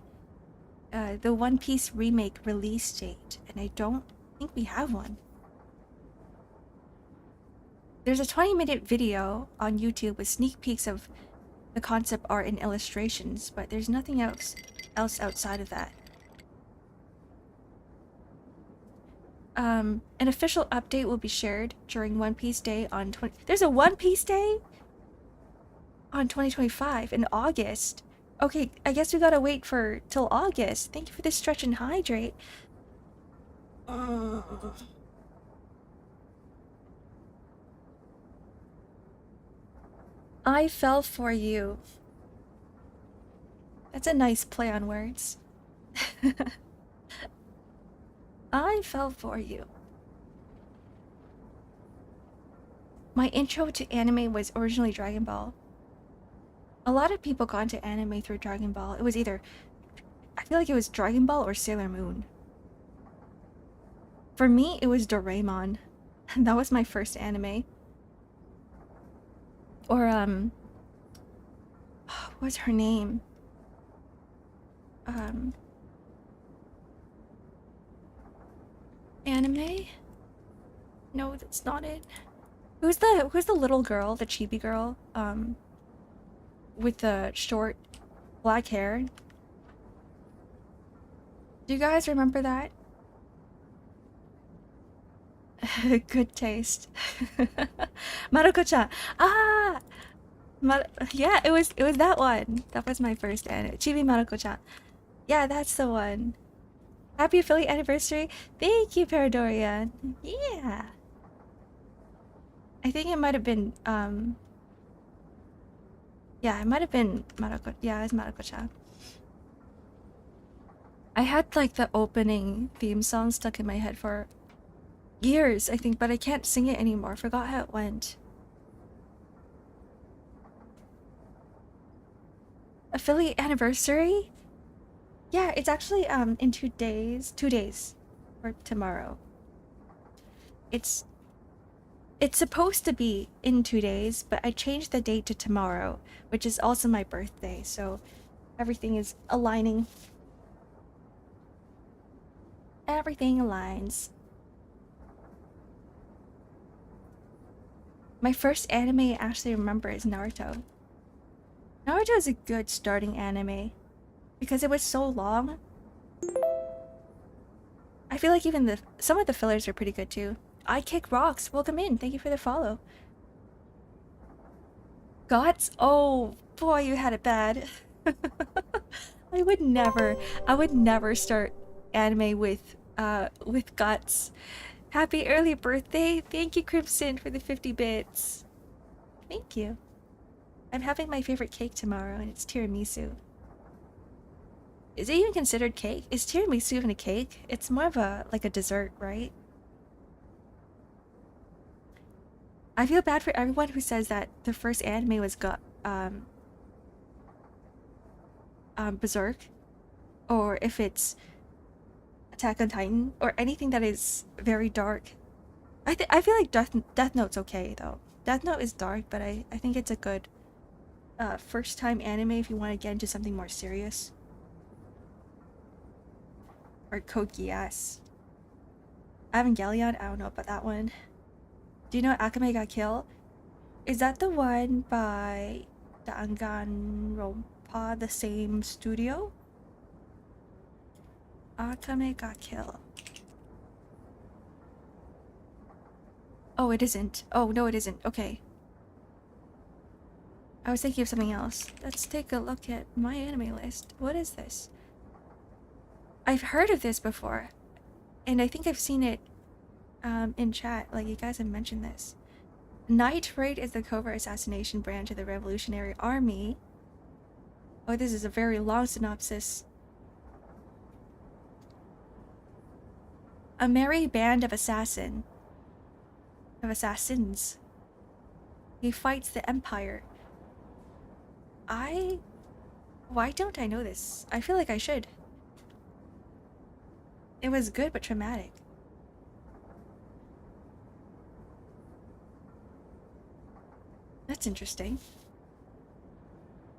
One Piece remake release date, and I don't think we have one. There's a 20-minute video on YouTube with sneak peeks of the concept art and illustrations, but there's nothing else outside of that. An official update will be shared during One Piece Day on There's a One Piece Day on 2025 in August. Okay, I guess we gotta wait till August. Thank you for this stretch and hydrate. I fell for you. That's a nice play on words. I fell for you. My intro to anime was originally Dragon Ball. A lot of people got into anime through Dragon Ball. It was either... I feel like it was Dragon Ball or Sailor Moon. For me, it was Doraemon. That was my first anime. Or, what's her name? Anime? No, that's not it. Who's the little girl, the chibi girl, with the short black hair? Do you guys remember that? Good taste. Maruko-chan. Ah! Yeah, it was that one. That was my first anime. Chibi Maruko-chan. Yeah, that's the one. Happy affiliate anniversary. Thank you, Paradorian. Yeah. I think it might have been, yeah, it might have been Maruko. Yeah, it was Maruko-chan. I had like the opening theme song stuck in my head for years, I think, but I can't sing it anymore. Forgot how it went. Affiliate anniversary? Yeah, it's actually in 2 days. 2 days. Or tomorrow. It's it's supposed to be in 2 days, but I changed the date to tomorrow, which is also my birthday, so everything is aligning. Everything aligns. My first anime I actually remember is Naruto. Naruto is a good starting anime because it was so long. I feel like even some of the fillers are pretty good too. I Kick Rocks, welcome in. Thank you for the follow. Gots? Oh boy, you had it bad. I would never start anime with guts. Happy early birthday. Thank you, Crimson, for the 50 bits. Thank you. I'm having my favorite cake tomorrow, and it's tiramisu. Is it even considered cake? Is tiramisu even a cake? It's more of a like a dessert, right? I feel bad for everyone who says that the first anime was Berserk, or if it's Attack on Titan, or anything that is very dark. I feel like Death Note's okay though. Death Note is dark, but I think it's a good first time anime if you want to get into something more serious. Or Code Geass. Evangelion, I don't know about that one. Do you know Akame ga Kill? Is that the one by Danganronpa, the same studio? Akame ga Kill. Oh, it isn't. Oh, no, it isn't. Okay. I was thinking of something else. Let's take a look at my anime list. What is this? I've heard of this before, and I think I've seen it in chat. Like, you guys have mentioned this. Night Raid is the covert assassination branch of the Revolutionary Army. Oh, this is a very long synopsis. A merry band of assassins. He fights the Empire. Why don't I know this? I feel like I should. It was good but traumatic. That's interesting.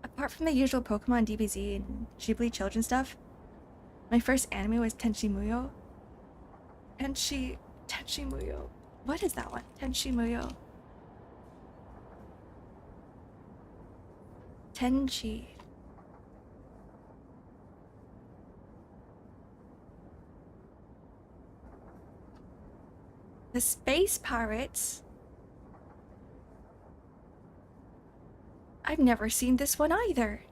Apart from the usual Pokemon, DBZ, and Ghibli children stuff, my first anime was Tenchi Muyo. Tenchi Muyo. What is that one? Tenchi Muyo. Tenchi. The Space Pirates. I've never seen this one either.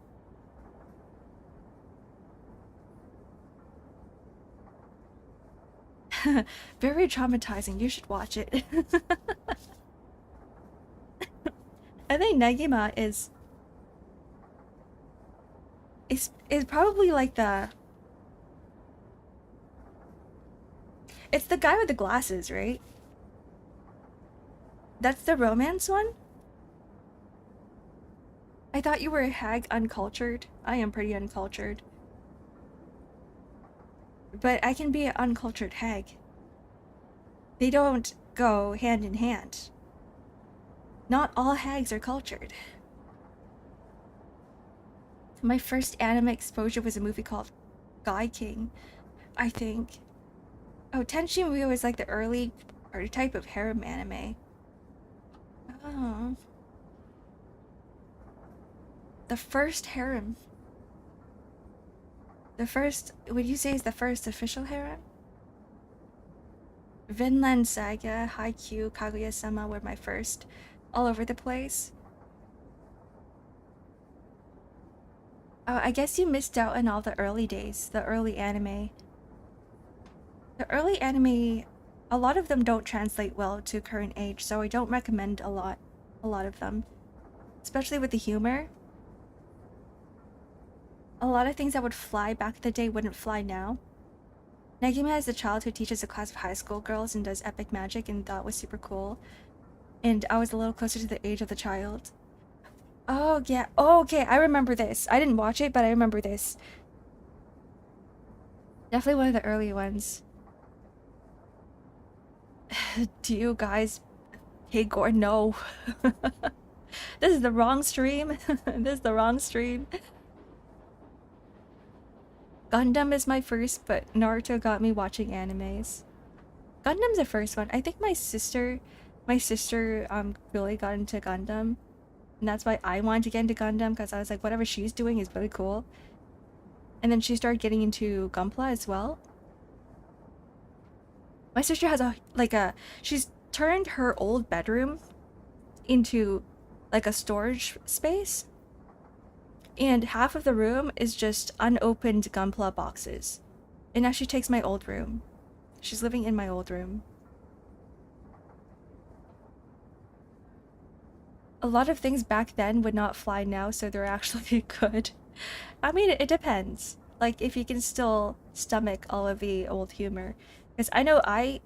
Very traumatizing. You should watch it. I think Negima is probably like it's the guy with the glasses, right? That's the romance one? I thought you were a hag uncultured. I am pretty uncultured. But I can be an uncultured hag. They don't go hand in hand. Not all hags are cultured. My first anime exposure was a movie called Guy King, I think. Oh, Tenchi Muyo is like the early prototype of harem anime. Oh. The first harem. The first, would you say is the first official harem? Vinland Saga, Haikyuu, Kaguya-sama were my first. All over the place. Oh, I guess you missed out on all the early days, the early anime. The early anime, a lot of them don't translate well to current age, so I don't recommend a lot of them. Especially with the humor. A lot of things that would fly back in the day wouldn't fly now. Negima is a child who teaches a class of high school girls and does epic magic, and that was super cool. And I was a little closer to the age of the child. Oh, yeah. Oh, okay, I remember this. I didn't watch it, but I remember this. Definitely one of the early ones. Do you guys... Hey, Gordon, no. This is the wrong stream. This is the wrong stream. Gundam is my first, but Naruto got me watching animes. Gundam's the first one. I think my sister really got into Gundam. And that's why I wanted to get into Gundam, because I was like, whatever she's doing is really cool. And then she started getting into Gunpla as well. My sister has she's turned her old bedroom into like a storage space. And half of the room is just unopened Gunpla boxes. And now she takes my old room. She's living in my old room. A lot of things back then would not fly now, so they're actually good. I mean, it depends. Like, if you can still stomach all of the old humor. Because I know I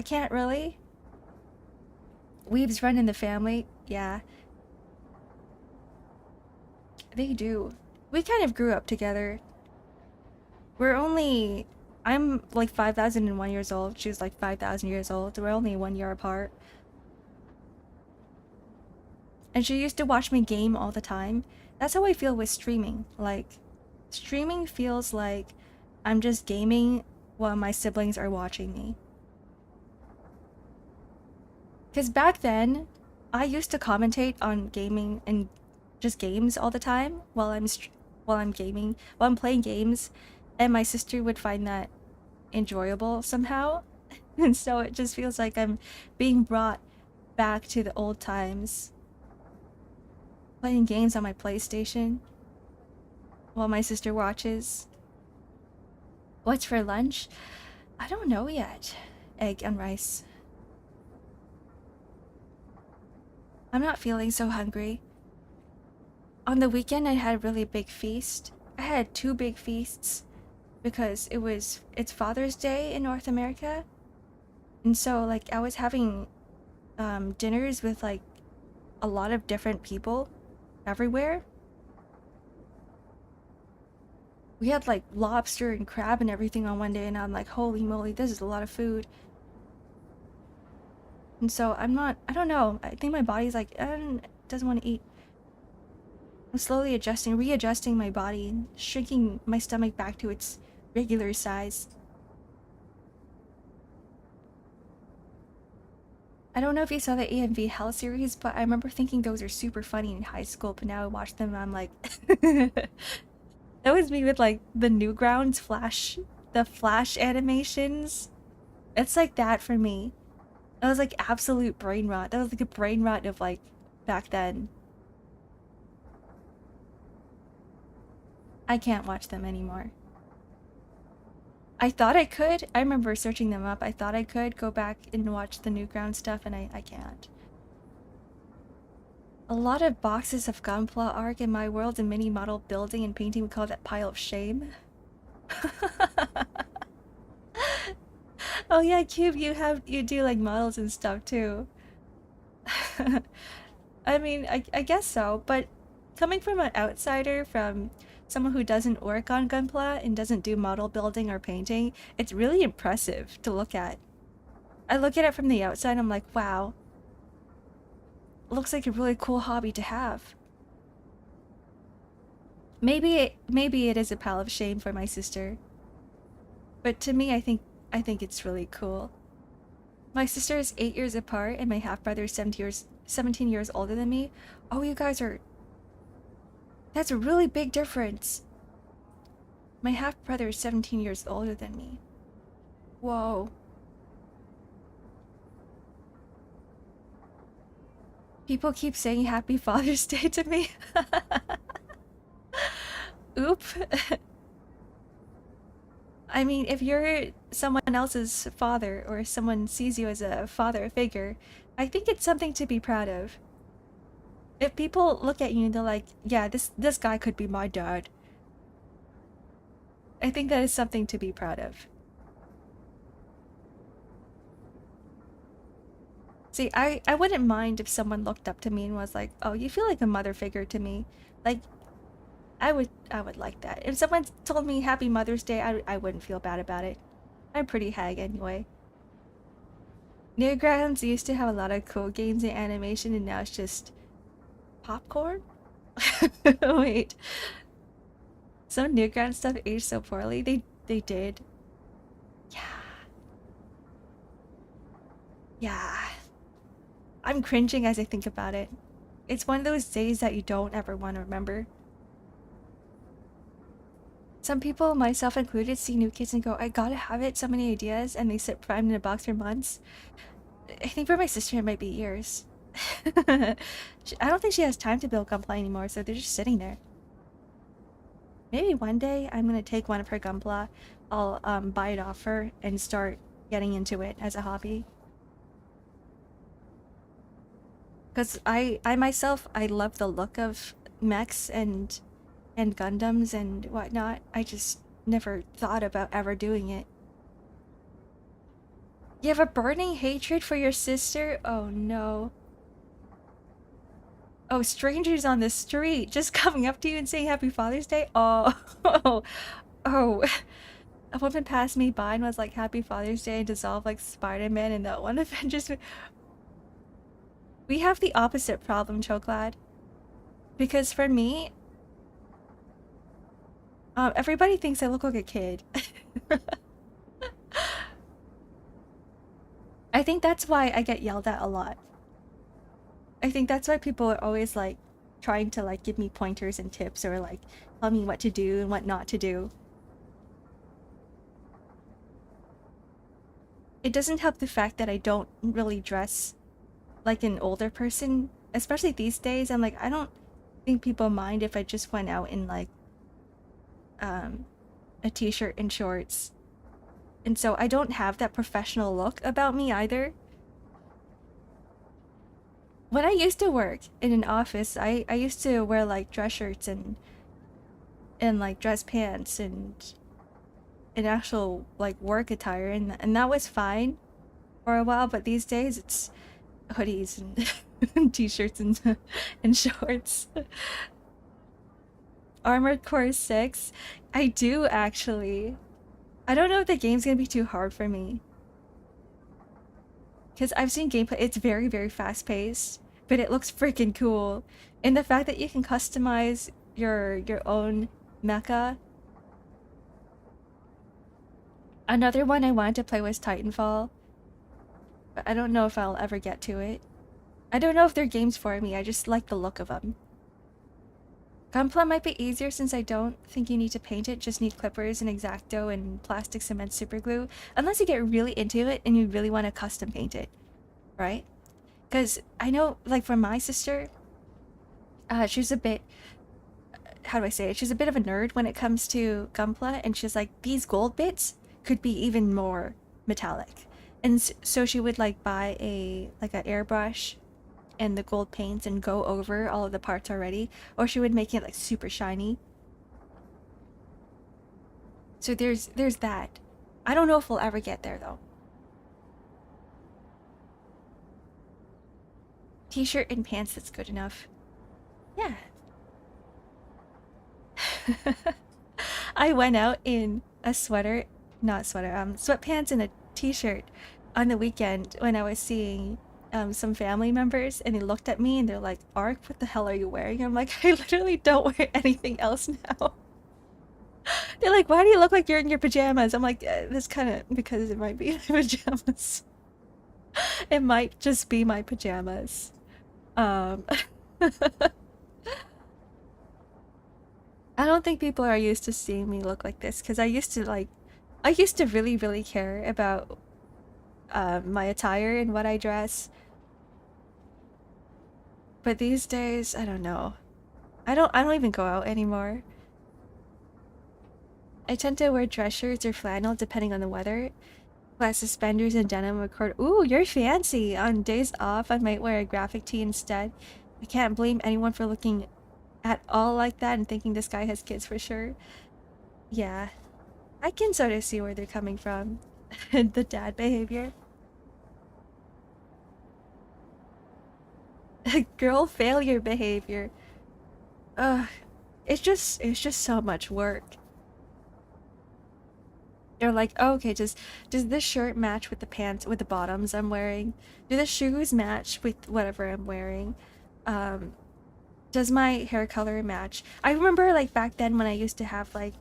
can't really. Weebs run in the family. Yeah. They do. We kind of grew up together. I'm like 5,001 years old. She's like 5,000 years old. We're only 1 year apart. And she used to watch me game all the time. That's how I feel with streaming. Like, streaming feels like I'm just gaming while my siblings are watching me. Because back then, I used to commentate on gaming and just games all the time while I'm gaming, while I'm playing games, and my sister would find that enjoyable somehow. And so it just feels like I'm being brought back to the old times. Playing games on my PlayStation while my sister watches. What's for lunch? I don't know yet. Egg and rice. I'm not feeling so hungry. On the weekend, I had a really big feast. I had 2 big feasts because it's Father's Day in North America. And so, like, I was having dinners with, like, a lot of different people everywhere. We had, like, lobster and crab and everything on one day, and I'm like, holy moly, this is a lot of food. And so I don't know. I think my body's like, doesn't want to eat. I'm slowly readjusting my body, shrinking my stomach back to its regular size. I don't know if you saw the AMV Hell series, but I remember thinking those are super funny in high school, but now I watch them and I'm like... That was me with, like, the Newgrounds the Flash animations. It's like that for me. That was like absolute brain rot. That was like a brain rot of, like, back then. I can't watch them anymore. I thought I could. I remember searching them up. I thought I could go back and watch the Newground stuff, and I can't. A lot of boxes of Gunpla Arc in my world and mini model building and painting. We call that pile of shame. Oh yeah, Cube, you do like models and stuff too. I mean, I guess so, but coming from an outsider, from someone who doesn't work on Gunpla and doesn't do model building or painting, it's really impressive to look at. I look at it from the outside, I'm like, wow. Looks like a really cool hobby to have. Maybe it is a pile of shame for my sister. But to me, I think it's really cool. My sister is 8 years apart and my half-brother is 17 years older than me. Oh, you guys are... That's a really big difference. My half-brother is 17 years older than me. Whoa. People keep saying Happy Father's Day to me. Oop. I mean, if you're someone else's father or someone sees you as a father figure, I think it's something to be proud of. If people look at you and they're like, yeah, this guy could be my dad, I think that is something to be proud of. See, I wouldn't mind if someone looked up to me and was like, oh, you feel like a mother figure to me. Like, I would like that. If someone told me Happy Mother's Day, I wouldn't feel bad about it. I'm pretty hag anyway. Newgrounds used to have a lot of cool games and animation, and now it's just popcorn? Wait. Some Newgrounds stuff aged so poorly. They did. Yeah. Yeah. I'm cringing as I think about it. It's one of those days that you don't ever want to remember. Some people, myself included, see new kids and go, I gotta have it, so many ideas, and they sit primed in a box for months. I think for my sister it might be years. I don't think she has time to build Gunpla anymore, so they're just sitting there. Maybe one day I'm gonna take one of her Gunpla, I'll buy it off her and start getting into it as a hobby. Because I myself, I love the look of mechs and Gundams and whatnot. I just never thought about ever doing it. You have a burning hatred for your sister? Oh no. Oh, strangers on the street just coming up to you and saying Happy Father's Day? Oh, oh, oh. A woman passed me by and was like Happy Father's Day and dissolved like Spider-Man in that one Avengers. We have the opposite problem, Chocolad. Because for me, everybody thinks I look like a kid. I think that's why I get yelled at a lot. I think that's why people are always like trying to like give me pointers and tips or like tell me what to do and what not to do. It doesn't help the fact that I don't really dress like an older person, especially these days. I'm like, I don't think people mind if I just went out in like a t-shirt and shorts. And so I don't have that professional look about me either. When I used to work in an office, I used to wear like dress shirts and like dress pants and an actual like work attire, and that was fine for a while, but these days it's hoodies and t-shirts and shorts. Armored Core 6? I do actually. I don't know if the game's gonna be too hard for me. Because I've seen gameplay, it's very, very fast-paced, but it looks freaking cool. And the fact that you can customize your own mecha. Another one I wanted to play was Titanfall, but I don't know if I'll ever get to it. I don't know if they're games for me, I just like the look of them. Gunpla might be easier since I don't think you need to paint it, just need clippers and X-Acto and plastic cement superglue, unless you get really into it and you really want to custom paint it, right? Because I know, like for my sister, she's a bit, how do I say it? She's a bit of a nerd when it comes to Gunpla, and she's like, these gold bits could be even more metallic. And so she would like buy like an airbrush and the gold paints and go over all of the parts already, or she would make it like super shiny. So there's that. I don't know if we'll ever get there though. T-shirt and pants, that's good enough. Yeah. I went out in a sweater, not sweater, sweatpants and a t-shirt on the weekend when I was seeing some family members, and they looked at me and they're like, Ark, what the hell are you wearing? I'm like, I literally don't wear anything else now. They're like, why do you look like you're in your pajamas? I'm like, that's kind of because it might be my pajamas. It might just be my pajamas. I don't think people are used to seeing me look like this, because I used to really, really care about my attire and what I dress. But these days, I don't know. I don't even go out anymore. I tend to wear dress shirts or flannel depending on the weather. Plus suspenders and denim record. Ooh, you're fancy. On days off, I might wear a graphic tee instead. I can't blame anyone for looking at all like that and thinking this guy has kids for sure. Yeah. I can sort of see where they're coming from. The dad behavior. Girl failure behavior. Ugh. it's just so much work. They're like, oh, okay, does this shirt match with the pants, with the bottoms I'm wearing? Do the shoes match with whatever I'm wearing? Um, does my hair color match? I remember like back then when I used to have like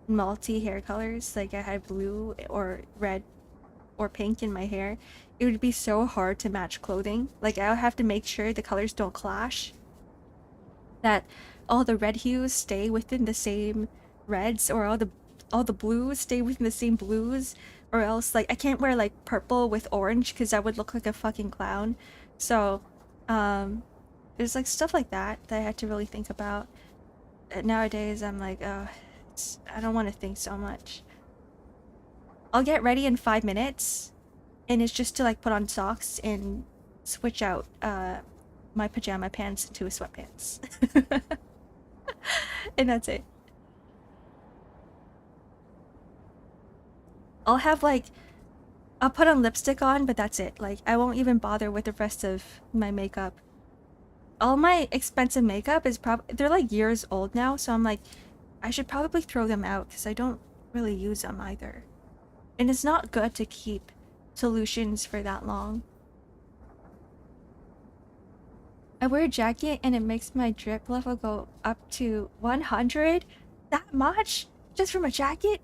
multi hair colors, like I had blue or red or pink in my hair. It would be so hard to match clothing. Like I would have to make sure the colors don't clash, that all the red hues stay within the same reds, or all the blues stay within the same blues, or else like I can't wear like purple with orange because I would look like a fucking clown. So um there's like stuff like that I had to really think about. Nowadays I'm like, oh, I don't want to think so much. I'll get ready in 5 minutes, and it's just to like put on socks and switch out my pajama pants into a sweatpants. And that's it. I'll have like, I'll put on lipstick on, but that's it. Like I won't even bother with the rest of my makeup. All my expensive makeup is probably, they're like years old now, so I'm like, I should probably throw them out because I don't really use them either. And it's not good to keep solutions for that long. I wear a jacket and it makes my drip level go up to 100? That much? Just from a jacket?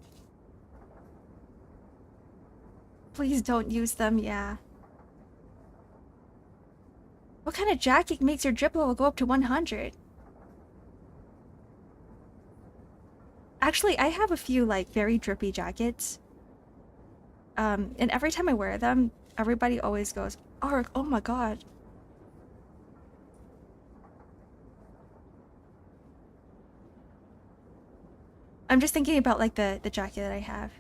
Please don't use them, yeah. What kind of jacket makes your drip level go up to 100? Actually, I have a few like very drippy jackets. And every time I wear them, everybody always goes, Ark, oh my god. I'm just thinking about like the jacket that I have.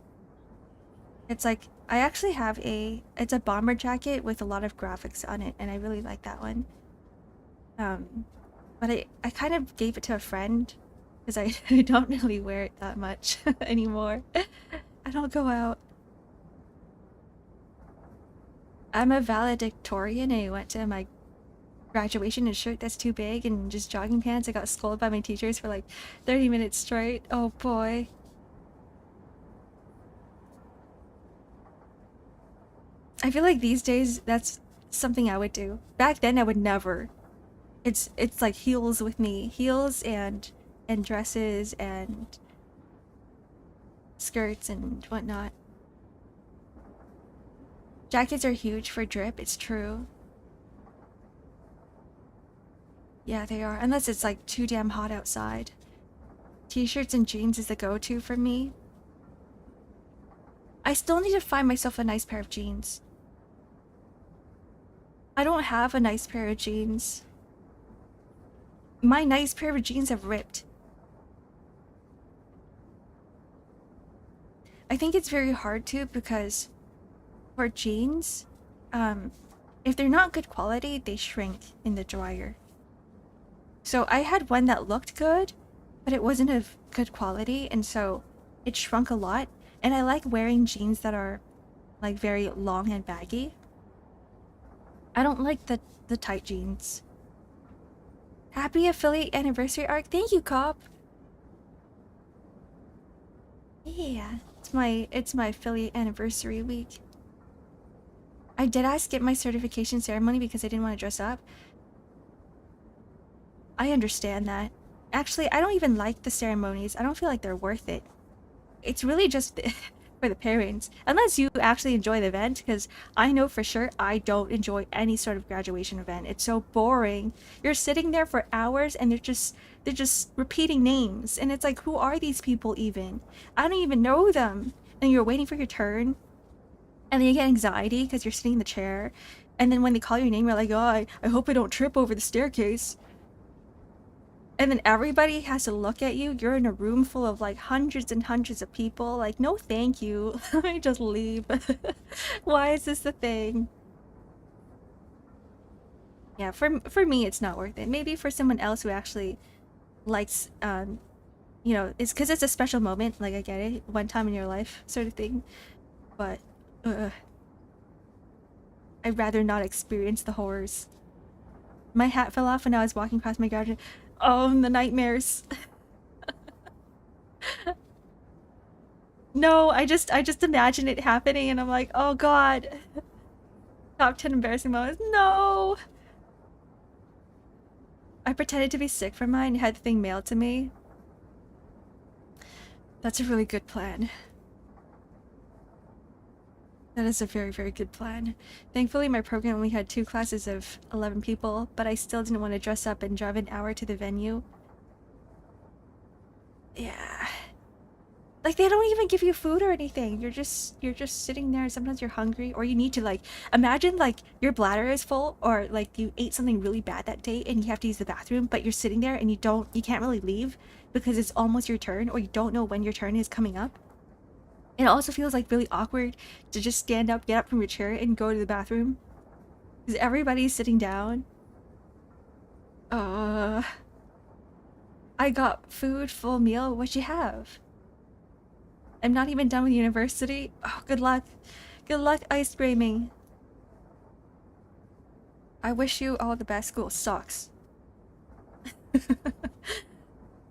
It's like, I actually have it's a bomber jacket with a lot of graphics on it, and I really like that one. But I kind of gave it to a friend because I don't really wear it that much anymore. I don't go out. I'm a valedictorian, and I went to my graduation in a shirt that's too big and just jogging pants. I got scolded by my teachers for like 30 minutes straight. Oh boy. I feel like these days that's something I would do. Back then I would never. It's like heels with me. Heels and dresses and skirts and whatnot. Jackets are huge for drip, it's true. Yeah, they are. Unless it's like too damn hot outside. T-shirts and jeans is the go-to for me. I still need to find myself a nice pair of jeans. I don't have a nice pair of jeans. My nice pair of jeans have ripped. I think it's very hard to, because for jeans, if they're not good quality, they shrink in the dryer. So I had one that looked good, but it wasn't of good quality, and so it shrunk a lot. And I like wearing jeans that are like very long and baggy. I don't like the tight jeans. Happy affiliate anniversary, Ark. Thank you, Cop. Yeah, it's my affiliate anniversary week. I did skip my certification ceremony because I didn't want to dress up. I understand that. Actually, I don't even like the ceremonies. I don't feel like they're worth it. It's really just for the parents. Unless you actually enjoy the event, because I know for sure I don't enjoy any sort of graduation event. It's so boring. You're sitting there for hours and they're just repeating names, and it's like, who are these people even? I don't even know them. And you're waiting for your turn, and then you get anxiety because you're sitting in the chair, and then when they call your name, you're like, oh, I hope I don't trip over the staircase. And then everybody has to look at you. You're in a room full of like hundreds and hundreds of people. Like, no thank you. Let me just leave. Why is this the thing? Yeah, for me it's not worth it. Maybe for someone else who actually likes, you know, it's because it's a special moment. Like, I get it, one time in your life sort of thing. But I'd rather not experience the horrors. My hat fell off when I was walking past my garden. Oh, the nightmares. No, I just imagine it happening and I'm like, oh god. Top 10 embarrassing moments. No! I pretended to be sick for mine and had the thing mailed to me. That's a really good plan. That is a very, very good plan. Thankfully, my program only had 2 classes of 11 people, but I still didn't want to dress up and drive an hour to the venue. Yeah. Like, they don't even give you food or anything. You're just sitting there, and sometimes you're hungry, or you need to, like, imagine, like, your bladder is full, or, like, you ate something really bad that day, and you have to use the bathroom, but you're sitting there, and you can't really leave, because it's almost your turn, or you don't know when your turn is coming up. It also feels like really awkward to just stand up, get up from your chair, and go to the bathroom. Because everybody's sitting down. I got food, full meal. What'd you have? I'm not even done with university. Oh, good luck. Good luck ice braming. I wish you all the best. School sucks.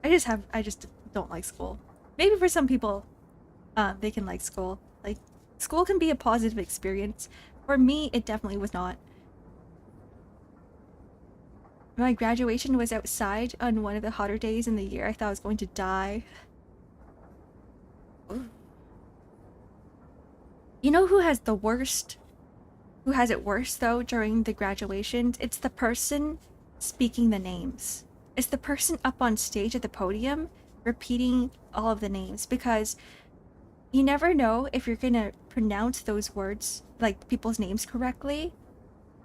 I just don't like school. Maybe for some people, they can like school. Like, school can be a positive experience. For me, it definitely was not. My graduation was outside on one of the hotter days in the year. I thought I was going to die. Ooh. You know who has the worst? Who has it worse, though, during the graduations? It's the person speaking the names. It's the person up on stage at the podium repeating all of the names, because you never know if you're gonna pronounce those words, like people's names, correctly,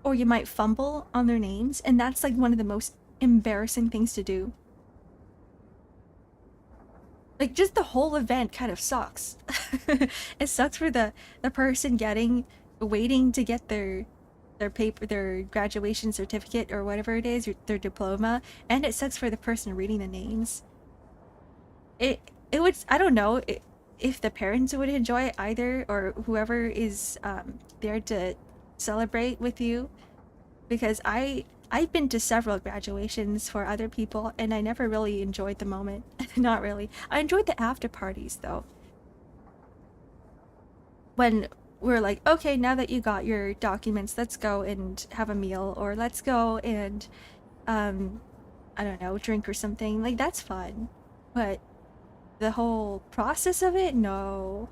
or you might fumble on their names, and that's like one of the most embarrassing things to do. Like, just the whole event kind of sucks. It sucks for the person waiting to get their paper, their graduation certificate or whatever it is, their diploma, and it sucks for the person reading the names. It would, I don't know if the parents would enjoy it either, or whoever is there to celebrate with you, because I've been to several graduations for other people, and I never really enjoyed the moment. Not really. I enjoyed the after parties, though. When we're like, okay, now that you got your documents, let's go and have a meal, or let's go and, I don't know, drink or something. Like, that's fun. But the whole process of it, no.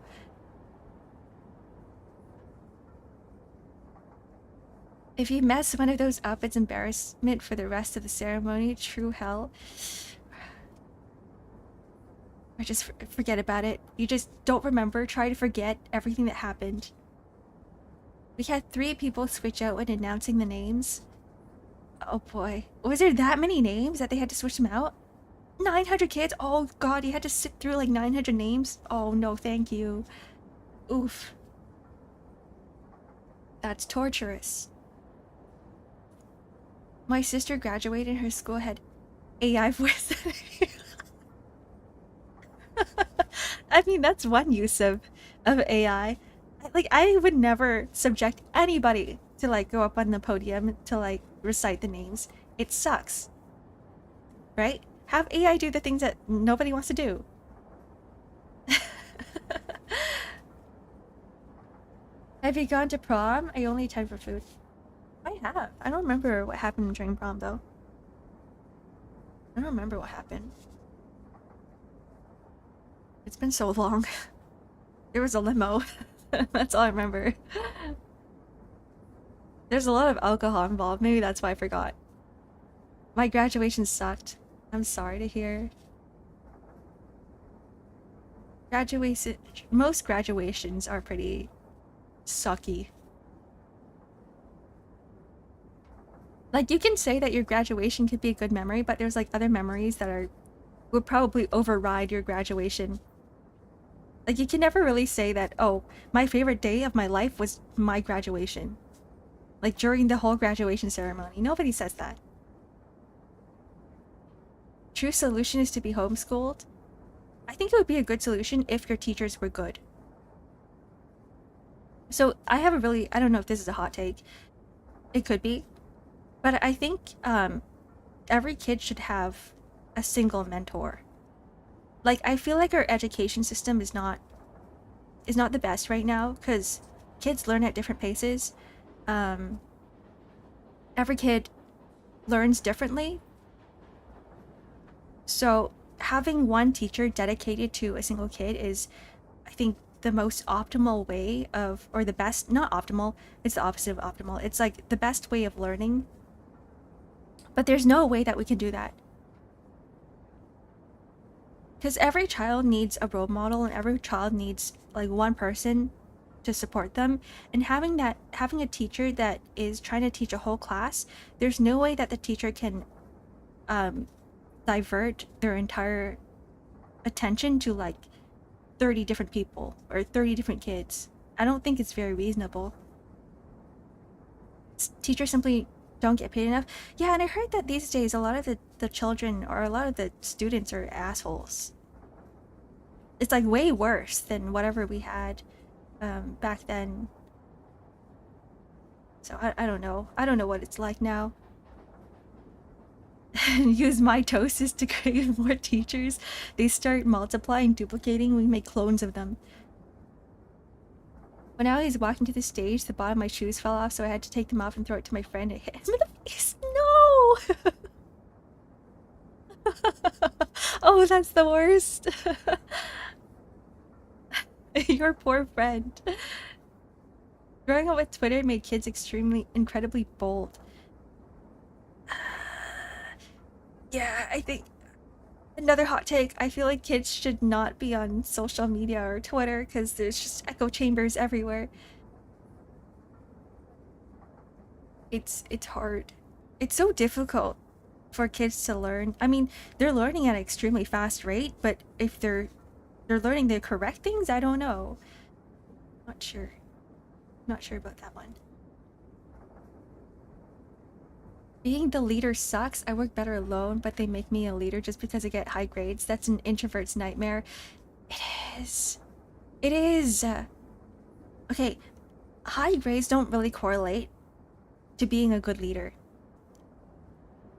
If you mess one of those up, it's embarrassment for the rest of the ceremony. True hell. Or just forget about it. You just don't remember. Try to forget everything that happened. We had 3 people switch out when announcing the names. Oh boy. Was there that many names that they had to switch them out? 900 kids? Oh god, you had to sit through like 900 names? Oh no, thank you. Oof. That's torturous. My sister graduated, her school had AI voice. I mean, that's one use of AI. Like, I would never subject anybody to like go up on the podium to like recite the names. It sucks. Right? Have AI do the things that nobody wants to do. Have you gone to prom? I only time for food. I have. I don't remember what happened during prom, though. I don't remember what happened. It's been so long. There was a limo. That's all I remember. There's a lot of alcohol involved. Maybe that's why I forgot. My graduation sucked. I'm sorry to hear. Most graduations are pretty sucky. Like, you can say that your graduation could be a good memory, but there's like other memories that would probably override your graduation. Like, you can never really say that, oh, my favorite day of my life was my graduation. Like, during the whole graduation ceremony. Nobody says that. True solution is to be homeschooled. I think it would be a good solution if your teachers were good. So, I don't know if this is a hot take. It could be. But I think every kid should have a single mentor. Like, I feel like our education system is not is not the best right now because kids learn at different paces. Every kid learns differently. So having one teacher dedicated to a single kid is, I think, the most optimal way of, or the best, not optimal, it's the opposite of optimal. It's like the best way of learning. But there's no way that we can do that. Because every child needs a role model and every child needs like one person to support them. And having a teacher that is trying to teach a whole class, there's no way that the teacher can divert their entire attention to like 30 different people or 30 different kids. I don't think it's very reasonable. Teachers simply don't get paid enough. Yeah, and I heard that these days a lot of the children or a lot of the students are assholes. It's like way worse than whatever we had back then. So I don't know. I don't know what it's like now. Use mitosis to create more teachers. They start multiplying, duplicating. We make clones of them. When I was walking to the stage, the bottom of my shoes fell off, so I had to take them off and throw it to my friend. It hit him in the face. No! Oh, that's the worst. Your poor friend. Growing up with Twitter made kids incredibly bold. Yeah, I think another hot take. I feel like kids should not be on social media or Twitter because there's just echo chambers everywhere. It's hard. It's so difficult for kids to learn. I mean, they're learning at an extremely fast rate, but if they're learning the correct things, I don't know. Not sure. Not sure about that one. Being the leader sucks. I work better alone, but they make me a leader just because I get high grades. That's an introvert's nightmare. It is. It is. Okay, high grades don't really correlate to being a good leader.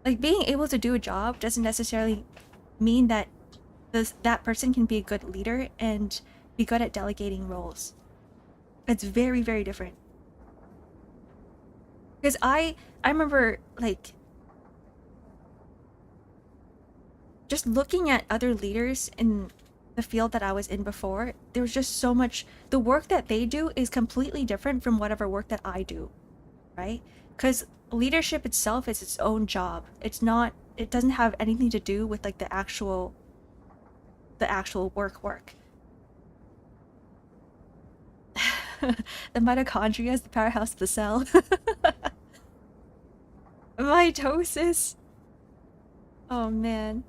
Like, being able to do a job doesn't necessarily mean that that person can be a good leader and be good at delegating roles. It's very, very different. Because I remember, like, just looking at other leaders in the field that I was in before, there was just so much. The work that they do is completely different from whatever work that I do, right? Because leadership itself is its own job. It doesn't have anything to do with like the actual work. The mitochondria is the powerhouse of the cell. Mitosis. Oh man.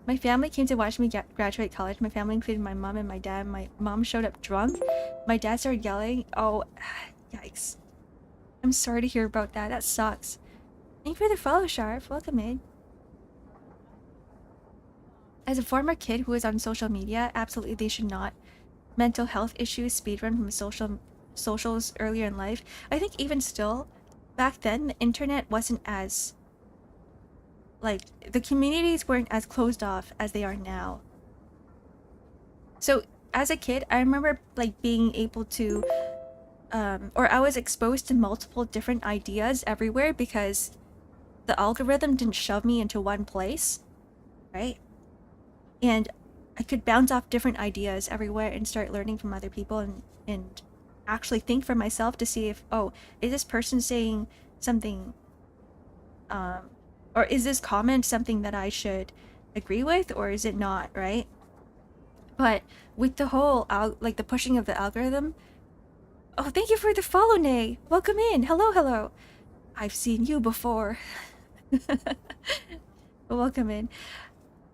My family came to watch me graduate college. My family included my mom and my dad. My mom showed up drunk. My dad started yelling. Oh, yikes. I'm sorry to hear about that. That sucks. Thank you for the follow, Sharp. Welcome in. As a former kid who is on social media, absolutely they should not. Mental health issues speedrun from socials earlier in life. I think even still, back then the internet wasn't as, like, the communities weren't as closed off as they are now. So as a kid, I remember like being able to or I was exposed to multiple different ideas everywhere because the algorithm didn't shove me into one place, right? And I could bounce off different ideas everywhere and start learning from other people and actually think for myself to see if, oh, is this person saying something, or is this comment something that I should agree with, or is it not, right? But with the whole, like the pushing of the algorithm, oh, thank you for the follow, Nay. Welcome in. Hello, hello. I've seen you before. Welcome in.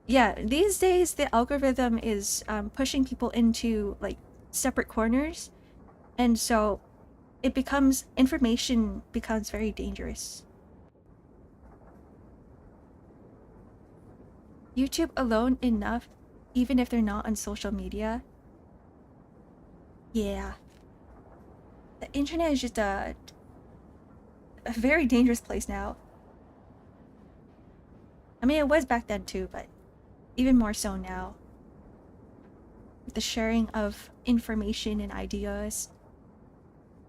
Yeah, these days the algorithm is pushing people into like separate corners, and so information becomes very dangerous. YouTube alone enough, even if they're not on social media. Yeah. The internet is just a very dangerous place now. I mean, it was back then too, but even more so now. the sharing of information and ideas.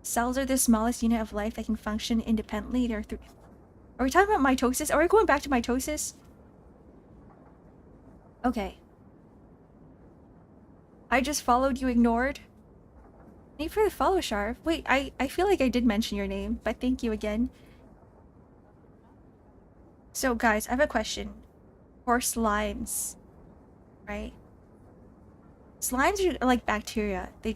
Cells are the smallest unit of life that can function independently. Are we talking about mitosis? Are we going back to mitosis? Okay. I just followed you, ignored. Thank you for the follow, Sharp. Wait, I feel like I did mention your name, but thank you again. So guys, I have a question. For slimes, right? Slimes are like bacteria. They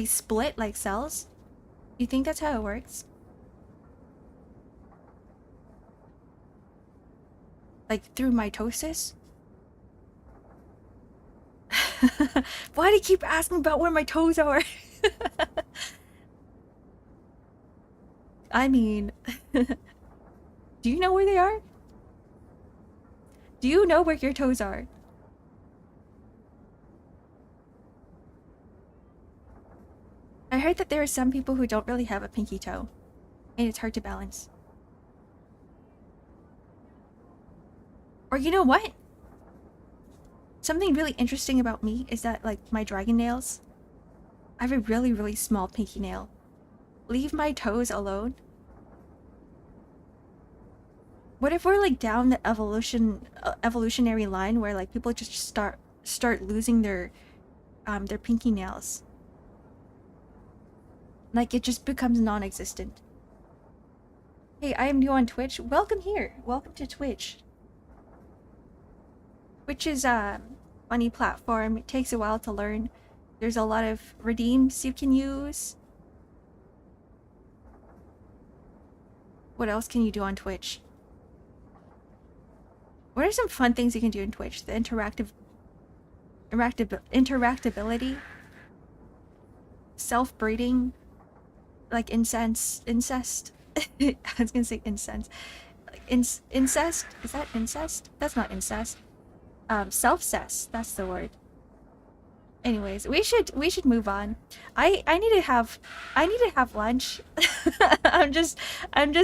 split like cells. You think that's how it works? Like through mitosis? Why do you keep asking about where my toes are? I mean, do you know where they are? Do you know where your toes are? I heard that there are some people who don't really have a pinky toe, and it's hard to balance. Or you know what? Something really interesting about me is that, like, my dragon nails, I have a really, really small pinky nail. Leave my toes alone. What if we're like down the evolutionary line where like people just start losing their pinky nails? Like it just becomes non-existent. Hey, I am new on Twitch. Welcome here. Welcome to Twitch. Twitch is a funny platform. It takes a while to learn. There's a lot of redeems you can use. What else can you do on Twitch? What are some fun things you can do in Twitch? The interactability, self-breeding, like incest. I was gonna say incense. Like incest? Is that incest? That's not incest. Self-cess. That's the word. Anyways, we should move on. I need to have lunch. I'm just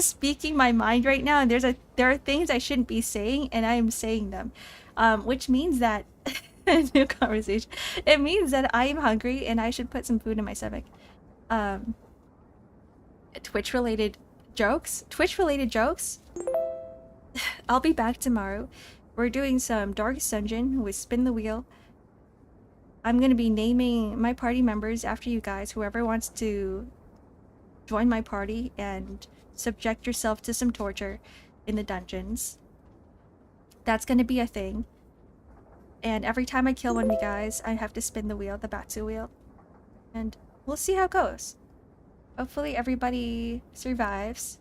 speaking my mind right now, and there are things I shouldn't be saying, and I am saying them, which means that new conversation. It means that I am hungry and I should put some food in my stomach. Twitch related jokes. I'll be back tomorrow. We're doing some Darkest Dungeon with Spin the Wheel. I'm going to be naming my party members after you guys. Whoever wants to join my party and subject yourself to some torture in the dungeons. That's going to be a thing. And every time I kill one of you guys, I have to spin the wheel, the Batsu wheel. And we'll see how it goes. Hopefully everybody survives.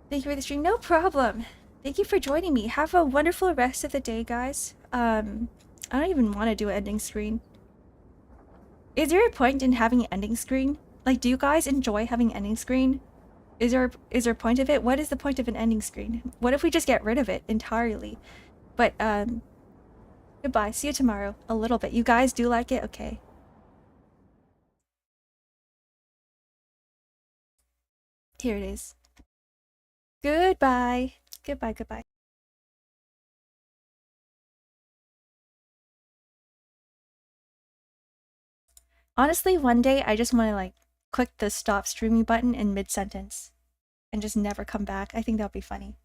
Thank you for the stream. No problem. Thank you for joining me. Have a wonderful rest of the day, guys. I don't even want to do an ending screen. Is there a point in having an ending screen? Like, do you guys enjoy having an ending screen? Is there a point of it? What is the point of an ending screen? What if we just get rid of it entirely? But, goodbye. See you tomorrow. A little bit. You guys do like it? Okay. Here it is. Goodbye. Goodbye. Honestly, one day I just want to like click the stop streaming button in mid-sentence and just never come back. I think that would be funny.